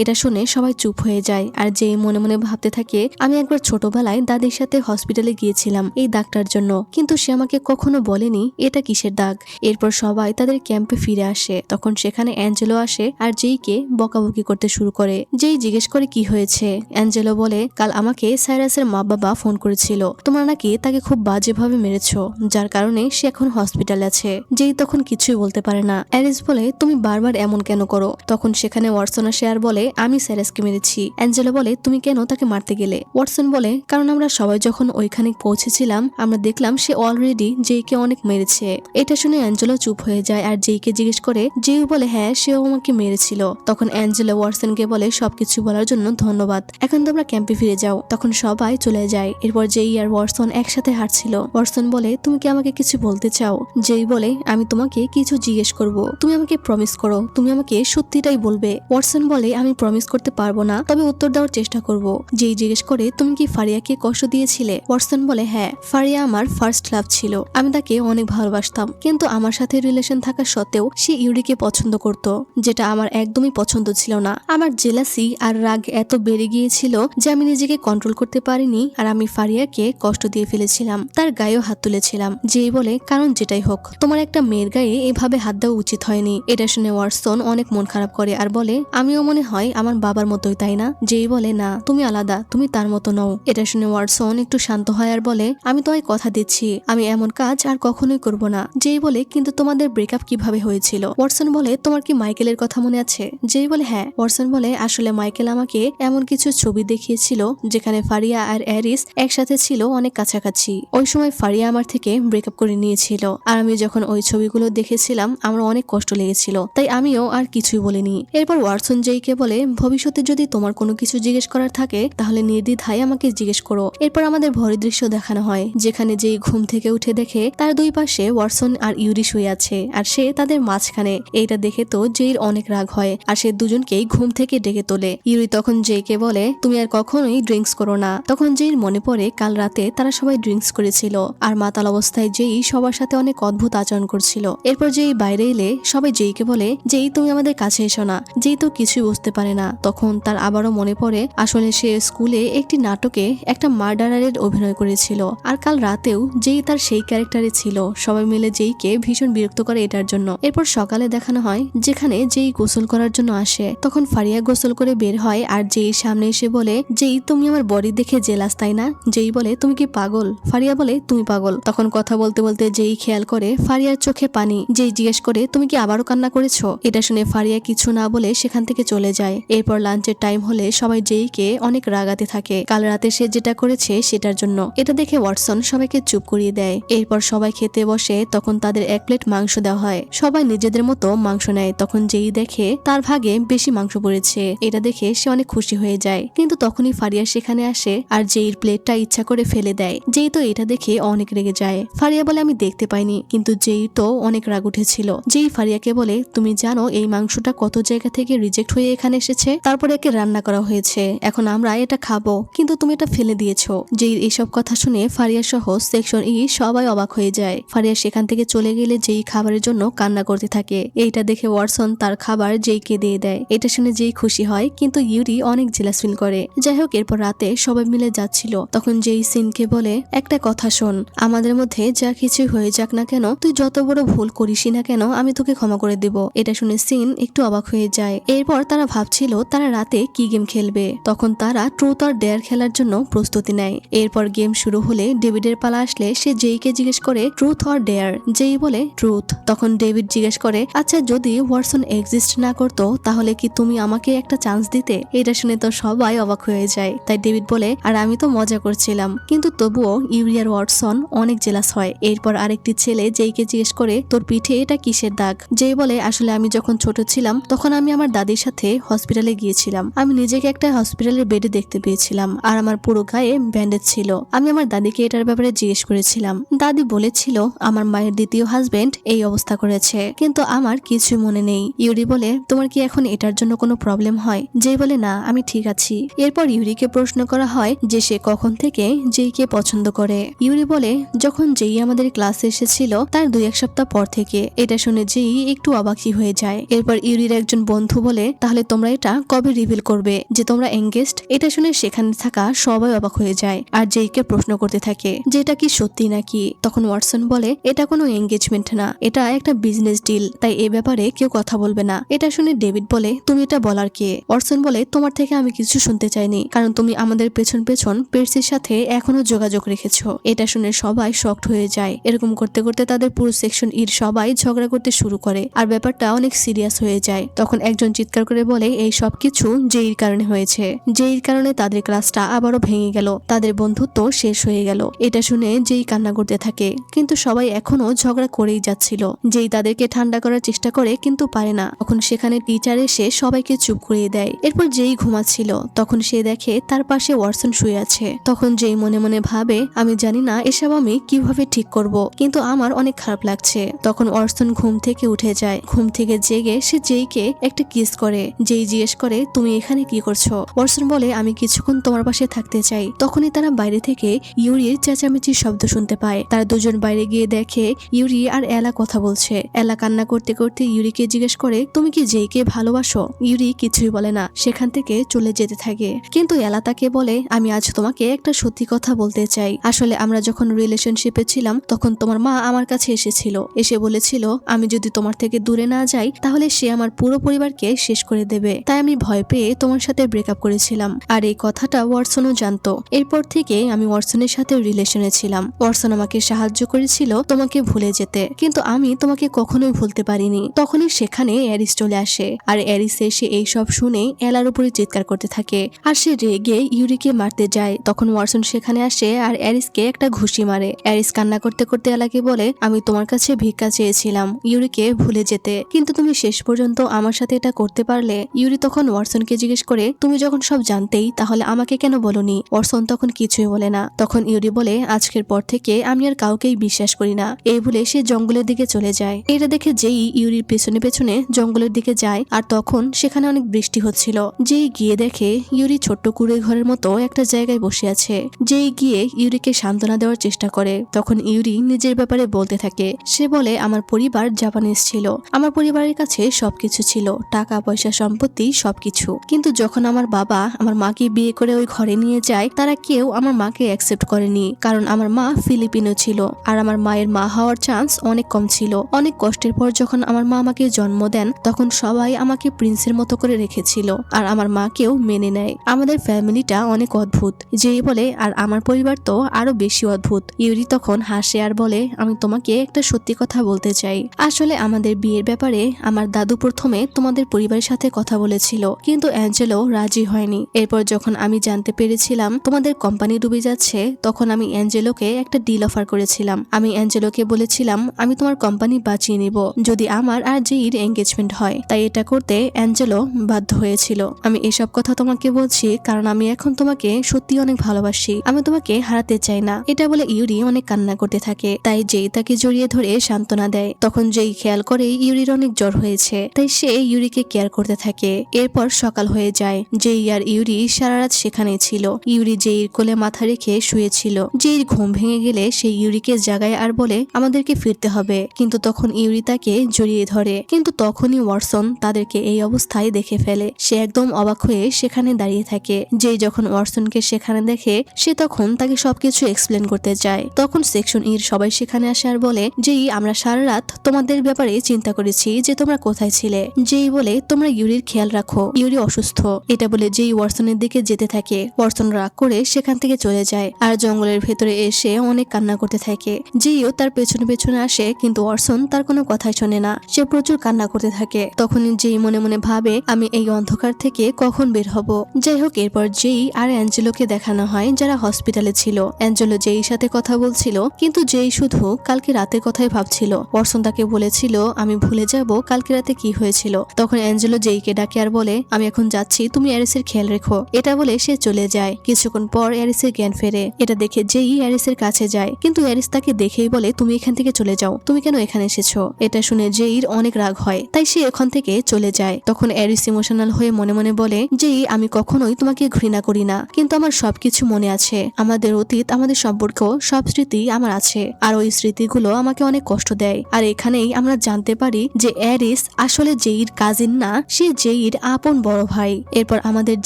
এটা শুনে সবাই চুপ হয়ে যায়। আর যেই মনে মনে ভাবতে থাকে আমি একবার ছোটবেলায় দাদির সাথে হসপিটালে গিয়েছিলাম এই দাগটার জন্য, কিন্তু সে আমাকে কখনো বলেনি এটা কিসের দাগ। এরপর সবাই তাদের ক্যাম্পে ফিরে আসে। তখন সেখানে অ্যাঞ্জেলো আসে আর যেইকে বকাবকি করতে শুরু করে। যেই জিজ্ঞেস করে কি হয়েছে। অ্যাঞ্জেলো বলে কাল আমাকে সাইরাসের মা বাবা ফোন করেছিল, তোমরা নাকি তাকে খুব বাজেভাবে মেরেছো, যার কারণে সে এখন হসপিটালে আছে। যেই তখন কিছুই বলতে পারে না। অ্যারিস বলে তুমি বারবার এমন কেন করো। তখন সেখানে ওয়াটসন আসে আর বলে আমি সাইরাসকে মেরেছি। অ্যাঞ্জেলো বলে তুমি কেন তাকে মারতে গেলে। ওয়াটসন বলে কারণ আমরা সবাই যখন ওইখানে পৌঁছেছিলাম আমরা দেখলাম সে অলরেডি যেইকে অনেক মেরেছে। এটা শুনে অ্যাঞ্জেলো চুপ হয়ে যায় আর যেইকে জিজ্ঞেস করে। যেই বলে হ্যাঁ সেও আমাকে মেরেছিল। তখন অ্যাঞ্জেলো ওয়াটসনকে বলে সবকিছু বলার জন্য ধন্যবাদ, এখন তোমরা ক্যাম্পে ফিরে যাও। তখন সবাই চলে যায়। এরপর যেই আর ওয়াটসন একসাথে হাঁটছিল। ওয়াটসন বলে তুমি কি আমাকে কিছু বলতে চাও। যেই বলে আমি তোমাকে কিছু জিজ্ঞেস করব, তুমি আমাকে প্রমিস করো তুমি আমাকে সত্যিটাই বলবে। ওয়াটসন বলে আমি প্রমিস করতে পারবো না, তবে উত্তর দেওয়ার চেষ্টা করব। যেই জিজ্ঞেস করে তুমি কি ফারিয়াকে কষ্ট দিয়েছিলে। ওয়াটসন বলে হ্যাঁ, ফারিয়া আমার ফার্স্ট লাভ ছিল, আমি তাকে অনেক ভালোবাসতাম, কিন্তু আমার সাথে রিলেশন থাকা সত্ত্বেও সে ইউরিকে পছন্দ করত, যেটা আমার একদমই পছন্দ ছিল না। আমার জেলাসি আর রাগ এত বেড়ে গিয়েছিল যে আমি নিজেকে কন্ট্রোল করতে পারিনি, আর আমি ফারিয়াকে কষ্ট দিয়ে ফেলেছিলাম, তার গায়েও হাত তুলেছিলাম। যেই বলে কারণ যেটাই হোক তোমার একটা মেয়ের গায়ে এভাবে হাত দেওয়া উচিত হয়নি। এটা শুনে ওয়াটসন অনেক মন খারাপ করে আর বলে আমিও মনে হয় আমার বাবার মতোই, তাই না। যেই বলে না তুমি আলাদা, তুমি তার মতো নও। এটা শুনে ওয়াটসন একটু শান্ত হয় আর বলে আমি তোমায় কথা দিচ্ছি আমি এমন কাজ আর কখনোই করব না। যেই বলে কিন্তু তোমাদের ব্রেকআপ কিভাবে হয়েছিল। ওয়াটসন বলে তোমার কি মাইকেলের কথা মনে আছে। যেই বলে হ্যাঁ। ওয়াটসন বলে আসলে মাইকেল আমাকে এমন কিছু ছবি দেখিয়েছিল যেখানে ফারিয়া আর অ্যারিস একসাথে ছিল অনেক কাছাকাছি। ওই সময় ফারিয়া আমার থেকে ব্রেকআপ করে নিয়েছিল, আর আমি যখন ওই ছবিগুলো দেখেছিলাম আমার অনেক কষ্ট লেগেছিল, তাই আমিও আর কিছুই বলিনি। এরপর ওয়াটসন যেইকে বলে ভবিষ্যতে যদি তোমার কোনো কিছু জিজ্ঞেস করার থাকে তাহলে নির্দ্বিধায় আমাকে জিজ্ঞেস করো। এরপর আমাদের ভয়ের দৃশ্য দেখানো হয় যেখানে যেই ঘুম থেকে উঠে দেখে তার দুই পাশে ওয়াটসন আর ইউরি শুয়ে আছে আর সে তাদের মাঝখানে। এইটা দেখে তো জেইর অনেক রাগ হয় আর সে দুজনকেই ঘুম থেকে ডেকে তোলে। ইউরি তখন জেইকে বলে তুমি আর কখনোই ড্রিঙ্কস করো না। তখন জেইর মনে পড়ে কাল রাতে তারা সবাই ড্রিঙ্কস করেছিল আর মাতাল অবস্থায় জেই সবার সাথে অনেক অদ্ভুত আচরণ করছিল। এরপর যেই বাইরে এলে সবাই জেইকে বলে যেই তুমি আমাদের কাছে এসো না। যেই তো কিছুই বুঝতে পারে না। তখন তার আবারও মনে পড়ে আসলে সে স্কুলে একটি নাটকে একটা মার্ডারারের অভিনয় করেছিল আর কাল রাতেও যেই তার সেই ক্যারেক্টারে ছিল। সবাই মিলে জেইকে ভীষণ বিরক্ত করে এটার জন্য। এরপর সকালে দেখানো হয় যেখানে যেই গোসল করার জন্য আসে। তখন ফারিয়া গোসল করে বের হয় আর যেই সামনে এসে বলে যেই তুমি আমার বডি দেখে জেলাস তাই না। যেই বলে তুমি কি পাগল। ফারিয়া বলে তুমি পাগল। তখন কথা বলতে বলতে যেই খেয়াল করে ফারিয়ার চোখে পানি। যেই জিজ্ঞেস করে তুমি কি আবারও কান্না করেছো। এটা শুনে ফারিয়া কিছু না বলে সেখান থেকে চলে যায়। এরপর লাঞ্চের টাইম হলে সবাই যেইকে অনেক রাগাতে থাকে কাল রাতে সে যেটা করেছে সেটার জন্য। এটা দেখে ওয়াটসন সবাইকে চুপ করিয়ে দেয়। এরপর সবাই খেতে বসে তখন তাদের এক প্লেট মাংস দেওয়া হয়। সবাই নিজেদের মতো মাংস নেয়। তখন যেই দেখে তার ভাগে বেশি মাংস পড়েছে এটা দেখে সে অনেক খুশি হয়ে যায়, কিন্তু তখনই ফারিয়া সেখানে আসে আর যেইর প্লেটটা ইচ্ছা করে ফেলে দেয়। যেই তো এটা দেখে অনেক রেগে যায়। ফারিয়া বলে আমি দেখতে পাইনি, কিন্তু যেই তো অনেক রাগ উঠেছিল। যেই ফারিয়াকে বলে তুমি জানো এই মাংসটা কত জায়গা থেকে রিজেক্ট হয়ে এখানে এসেছে, তারপরে একে রান্না করা হয়েছে, এখন আমরা এটা খাবো কিন্তু তুমি এটা ফেলে দিয়েছো। যেই এইসব কথা শুনে ফারিয়া সহ সেকশন ই সবাই অবাক হয়ে যায়। ফারিয়া সেখান থেকে চলে গেলে যেই খাবারের জন্য কান্না করতে থাকে। এইটা দেখে ওয়াটসন তার খাবার যেইকে দিয়ে দেয়। এটা শুনে যেই খুশি হয়, কিন্তু ইউরি অনেক জেলাস ফিল করে। যাই হোক, এরপর রাতে সবাই মিলে যাচ্ছিল, তখন যেই সিনকে বলে, একটা কথা শোন, আমাদের মধ্যে যা কিছু হয়ে যাক না কেন, তুই যত বড় ভুল করিসই না কেন আমি তোকে ক্ষমা করে দেব। এটা শুনে সিন একটু অবাক হয়ে যায়। এরপর তারা ভাবছিল তারা রাতে কি গেম খেলবে। তখন তারা ট্রুথ অর ডেয়ার খেলার জন্য প্রস্তুতি নেয়। এরপর গেম শুরু হলে ডেভিডের পালা আসলে সে জেইকে জিজ্ঞেস করে ট্রুথ অর ডেয়ার। জেই বলে ট্রুথ। তখন ডেভিড জিজ্ঞেস করে, আচ্ছা যদি ওয়াটসন এক্সিস্ট না করতো তাহলে কি তুমি আমাকে একটা চান্স দিতে? এটা শুনে তো সবাই অবাক হয়ে যায়। তাই ডেভিড বলে, আর আমি তো মজা করছিলাম, কিন্তু তবুও ইউরি আর ওয়াটসন অনেক জেলাস হয়। এরপর আরেকটি ছেলে জেইকে জিজ্ঞেস করে, তোর পিঠে এটা কিসের দাগ? জেই বলে, আসলে আমি যখন ছোট ছিলাম তখন আমি আমার দাদির সাথে হসপিটালে গিয়েছিলাম। আমি নিজেকে একটা হসপিটালের বেডে দেখতে পেয়েছিলাম আর আমার পুরো গায়ে ব্যান্ডেজ ছিল। আমি আমার দাদিকে এটার ব্যাপারে জিজ্ঞেস করেছিলাম। দাদি বলেছিল আমার মায়ের দ্বিতীয় হাজবেন্ড এই অবস্থা করেছে, কিন্তু আমার কিছু মনে নেই। ইউরি বলে, তোমার কি এখন এটার জন্য কোনো প্রবলেম হয়? জেই বলে, না আমি ঠিক আছি। এরপর ইউরিকে প্রশ্ন করা হয় যে সে কখন থেকে জেইকে পছন্দ করে। ইউরি বলে, যখন জেই আমাদের ক্লাসে এসেছিল তার 2-1 সপ্তাহ পর থেকে। এটা শুনে জেই একটু অবাকই হয়ে যায়। এরপর ইউরির একজন বন্ধু বলে, তাহলে তোমরা এটা কবে রিভিল করবে যে তোমরা এঙ্গেজড? এটা শুনে সেখানে থাকা সবাই অবাক হয়ে যায় আর জেইকে প্রশ্ন করতে থাকে যে এটা কি সত্যি নাকি। তখন ওয়াটসন বলে, এটা কোনো এঙ্গেজমেন্ট না, এটা একটা বিজনেস ডিল, তাই এ ব্যাপারে কেউ কথা বলবে না। এটা শুনে ডেভিড বলে, তুমি এটা বলার কে? ওয়াটসন বলে, তোমার থেকে আমি কিছু শুনতে চাইনি, কারণ তুমি আমাদের পেছন পেছন পের্সির সাথে এখনো যোগাযোগ রেখেছো। এটা শুনে সবাই শকড হয়ে যায়। এরকম করতে করতে তাদের পুরো সেকশন ইর সবাই ঝগড়া করতে শুরু করে আর ব্যাপারটা অনেক সিরিয়াস হয়ে যায়। তখন একজন চিৎকার করে বলে, এই সব কিছু জেইর কারণে হয়েছে। জেইর কারণে তাদের ক্লাসটা আবারও ভেঙে গেল, তাদের বন্ধুত্ব শেষ হয়ে গেল। এটা শুনে জেই কান্না করতে থাকে, কিন্তু সবাই এখনো ঝগড়া করেই যাচ্ছিল। জেই তাদেরকে ঠান্ডা করার চেষ্টা করে কিন্তু পারে না। তখন সেখানে টিচার এসে সবাইকে চুপ করিয়ে দেয়। এরপর জেই ঘুমাচ্ছিল, তখন সে দেখে তার পাশে ওয়াটসন শুয়ে আছে। তখন জেই মনে মনে ভাবে, আমি জানি না এসব আমি কিভাবে ঠিক করব, কিন্তু আমার অনেক খারাপ লাগছে। তখন ওয়াটসন ঘুম থেকে উঠে যায়। ঘুম থেকে জেগে সে জেইকে একটা কিস করে। জেই জিজ্ঞেস করে, তুমি এখানে কি করছো? ওয়াটসন বলে, আমি কিছুক্ষণ তোমার পাশে থাকতে চাই। তখনই তারা বাইরে থেকে ইউরির চেঁচামেচির শব্দ শুনতে পায়। তারা দুজন বাইরে গিয়ে দেখে ইউরি আর এলা কথা বলছে। এলা কান্না করতে করতে ইউরিকে জিজ্ঞেস করে, তুমি কি জেইকে ভালোবাসো? ইউরি কিছুই বলে না, সেখান থেকে চলে যেতে থাকে। কিন্তু এলা তাকে বলে, আমি আজ তোমাকে একটা সত্যি কথা বলতে চাই। আসলে আমরা যখন রিলেশনশিপে ছিলাম তখন তোমার মা আমার কাছে এসেছিল, এসে বলেছিল আমি যদি তোমার থেকে দূরে না যাই তাহলে সে আমার পুরো পরিবারকে শেষ করে দেবে। তাই আমি ভয় পেয়ে তোমার সাথে ব্রেকআপ করেছিলাম। আর এই কথাটা ওয়াটসনও জানতো। এরপর থেকে আমি ওয়াটসনের সাথে রিলেশনে ছিলাম। ওয়াটসন আমাকে সাহায্য করেছিল তোমাকে ভুলে যেতে, কিন্তু আমি তোমাকে কখনোই ভুলতে পারিনি। তখনই সেখানে অ্যারিস চলে আসে আর অ্যারিস এসে এইসব শুনে এলার উপরে চিৎকার করতে থাকে আর সে রেগে ইউরিকে মারতে যায়। তখন ওয়াটসন সেখানে আসে আর অ্যারিসকে একটা ঘুষি মারে। অ্যারিস কান্না করতে করতে এলাকে বলে, আমি তোমার কাছে ভিক্ষা চেয়েছিলাম ইউরিকে ভুলে যেতে, কিন্তু তুমি শেষ পর্যন্ত আমার সাথে এটা করতে পারলে। ইউরি তখন ওয়াটসনকে জিজ্ঞেস করে, তুমি যখন সব জানতেই তাহলে আমাকে কেন বলনি? ওয়াটসন তখন কিছুই বলে না। তখন ইউরি বলে, আজকের পর থেকে আমি আর কাউকেই বিশ্বাস করি না। এই বলে সে জঙ্গলের দিকে চলে যায়। এটা দেখে যেই ইউরির পেছনে পেছনে জঙ্গলের দিকে যায় আর তখন সেখানে অনেক বৃষ্টি হচ্ছিল। যেই গিয়ে দেখে ইউরি ছোট্ট কুড়ে ঘরের মতো একটা জায়গায় বসে আছে। যেই গিয়ে ইউরিকে সান্ত্বনা দেওয়ার চেষ্টা করে। তখন ইউরি নিজের ব্যাপারে বলতে থাকে। সে বলে, আমার পরিবার জাপানিজ ছিল, আমার পরিবারের কাছে সবকিছু ছিল, টাকা পয়সা সম্পত্তি সবকিছু, কিন্তু যখন আমার বাবা আমার মাকে বিয়ে করে ওই ঘরে নিয়ে যায় তারা কেউ আমার মাকে অ্যাকসেপ্ট করেনি, কারণ আমার মা ফিলিপিনো ছিল আর আমার মায়ের মা হওয়ার চান্স অনেক কম ছিল। অনেক কষ্টের পর যখন আমার মা আমাকে জন্ম দেন তখন সবাই আমাকে প্রিন্সের মতো করে রেখেছিল আর আমার মাকেও মেনে নেয়। আমাদের ফ্যামিলিটা অনেক অদ্ভুত। যেই বলে, আর আমার পরিবার তো আরো বেশি অদ্ভুত। ইউরি তখন হাসে আর বলে, আমি তোমাকে একটা সত্যি কথা বলতে চাই। আসলে আমাদের বিয়ের ব্যাপারে আমার দাদু প্রথমে তোমাদের পরিবারের সাথে কথা বলেছিল, কিন্তু অ্যাঞ্জেলো রাজি হয়নি। এরপর যখন আমি জানতে পেরেছিলাম তোমাদের কোম্পানি ডুবে যাচ্ছে তখন আমি অ্যাঞ্জেলোকে একটা ডিল অফার করেছিলাম। আমি অ্যাঞ্জেলোকে বলেছিলাম আমি তোমার কোম্পানি বাঁচিয়ে নিব যদি আমার আর জেইর এঙ্গেজমেন্ট হয়। তাই এটা করতে অ্যাঞ্জেলো বাধ্য হয়েছিল। আমি এসব কথা তোমাকে বলছি কারণ আমি এখন তোমাকে সত্যি অনেক ভালোবাসি, আমি তোমাকে হারাতে চাই না। এটা বলে ইউরি অনেক কান্না করতে থাকে। তাই জেই তাকে জড়িয়ে ধরে সান্ত্বনা দেয়। তখন জেই খেয়াল করে ইউরির অনেক জ্বর হয়েছে, তাই সে ইউরিকে কেয়ার করতে থাকে। এরপর সকাল হয়ে যায়। জেই আর ইউরি সারা রাত সেখানেই ছিল। ইউরি জেইর কোলে মাথা রেখে শুয়েছিল। জেইর ঘুম ভেঙে গেলে সে ইউরিকে জাগায় আর বলে, আমাদেরকে ফিরতে হবে। কিন্তু তখন ইউরি তাকে জড়িয়ে ধরে, কিন্তু তখনই ওয়াটসন তাদেরকে এই অবস্থায় দেখে ফেলে। সে একদম অবাক হয়ে সেখানে দাঁড়িয়ে থাকে। যেই যখন ওয়াটসনকে সেখানে দেখে সে তখন তাকে সবকিছু এক্সপ্লেন করতে চায়। তখন সেকশন ইর সবাই সেখানে আসে আর বলে যেই আমরা সারা রাত তোমাদের ব্যাপারে চিন্তা করেছি যে তোমরা কোথায় ছিলে। যেই বলে তোমরা ইউরির খেয়াল রাখো, ইউরি অসুস্থ। এটা বলে যেই ওয়াটসনের দিকে যেতে থাকে। ওয়াটসন রাগ করে সেখান থেকে চলে যায় আর জঙ্গলের ভেতরে এসে অনেক কান্না করতে থাকে। যেইও তার পেছনে পেছনে আসে কিন্তু ওয়াটসন তার কোনো কথাই শোনে না। সে প্রচুর কান্না করতে থাকে। তখনই যেই মনে মনে ভাবে আমি এই অন্ধকার থেকে কখন বের হব। যাই হোক এরপর যেই আর অ্যাঞ্জেলোকে দেখানো হয় যারা হসপিটালে ছিল। অ্যাঞ্জেলো যেই সাথে কথা বলছিল কিন্তু যেই শুধু কালকে রাতের কথাই ভাবছিল। ওয়াটসন তাকে বলেছিল আমি ভুলে যাব কালকে রাতে কি হয়েছিল। তখন অ্যাঞ্জেলো যেইকে ডাকে আর বলে আমি এখন যাচ্ছি, তুমি অ্যারিসের খেয়াল রেখো। এটা বলে সে চলে যায়। কিছুক্ষণ পর অ্যারিসের জ্ঞান ফেরে। এটা দেখে যেই অ্যারিসের কাছে যায় কিন্তু অ্যারিস তাকে দেখেই বলে তুমি এখান থেকে চলে যাও, তুমি কেন এখানে এসেছো। এটা শুনে যেইর অনেক রাগ হয়, তাই সে এখান থেকে চলে যায়। তখন অ্যারিস ইমোশনাল হয়ে মনে মনে বলে যেই আমি কখনোই তোমাকে ঘৃণা করি না, কিন্তু আমার সবকিছু মনে আছে। আমাদের অতীত, আমাদের সম্পর্ক, সব স্মৃতি আমার আছে আর ওই স্মৃতিগুলো আমাকে অনেক কষ্ট দেয়। আর এখানেই আমরা জানতে পারি যে অ্যারিস আসলে যেইর কাজিন না, সে যেইর আপন বড় ভাই। এরপর আমাদের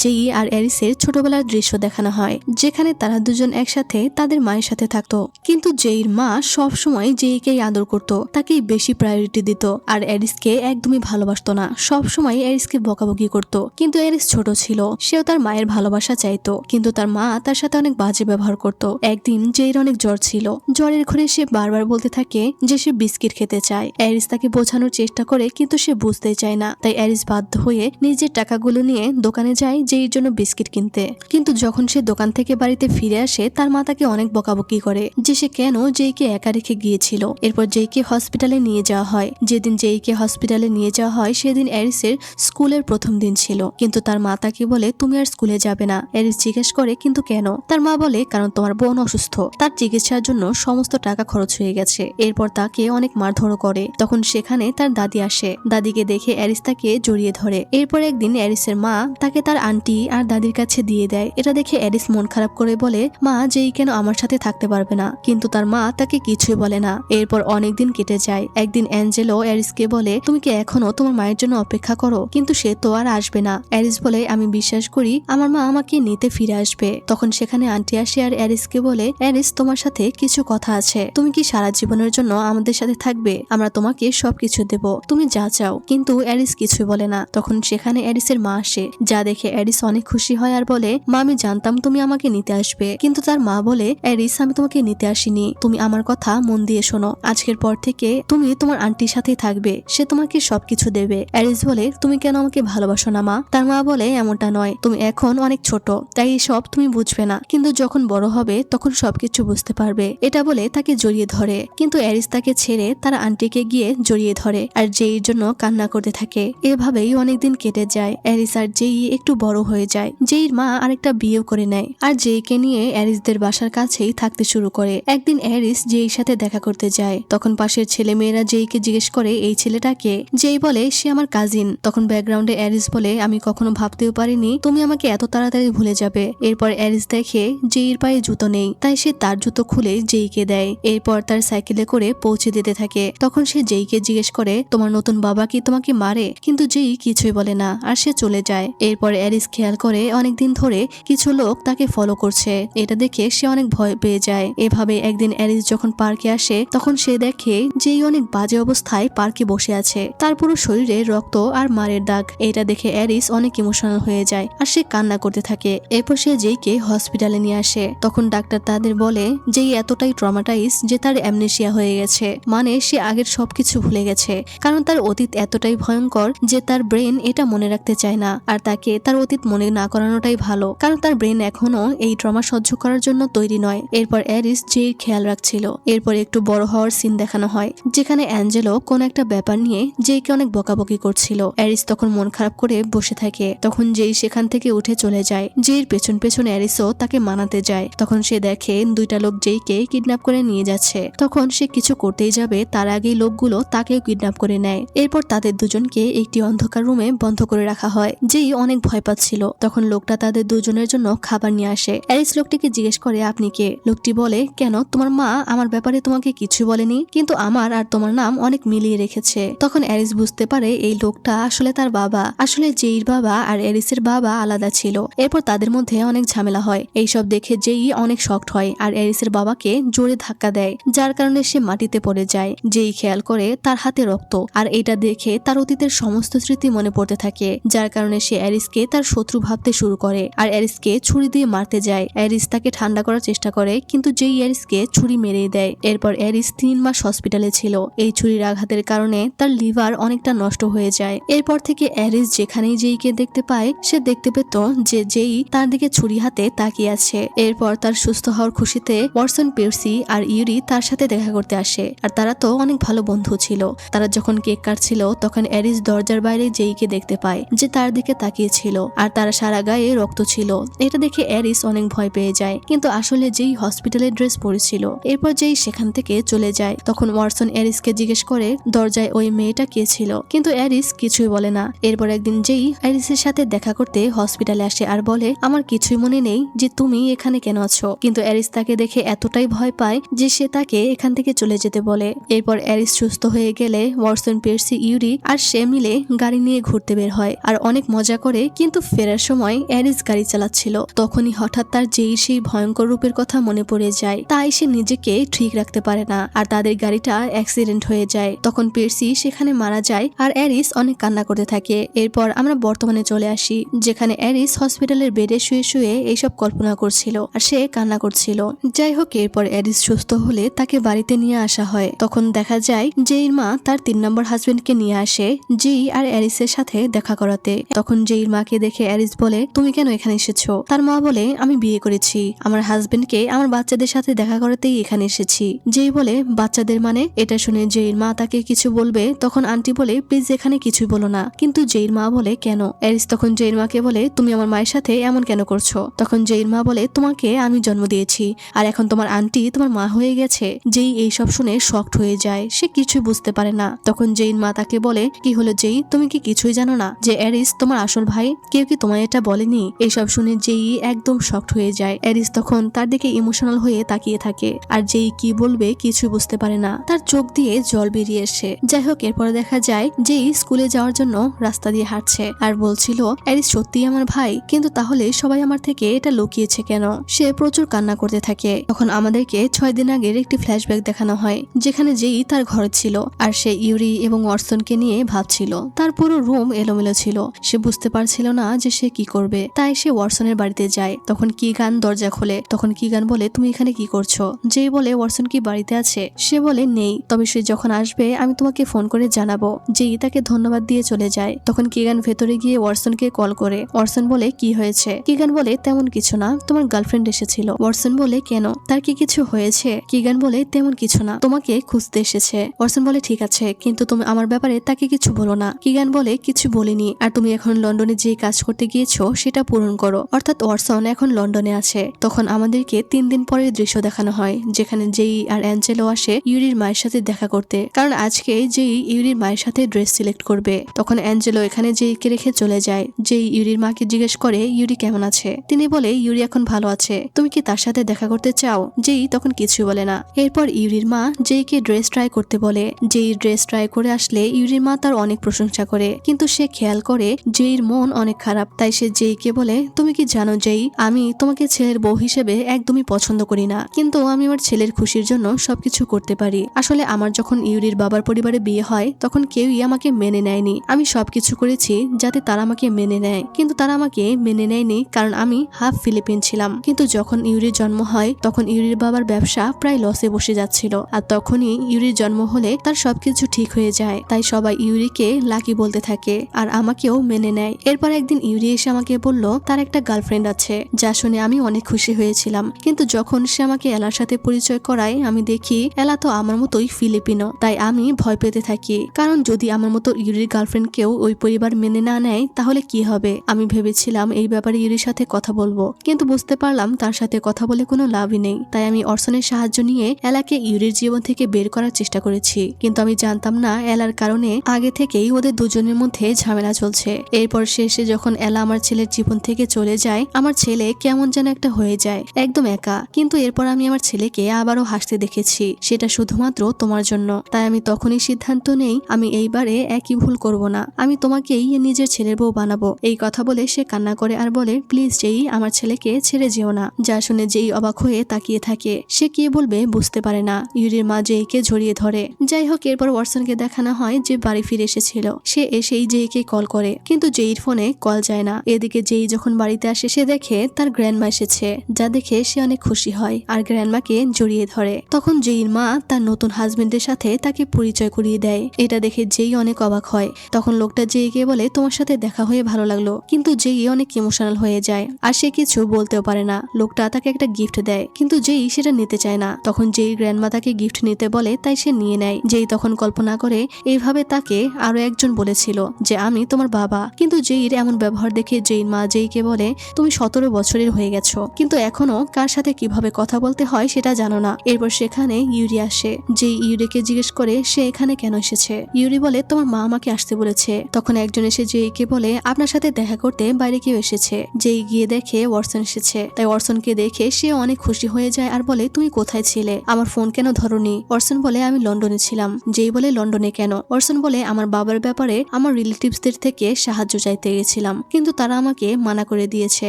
যেই আর অ্যারিসের ছোটবেলার দৃশ্য দেখানো হয় যেখানে তারা দুজন একসাথে তাদের মায়ের সাথে থাকতো। কিন্তু যেইর মা সব সময় যেইকেই আদর করত, তাকেই বেশি প্রায়োরিটি দিত আর অ্যারিসকে একদমই ভালোবাসতো না। সব সময় অ্যারিসকে বকাবকি করত। কিন্তু অ্যারিস ছোট ছিল, সেও তার মায়ের ভালোবাসা চাইতো কিন্তু তার মা তার সাথে অনেক বাজে ব্যবহার করত। একদিন যেইর অনেক জ্বর ছিল, জ্বরের ঘরে সে বারবার বলতে থাকে যে সে বিস্কিট খেতে চায়। অ্যারিস তাকে বোঝানোর চেষ্টা করে কিন্তু সে বুঝতেই চায় না। তাই অ্যারিস বাধ্য হয়ে নিজের টাকাগুলো নিয়ে দোকানে যায় যেইর জন্য বিস্কিট কিনতে। কিন্তু যখন সে দোকান থেকে বাড়িতে ফিরে আসে তার মা তাকে অনেক বকাবকি করে যে সে কেন যেইকে একা রেখে গিয়েছিল। এরপর যেইকে হসপিটালে নিয়ে যাওয়া হয়। যেদিন যেইকে হসপিটালে নিয়ে যাওয়া হয় সেদিন অ্যারিসের স্কুলের প্রথম দিন ছিল। কিন্তু তার মা তাকে বলে তুমি আর স্কুলে যাবে না। অ্যারিস জিজ্ঞেস করে কিন্তু কেন। তার মা বলে কারণ তোমার বোন অসুস্থ, তার চিকিৎসার জন্য সমস্ত টাকা খরচ হয়ে গেছে। এরপর তাকে অনেক মারধরও করে। তখন সেখানে তার দাদি আসে। দাদিকে দেখে অ্যারিস তাকে জড়িয়ে ধরে। এরপর একদিন অ্যারিসের মা তাকে তার আন্টি আর দাদির কাছে দিয়ে দেয়। এটা দেখে অ্যারিস মন খারাপ করে বলে মা যেই কেন আমার সাথে থাকতে পারবে না, কিন্তু তার মা তাকে কিছুই বলে না। এরপর অনেকদিন কেটে যায়। একদিন অ্যাঞ্জেলো অ্যারিসকে বলে তুমি কি এখনো তোমার মায়ের জন্য অপেক্ষা করো, কিন্তু সে তো আর আসবে না। অ্যারিস বলে আমি বিশ্বাস করি আমার মা আমাকে নিতে ফিরে আসবে। তখন সেখানে আন্টি আসে আর অ্যারিসকে বলে অ্যারিস তোমার সাথে কিছু কথা আছে, তুমি কি সারা জীবনের জন্য আমাদের সাথে থাকবে? আমরা তোমাকে সবকিছু দেব, তুমি যা চাও। কিন্তু অ্যারিস কিছুই বলে না। তখন সেখানে অ্যারিসের মা আসে, যা দেখে অ্যারিস অনেক খুশি হয় আর বলে মা আমি জানতাম তুমি আমাকে নিতে আসবে। কিন্তু তার মা বলে অ্যারিস আমি তোমাকে নিতে আসিনি, তুমি আমার কথা মন দিয়ে শোনো। আজকের পর থেকে তুমি তোমার আন্টির সাথেই থাকবে, সে তোমাকে সবকিছু দেবে। অ্যারিস বলে তুমি কেন আমাকে ভালোবাসো না মা? তার মা বলে এমনটা নয়, তুমি এখন অনেক ছোট তাই সব তুমি বুঝবে না, কিন্তু যখন বড় হবে তখন সবকিছু বুঝতে পারবে। এটা বলে তাকে জড়িয়ে ধরে। কিন্তু অ্যারিস তাকে ছেড়ে তার আন্টিকে গিয়ে জড়িয়ে ধরে আর যেইর জন্য কান্না করতে থাকে। এভাবেই অনেকদিন কেটে যায়। অ্যারিস আর যেই একটু বড় হয়ে যায়। যেইর মা আরেকটা বিয়ে করে নেয় আর যেইকে নিয়ে অ্যারিসদের বাসার কাছেই থাকতে শুরু করে। একদিন অ্যারিস যেইর সাথে দেখা করতে যায়। তখন পাশের ছেলে মেয়েরা যেইকে জিজ্ঞেস করে এই ছেলেটাকে। যেই বলে সে আমার কাজিন। তখন ব্যাকগ্রাউন্ডে অ্যারিস বলে আমি কখনো ভাবতেও পারিনি তুমি আমাকে এত তাড়াতাড়ি ভুলে যাবে। এরপর অ্যারিস দেখে যেইর পায়ে জুতো নেই, তাই সে তার জুতো খুলে যেইকে দেয়। এরপর তার সাইকেলে করে পৌঁছে দিতে থাকে। তখন সে যেইকে জিজ্ঞেস করে তোমার নতুন বাবা কি তোমাকে মারে? কিন্তু যেই কিছুই বলে না আর সে চলে যায়। এরপর অ্যারিস খেয়াল করে অনেকদিন ধরে কিছু লোক তাকে ফলো করছে। এটা দেখে সে অনেক ভয় পেয়ে যায়। এভাবে একদিন অ্যারিস যখন পার্কে আসে তখন সে দেখে যেই অনেক বাজে অবস্থায় পার্কে বসে আছে। তার পুরো শরীরে রক্ত আর মারের দাগ। এটা দেখে অ্যারিস অনেক ইমোশনাল হয়ে যায় আর সে কান্না করতে থাকে। এরপর সে যেইকে হসপিটালে নিয়ে আসে। তখন ডাক্তার তাদের বলে যেই এতটাই ট্রমাটাইজ যে তার অ্যামনেশিয়া হয়ে গেছে, মানে সে আগের সবকিছু ভুলে গেছে। কারণ তার অতীত এতটাই ভয়ঙ্কর যে তার ব্রেন এটা মনে রাখতে চায় না। আর তাকে তার অতীত মনে না করানোটাই ভালো, কারণ তার ব্রেন এখনো এই ট্রমা সহ্য করার জন্য তৈরি নয়। এরপর অ্যারিস যেই খেয়াল রাখছিল। এরপর একটু বড় হওয়ার সিন দেখানো হয় যেখানে অ্যাঞ্জেলো কোন একটা ব্যাপার নিয়ে যেইকে অনেক বকাবকি করছিল। অ্যারিস তখন মন খারাপ করে বসে থাকে। তখন যেই সেখান থেকে উঠে চলে যায়। যেইর পেছন পেছন অ্যারিসও তাকে মানাতে যায়। তখন সে দেখে দুইটা লোক যেইকে কিডন্যাপ করে নিয়ে যাচ্ছে। তখন সে কিছু করতেই যাবে তার আগেই লোকগুলো তাকেও কিডন্যাপ করে নেয়। এরপর তাদের দুজনকে একটি অন্ধকার রুমে বন্ধ করে রাখা হয়। যেই অনেক ভয় পাচ্ছিল। তখন লোকটা তাদের দুজনের জন্য খাবার নিয়ে আসে। অ্যারিস লোকটিকে জিজ্ঞেস করে আপনি কে? লোকটি বলে কেন, তোমার মা আমার ব্যাপারে তোমাকে কিছু বলেনি? কিন্তু আমার আর তোমার নাম অনেক মিলিয়ে রেখেছে। তখন অ্যারিস বুঝতে পারে এই লোকটা আসলে তার বাবা। আসলে যেইর বাবা আর এরিসের বাবা আলাদা ছিল। এরপর তাদের মধ্যে অনেক ঝামেলা হয়। এইসব দেখে জেই অনেক শকড হয় আর এরিসের বাবাকে জোরে ধাক্কা দেয়, যার কারণে সে মাটিতে পড়ে যায়। জেই খেয়াল করে তার হাতে রক্ত, আর এটা দেখে তার অতীতের সমস্ত স্মৃতি মনে পড়তে থাকে, যার কারণে সে এরিসকে তার শত্রু ভাবতে শুরু করে আর এরিসকে ছুরি দিয়ে মারতে যায়। এরিস তাকে ঠান্ডা করার চেষ্টা করে, কিন্তু জেই এরিসকে ছুরি মেরেই দেয়। এরপর এরিস 3 মাস হসপিটালে ছিল। এই ছুরির আঘাতের কারণে তার লিভার অনেকটা নষ্ট হয়ে যায়। এরপর থেকে এরিস যেখানেই জেইকে দেখতে পায়, সে দেখতে পেত যে জেই তার দিকে ছুরি হাতে তাকিয়ে আছে। এরপর তার সুস্থ হওয়ার খুশিতে ওয়াটসন, পেরসি আর ইউরি তার সাথে দেখা করতে আসে, আর তারা তো অনেক ভালো বন্ধু ছিল। তারা যখন কেক কাটছিল তখন এরিস দরজার বাইরে জেইকে দেখতে পায় যে তার দিকে তাকিয়ে ছিল, আর তার সারা গায়ে রক্ত ছিল। এটা দেখে এরিস অনেক ভয় পেয়ে যায়, কিন্তু আসলে জেই হসপিটালের ড্রেস পরেছিল। এরপর জেই সেখান থেকে চলে যায়। তখন ওয়াটসন এরিসকে জিজ্ঞেস করে দরজায় ওই মেয়েটা কে ছিল, কিন্তু এরিস কিছুই বলে না। এরপর একদিন জেই এরিসের সাথে দেখা করতে হসপিটালে আসে আর বলে আমার কিছুই মনে নেই যে তুমি এখানে কেন আছো, কিন্তু এরিস তাকে দেখে এতটাই ভয় পায় যে সে তাকে এখান থেকে চলে যেতে বলে। এরপর এরিস সুস্থ হয়ে গেলে ওয়াটসন, পেরসি, ইউরি আর সে মিলে গাড়ি নিয়ে ঘুরতে বের হয় আর অনেক মজা করে। কিন্তু ফেরার সময় এরিস গাড়ি চালাচ্ছিল, তখনই হঠাৎ তার জেই সেই ভয়ঙ্কর রূপের কথা মনে পড়ে যায়। তাই সে নিজেকে ঠিক রাখতে পারে না আর তাদের গাড়িটা অ্যাক্সিডেন্ট হয়ে যায়। তখন পেরসি সেখানে মারা যায় আর এরিস অনেক কান্না করতে থাকে। এরপর আমরা বর্তমানে চলে আসি, যেখানে এরিস হসপিটালের বেডে শুয়ে শুয়ে এইসব কল্পনা করছিল আর সে কান্না করছিল। যাই হোক, এরপর এরিস সুস্থ হলে তাকে বাড়িতে নিয়ে আসা হয়। তখন দেখা যায় জেইর মা তার 3 নম্বর হাজবেন্ডকে নিয়ে আসে জেই আর এরিসের সাথে দেখা করাতে। তখন জেইর মাকে দেখে এরিস বলে তুমি কেন এখানে এসেছো? তার মা বলে আমি বিয়ে করেছি, আমার হাজবেন্ডকে আমার বাচ্চাদের সাথে দেখা করাতেই এখানে এসেছি। জেই বলে বাচ্চাদের মানে? এটা শুনে জেইর মা তাকে কিছু বলবে, তখন আন্টি বলে প্লিজ এখানে কিছুই বলো না। কিন্তু জেইর মা বলে কেন? এরিস তখন জেইর মাকে বলে তুমি আমার মায়ের সাথে এমন কেন করছো? তখন জেইর মা বলে তোমাকে আমি জন্ম দিয়েছি আর এখন তোমার আন্টি তোমার মা হয়ে গেছে। জেই এইসব শুনে শকড হয়ে যায়, সে কিছুই বুঝতে পারে না। তখন জেইর মা তাকে বলে কি হলো জেই, তুমি কি কিছুই জানো না যে এরিস তোমার আসল ভাই? কেউ কি তোমায় এটা বলেনি? এইসব শুনে জেই একদম শকড হয়ে যায়। এরিস তখন তার দিকে ইমোশনাল হয়ে তাকিয়ে থাকে আর জেই কি বলবে কিছু বুঝতে পারে না, তার চোখ দিয়ে জল বেরিয়ে এসে। যাই হোক, এরপরে দেখা যায় জেই স্কুলে যাওয়ার জন্য রাস্তা দিয়ে হাঁটছে আর বলছিল এরিস সত্যিই আমার ভাই, কিন্তু তাহলে সবাই আমার থেকে এটা লুকিয়েছে কেন? সে প্রচুর কান্না করতে থাকে। তখন আমাদেরকে 6 দিন আগের একটি ফ্ল্যাশব্যাক দেখানো হয়, যেখানে জেই তার ঘরে ছিল আর সে ইউরি এবং ওয়াটসনকে নিয়ে ভাবছিল। তার পুরো রুম এলোমেলো ছিল, সে বুঝতে পারছিল না যে সে কি করবে। তাই সে ওয়াটসনের বাড়িতে যায়। তখন কিগান দরজা খোলে। তখন কিগান বলে তুমি এখানে কি করছো? জেই বলে ওয়াটসন কি বাড়িতে আছে? সে বলে নেই, তবে সে যখন আসবে আমি তোমাকে ফোন করে জানাবো। জেই তাকে ধন্যবাদ দিয়ে চলে যায়। তখন কিগান ভেতরে গিয়ে ওয়াটসনকে কল করে। ওয়াটসন বলে কি হয়েছে? কিগান বলে তেমন কিছু না, তোমার গার্লফ্রেন্ড এসেছিল। ওয়াটসন বলে কেন, তার কি কিছু হয়েছে? কিগান বলে তেমন কিছু না, তোমাকে খুঁজতে এসেছে। ওয়াটসন বলে ঠিক আছে, কিন্তু তুমি আমার ব্যাপারে তাকে কিছু বলো না। কিগান বলে কিছু বলিনি, আর তুমি এখন লন্ডনে যে কাজ করতে গিয়েছো সেটা পূরণ করো। অর্থাৎ ওয়াটসন এখন লন্ডনে আছে। তখন আমাদেরকে 3 দিন পরের দৃশ্য দেখানো হয়, যেখানে জেই আর অ্যাঞ্জেলো আসে ইউরির মায়ের সাথে দেখা করতে, কারণ আজকে জেই ইউরির মায়ের সাথে ড্রেস সিলেক্ট করবে। তখন অ্যাঞ্জেলো এখানে জেইকে রেখে চলে যায়। জেই ইউরির মাকে জিজ্ঞেস করে ইউরি কেমন আছে। তিনি বলে ইউরি এখন ভালো আছে, তুমি কি তার সাথে দেখা করতে চাও? জেই তখন কিছুই বলে না। এরপর ইউরির মা জেইকে ড্রেস ট্রাই করতে বলে। জেই ড্রেস ট্রাই করে আসলে ইউরির মা তার অনেক প্রশংসা করে, কিন্তু সে খেয়াল করে জেইর মন অনেক খারাপ। তাই সে জেইকে বলে তুমি কি জানো জেই, আমি তোমাকে ছেলের বউ হিসেবে একদমই পছন্দ করি না, কিন্তু আমি আমার ছেলের খুশির জন্য সবকিছু করতে পারি। আসলে আমার যখন ইউরির বাবার পরিবারে বিয়ে হয় তখন কেউই আমাকে মেনে নেয়নি। আমি সবকিছু করেছি যাতে তারা আমাকে মেনে নেয়, কিন্তু তারা আমাকে মেনে নেয়নি কারণ আমি হাফ ফিলিপিন ছিলাম। কিন্তু যখন ইউরির জন্ম হয় তখন ইউরির বাবার ব্যবসা প্রায় লসে বসে যাচ্ছিল, আর তখনই ইউরির জন্ম হলে তার সবকিছু ঠিক হয়ে যায়। তাই সবাই ইউরিকে লাকি বলতে থাকে আর আমাকেও মেনে নেয়। এরপর একদিন ইউরি এসে আমাকে বলল তার একটা গার্লফ্রেন্ড আছে, যা শুনে আমি অনেক খুশি হয়েছিলাম। কিন্তু যখন সে আমাকে এলার সাথে পরিচয় করায় আমি দেখি এলা তো আমার মতোই ফিলিপিনো। তাই আমি ভয় পেতে থাকি, কারণ যদি আমার মতো ইউরির গার্লফ্রেন্ড কেউ ওই পরিবার মেনে না নেয় তাহলে কি হবে। আমি ভেবেছিলাম এই ব্যাপারে ইউরির সাথে কথা বলবো, কিন্তু বুঝতে পারলাম তার সাথে কথা বলে কোনো লাভই নেই। তাই আমি অর্সনের সাহায্য নিয়ে এলাকে ইউরির জীবন থেকে বের করার চেষ্টা করেছি, কিন্তু আমি জানতাম না এলার কারণে আগে থেকেই ওদের দুজনের মধ্যে ঝামেলা চলছে। এরপর শেষে যখন এলা আমার ছেলের জীবন থেকে চলে যায়, আমার ছেলে কেমন যেন একটা হয়ে যায়, একদম একা। কিন্তু এরপর আমি আমার ছেলেকে আবারও হাসতে দেখেছি, সেটা শুধুমাত্র তোমার জন্য। তাই আমি তখনই সিদ্ধান্ত নেই আমি এইবারে একই ভুল করব না, আমি তোমাকেই নিজের ছেলের বউ বউ বানাবো। এই কথা বলে সে কান্না করে আর বলে, প্লিজ যেই আমার ছেলেকে ছেড়ে যেও না। যা শুনে যেই অবাক হয়ে তাকিয়ে থাকে। সে কি বলবে বুঝতে পারে না। ইউরির মা জেইকে জড়িয়ে ধরে। যাই হোক, এরপর ওয়াটসনকে দেখানো হয় যে বাড়ি ফিরে এসেছিল। সে এসেই জেইকে কল করে, কিন্তু জেইর ফোনে কল যায় না। এদিকে জেই যখন বাড়িতে আসে সে দেখে তার গ্র্যান্ডমা এসেছে, যা দেখে সে অনেক খুশি হয় আর গ্র্যান্ডমাকে জড়িয়ে ধরে। তখন জেইর মা তার নতুন হাজবেন্ডের সাথে তাকে পরিচয় করিয়ে দেয়। এটা দেখে জেই অনেক অবাক হয়। তখন লোকটা জেইকে বলে, তোমার সাথে দেখা হয়ে ভালো লাগলো। কিন্তু জেই অনেক ইমোশনাল হয়ে যায় আর সে কিছু বলতেও পারে না। লোকটা তাকে একটা গিফট দেয়, কিন্তু জেই সেটা নিতে চায় না। তখন জেই গ্র্যান্ডমা তাকে গিফট নিতে বলে, তাই সে নিয়ে নেয়। জেই তখন কল্পনা করে এইভাবে তাকে আরো একজন বলেছিল যে আমি তোমার বাবা। কিন্তু জেইর এমন ব্যবহার দেখে জেইর মা জেইকে বলে, তুমি 17 বছরের হয়ে গেছো, কিন্তু এখনো কার সাথে কিভাবে কথা বলতে হয় সেটা জানো না। এরপর সেখানে ইউরি আসে। জেই ইউরিকে জিজ্ঞেস করে সে এখানে কেন এসেছে। ইউরি বলে, তোমার মা আমাকে আসতে বলেছে। তখন একজন এসে জেইকে বলে, আপনার সাথে দেখা করতে বাইরে কেউ এসেছে। জেই গিয়ে দেখে ওয়াটসন এসেছে। তাই ওয়াটসনকে দেখে সে অনেক খুশি হয়ে যায় আর বলে, তুমি কোথায় ছিলে, আমার ফোন কেন ধরোনি। ওয়াটসন বলে, আমি লন্ডনে ছিলাম। জেই বলে, লন্ডনে কেন। ওয়াটসন বলে, আমার বাবার ব্যাপারে আমার রিলেটিভসদের থেকে সাহায্য চাইতে গেছিলাম, কিন্তু তারা আমাকে মানা করে দিয়েছে।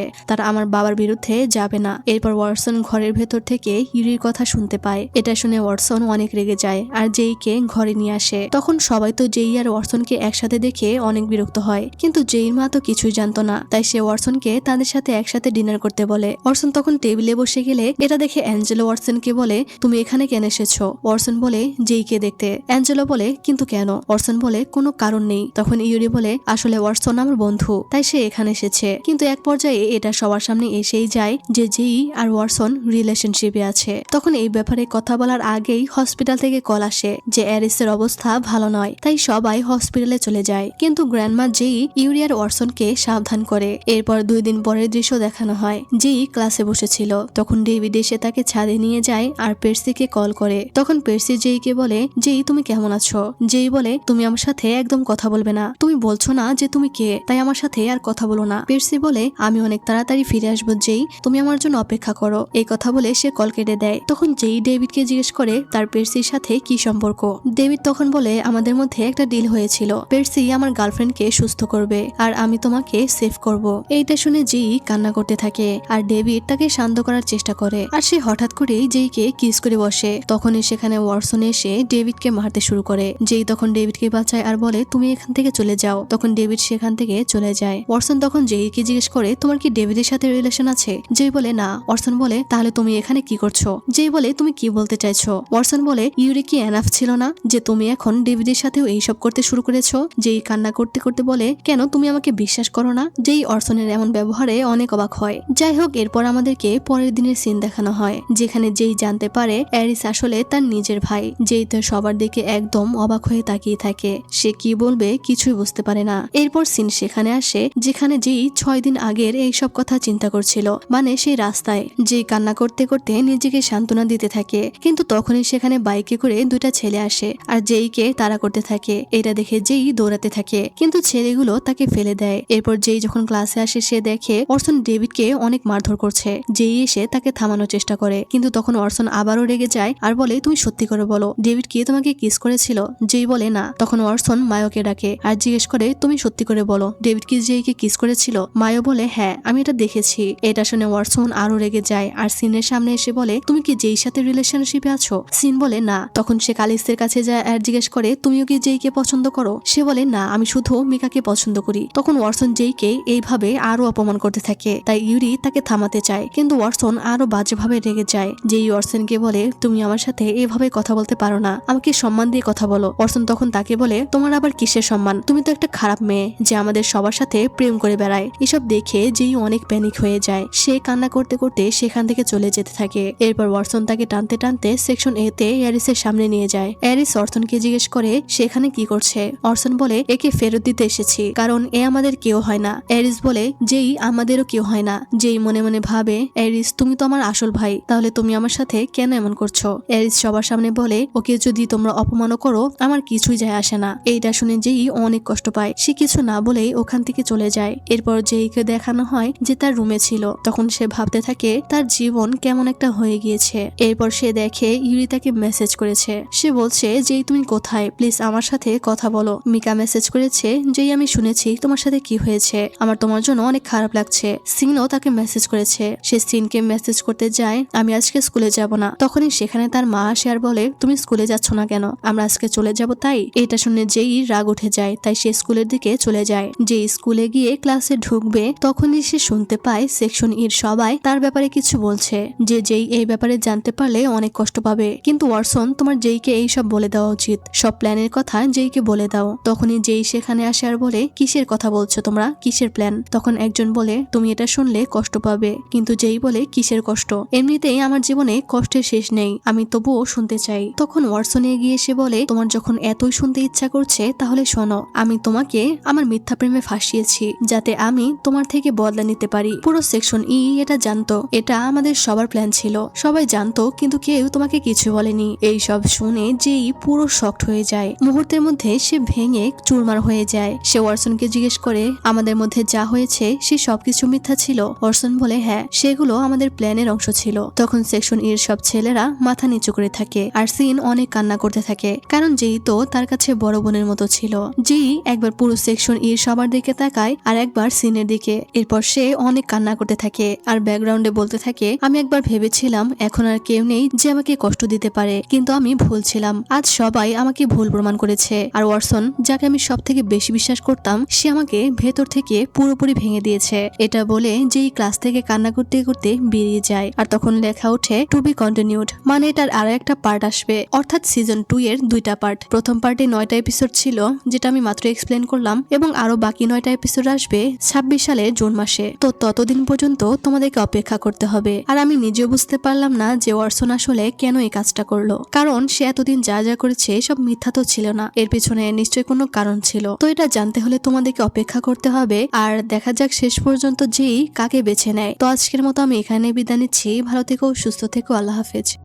তারা আমার বাবার বিরুদ্ধে যাবে না। এরপর ওয়াটসন ঘরের ভেতর থেকে ইউরির কথা শুনতে পায়। এটা শুনে ওয়াটসন অনেক রেগে যায় আর জেইকে ঘরে নিয়ে আসে। তখন সবাই তো জেই আর ওয়াটসনকে একসাথে দেখে অনেক বিরক্ত হয়, কিন্তু জেইর মা তো কিছুই জানতো না। তাই সে ওয়াটসনকে তাদের সাথে একসাথে ডিনার করতে বলে। ওয়াটসন তখন টেবিলে বসে গেলে এটা দেখে অ্যাঞ্জেলো ওয়াটসনকে বলে, তুমি এখানে কেন এসেছো। ওয়াটসন বলে, জেইকে দেখতে। অ্যাঞ্জেলো বলে, কিন্তু কেন। ওয়াটসন বলে, কোনো কারণ নেই। তখন ইউরি বলে, আসলে ওয়াটসন আমার বন্ধু, তাই সে এখানে এসেছে। কিন্তু এক পর্যায়ে এটা সবার সামনে এসেই যায় যে জেই আর ওয়াটসন রিলেশনশিপে আছে। তখন এই ব্যাপারে কথা বলার আগেই হসপিটাল থেকে কল আসে যে অ্যারিসের অবস্থা ভালো নয়। তাই সবাই হসপিটালে চলে যায়, কিন্তু গ্র্যান্ডমা জেই ইউরি আর ওয়াটসনকে সাবধান করে। এরপর 2 দিন পরের দৃশ্য দেখানো হয়। জেই ক্লাসে বসেছিল, তখন ডেভিড এসে তাকে ছাদে নিয়ে যায় আর পের্সিকে কল করে। তখন পের্সি জেইকে বলে, জেই তুমি কেমন আছো। জেই বলে, তুমি আমার সাথে একদম কথা বলবে না, তুমি বলছো না যে তুমি কে, তাই আমার সাথে আর কথা বলো না। পের্সি বলে, আমি অনেক তাড়াতাড়ি ফিরে আসবো জেই, তুমি আমার জন্য অপেক্ষা করো। এই কথা বলে সে কল কেটে দেয়। তখন জেই ডেভিডকে জিজ্ঞেস করে তার পের্সির সাথে কি সম্পর্ক। ডেভিড তখন বলে, আমাদের মধ্যে একটা ডিল হয়েছিল, পের্সি আমার গার্লফ্রেন্ডকে সুস্থ করবে আর আমি তোমাকে সেভ করব। এইটা শুনে জেই কান্না করতে থাকে আর ডেভিড তাকে শান্ত করার চেষ্টা করে আর সে হঠাৎ করেই জেইকে কিস করে বসে। তখনই সেখানে ওয়াটসন এসে ডেভিডকে মারতে শুরু করে। জেই তখন ডেভিডকে বাঁচায় আর বলে, তুমি এখান থেকে চলে যাও। তখন ডেভিড সেখান থেকে চলে যায়। ওয়াটসন তখন জেইকে জিজ্ঞেস করে, তোমার কি ডেভিডের সাথে রিলেশন আছে। জেই বলে, না। ওয়াটসন বলে, তাহলে তুমি এখানে কি করছো। জেই বলে, তুমি কি বলতে চাইছো। ওয়াটসন বলে, ইউরি কি এনাফ ছিল না যে তুমি এখন ডেভিডের সাথেও এইসব করতে শুরু করেছো। জেই কান্না করতে করতে বলে, কেন তুমি আমাকে বিশ্বাস করো না। জেই ওয়াটসনের এমন ব্যবহারে অনেক অবাক হয়। যাই হোক, এরপর আমাদেরকে পরের দিনের সিন দেখানো হয়, যেখানে জেই জানতে পারে অ্যারিস আসলে তার নিজের ভাই। জেই তো সবার দিকে একদম অবাক হয়ে তাকিয়ে থাকে। সে কি বলবে কিছুই বুঝতে পারে না। এরপর সিন সেখানে আসে যেখানে জেই 6 দিন আগের এইসব কথা চিন্তা করছিল, মানে সেই রাস্তায়। জেই কান্না করতে করতে নিজেকে সান্ত্বনা দিতে থাকে, কিন্তু তখনই সেখানে বাইকে করে 2টা ছেলে আসে আর জেইকে তাড়া করতে থাকে। এটা দেখে জেই দৌড়াতে থাকে, কিন্তু ছেলেগুলো তাকে ফেলে দেয়। এরপর জেই যখন ক্লাসে আসে সে দেখে ওয়াটসন ডেভিডকে অনেক মারধর করছে। জেই এসে তাকে থামানোর চেষ্টা করে, কিন্তু তখন ওয়াটসন আবারও রেগে যায় আর বলে, তুমি সত্যি করে বলো ডেভিড কি তোমাকে কিস করেছিল। জেই বলে, না। তখন ওয়াটসন মায়োকে ডাকে আর জিজ্ঞেস করে, তুমি সত্যি করে বলো ডেভিড কি জেইকে কিস করেছিল। মায়ো বলে, হ্যাঁ আমি এটা দেখেছি। এটা শুনে ওয়াটসন আরো রেগে যায় আর সিনের সামনে এসে বলে, তুমি কি জেইর সাথে রিলেশনশিপে আছো। সিন বলে, না। তখন সে কালিসের কাছে যায় আর জিজ্ঞেস করে, তুমিও কি জেইকে পছন্দ করো। সে বলে, না, আমি শুধু মিকাকে পছন্দ করি। তখন ওয়াটসন জেইকে এইভাবে আরো অপমান করতে থাকে। তাই ইউরি তাকে থামাতে চায়, কিন্তু ওয়াটসন আরো বাজেভাবে রেগে যায়। জেই ওয়াটসনকে বলে, তুমি আমার সাথে এভাবে কথা বলতে পারো না, আমাকে সম্মান দিয়ে কথা বলো। ওয়াটসন তখন তাকে বলে, তোমার আবার কিসের সম্মান, তুমি তো একটা খারাপ মেয়ে যে আমাদের সবার সাথে প্রেম করে বেড়ায়। এসব দেখে জেই অনেক প্যানিক হয়ে যায়। সে কান্না করতে করতে সেখান থেকে চলে যেতে থাকে। এরপর ওয়াটসন তাকে টানতে টানতে সেকশন এ তে অ্যারিসের সামনে নিয়ে যায়। অ্যারিস ওয়াটসনকে জিজ্ঞেস করে সেখানে কি করছে। ওয়াটসন বলে, একে ফেরত দিতে এসেছি, কারণ এ আমাদের কেউ হয় না। অ্যারিস বলে, জেই আমাদেরও কেউ হয় না। জেই মনে মনে ভাবে, অ্যারিস তুমি তো আমার আসল ভাই, তাহলে তুমি আমার সাথে কেন এমন করছো। অ্যারিস সবার সামনে বলে, ওকে যদি তোমরা অপমানও করো আমার কিছুই যায় আসে না। এইটা শুনে জেই অনেক কষ্ট পায়। সে কিছু না বলেই ওখান থেকে চলে যায়। এরপর জেইকে দেখানো হয় যে তার রুমে ছিল। তখন সে ভাবতে থাকে তার জীবন কেমন একটা হয়ে গিয়েছে। এরপর সে দেখে ইউরি তাকে মেসেজ করেছে। সে বলছে, জেই তুমি কোথায়, প্লিজ আমার সাথে কথা বলো। মিকা মেসেজ করেছে, জেই আমি শুনেছি তোমার সাথে কি হয়েছে, আমার তোমার জন্য অনেক খারাপ লাগছে। সিনও তাকে মেসেজ করেছে। সে সিনকে মেসেজ করতে যায় আমি আজকে স্কুলে যাব না। তখনই সেখানে তার মা আসে আর বলে তুমি স্কুলে যাচ্ছ না কেন, আমরা আজকে চলে যাব তাই। এটা শুনে যেই রাগ উঠে যায়, তাই সে স্কুলের দিকে চলে যায়। যে স্কুলে গিয়ে ক্লাসে ঢুকবে তখনই সে শুনতে পায় সেকশন ইর সবাই তার ব্যাপারে কিছু বলছে, যে যেই এই ব্যাপারে জানতে পারলে অনেক কষ্ট পাবে। কিন্তু ওয়াটসন তোমার যেইকে এই সব বলে দেওয়া উচিত, সব প্ল্যানের কথা যেইকে বলে দাও। তখনই যেই সেখানে আসে আর বলে কিসের কথা বলছো তোমরা, কিসের প্ল্যান। তখন একজন বলে তুমি এটা শুনলে কষ্ট পাবে, কিন্তু যেই বলে কিসের কষ্ট, এমনিতেই আমার জীবনে কষ্টের শেষ নেই, আমি তবুও শুনতে চাই। তখন ওয়াটসন এগিয়ে এসে বলে তোমার যখন এতই শুনতে ইচ্ছা করছে তাহলে শোনো, আমি তোমাকে আমার মিথ্যা প্রেমে ফাঁসিয়েছি যাতে আমি তোমার থেকে বদলা নিতে পারি। পুরো সেকশন ই এটা জানতো, এটা আমাদের সবার প্ল্যান ছিল, সবাই জানতো, কিন্তু কেউ তোমাকে কিছু বলেনি। এই সব শুনে যেই পুরো শকড হয়ে যায়, মুহূর্তের মধ্যে সে ভেঙে চুরমার হয়ে যায়। সে ওয়াটসনকে জিজ্ঞেস করে আমাদের মধ্যে যা হয়েছে সে সবকিছু মিথ্যা ছিল। ওয়াটসন বলে হ্যাঁ, সেগুলো আমাদের প্ল্যানের অংশ ছিল। তখন সেকশন ইর সব ছেলেরা মাথা নিচু করে থাকে আর সিন অনেক কান্না করতে থাকে, কারণ যেই তো তার কাছে বড় বোনের মতো ছিল। যেই একবার পুরো সেকশন ইর সবার দিকে তাকায় আর একবার সিনের দিকে, এরপর সে অনেক কান্না করতে থাকে আর ব্যাকগ্রাউন্ডে বলতে থাকে আমি একবার ভেবেছিলাম এখন আর কেউ নেই যে আমাকে কষ্ট দিতে পারে, কিন্তু আমি ভুল ছিলাম, আজ সবাই আমাকে ভুল প্রমাণ করেছে। আর ওয়াটসন যাকে আমি সব থেকে বেশি বিশ্বাস করতাম সে আমাকে ভেতর থেকে পুরোপুরি ভেঙে দিয়েছে। এটা বলে যেই ক্লাস থেকে কান্না করতে করতে বেরিয়ে যায়। আর তখন লেখা ওঠে টু বি কন্টিনিউড, মানে এটার আরো একটা পার্ট আসবে, অর্থাৎ সিজন 2 এর 2টা পার্ট। প্রথম পার্টে 9টা এপিসোড ছিল যেটা আমি মাত্র এক্সপ্লেন করলাম, এবং আরো বাকি 9টা এপিসোড আসবে 26 সালের জুন মাসে। তো ততদিন পর্যন্ত তোমাদেরকে অপেক্ষা করতে হবে। আর আমি নিজেও বুঝতে পারলাম না যে ওয়াটসন আসলে কেন এই কাজটা করলো, কারণ সে এতদিন যা যা করেছে সব মিথ্যা তো ছিল না, এর পিছনে নিশ্চয়ই কোনো কারণ ছিল। তো এটা জানতে হলে তোমাদেরকে অপেক্ষা করতে হবে, আর দেখা যাক শেষ পর্যন্ত যেই কাকে বেছে নেয়। তো আজকের মতো আমি এখানে বিদায় নিচ্ছি, ভালো থেকো, সুস্থ থেকো, আল্লাহ হাফেজ।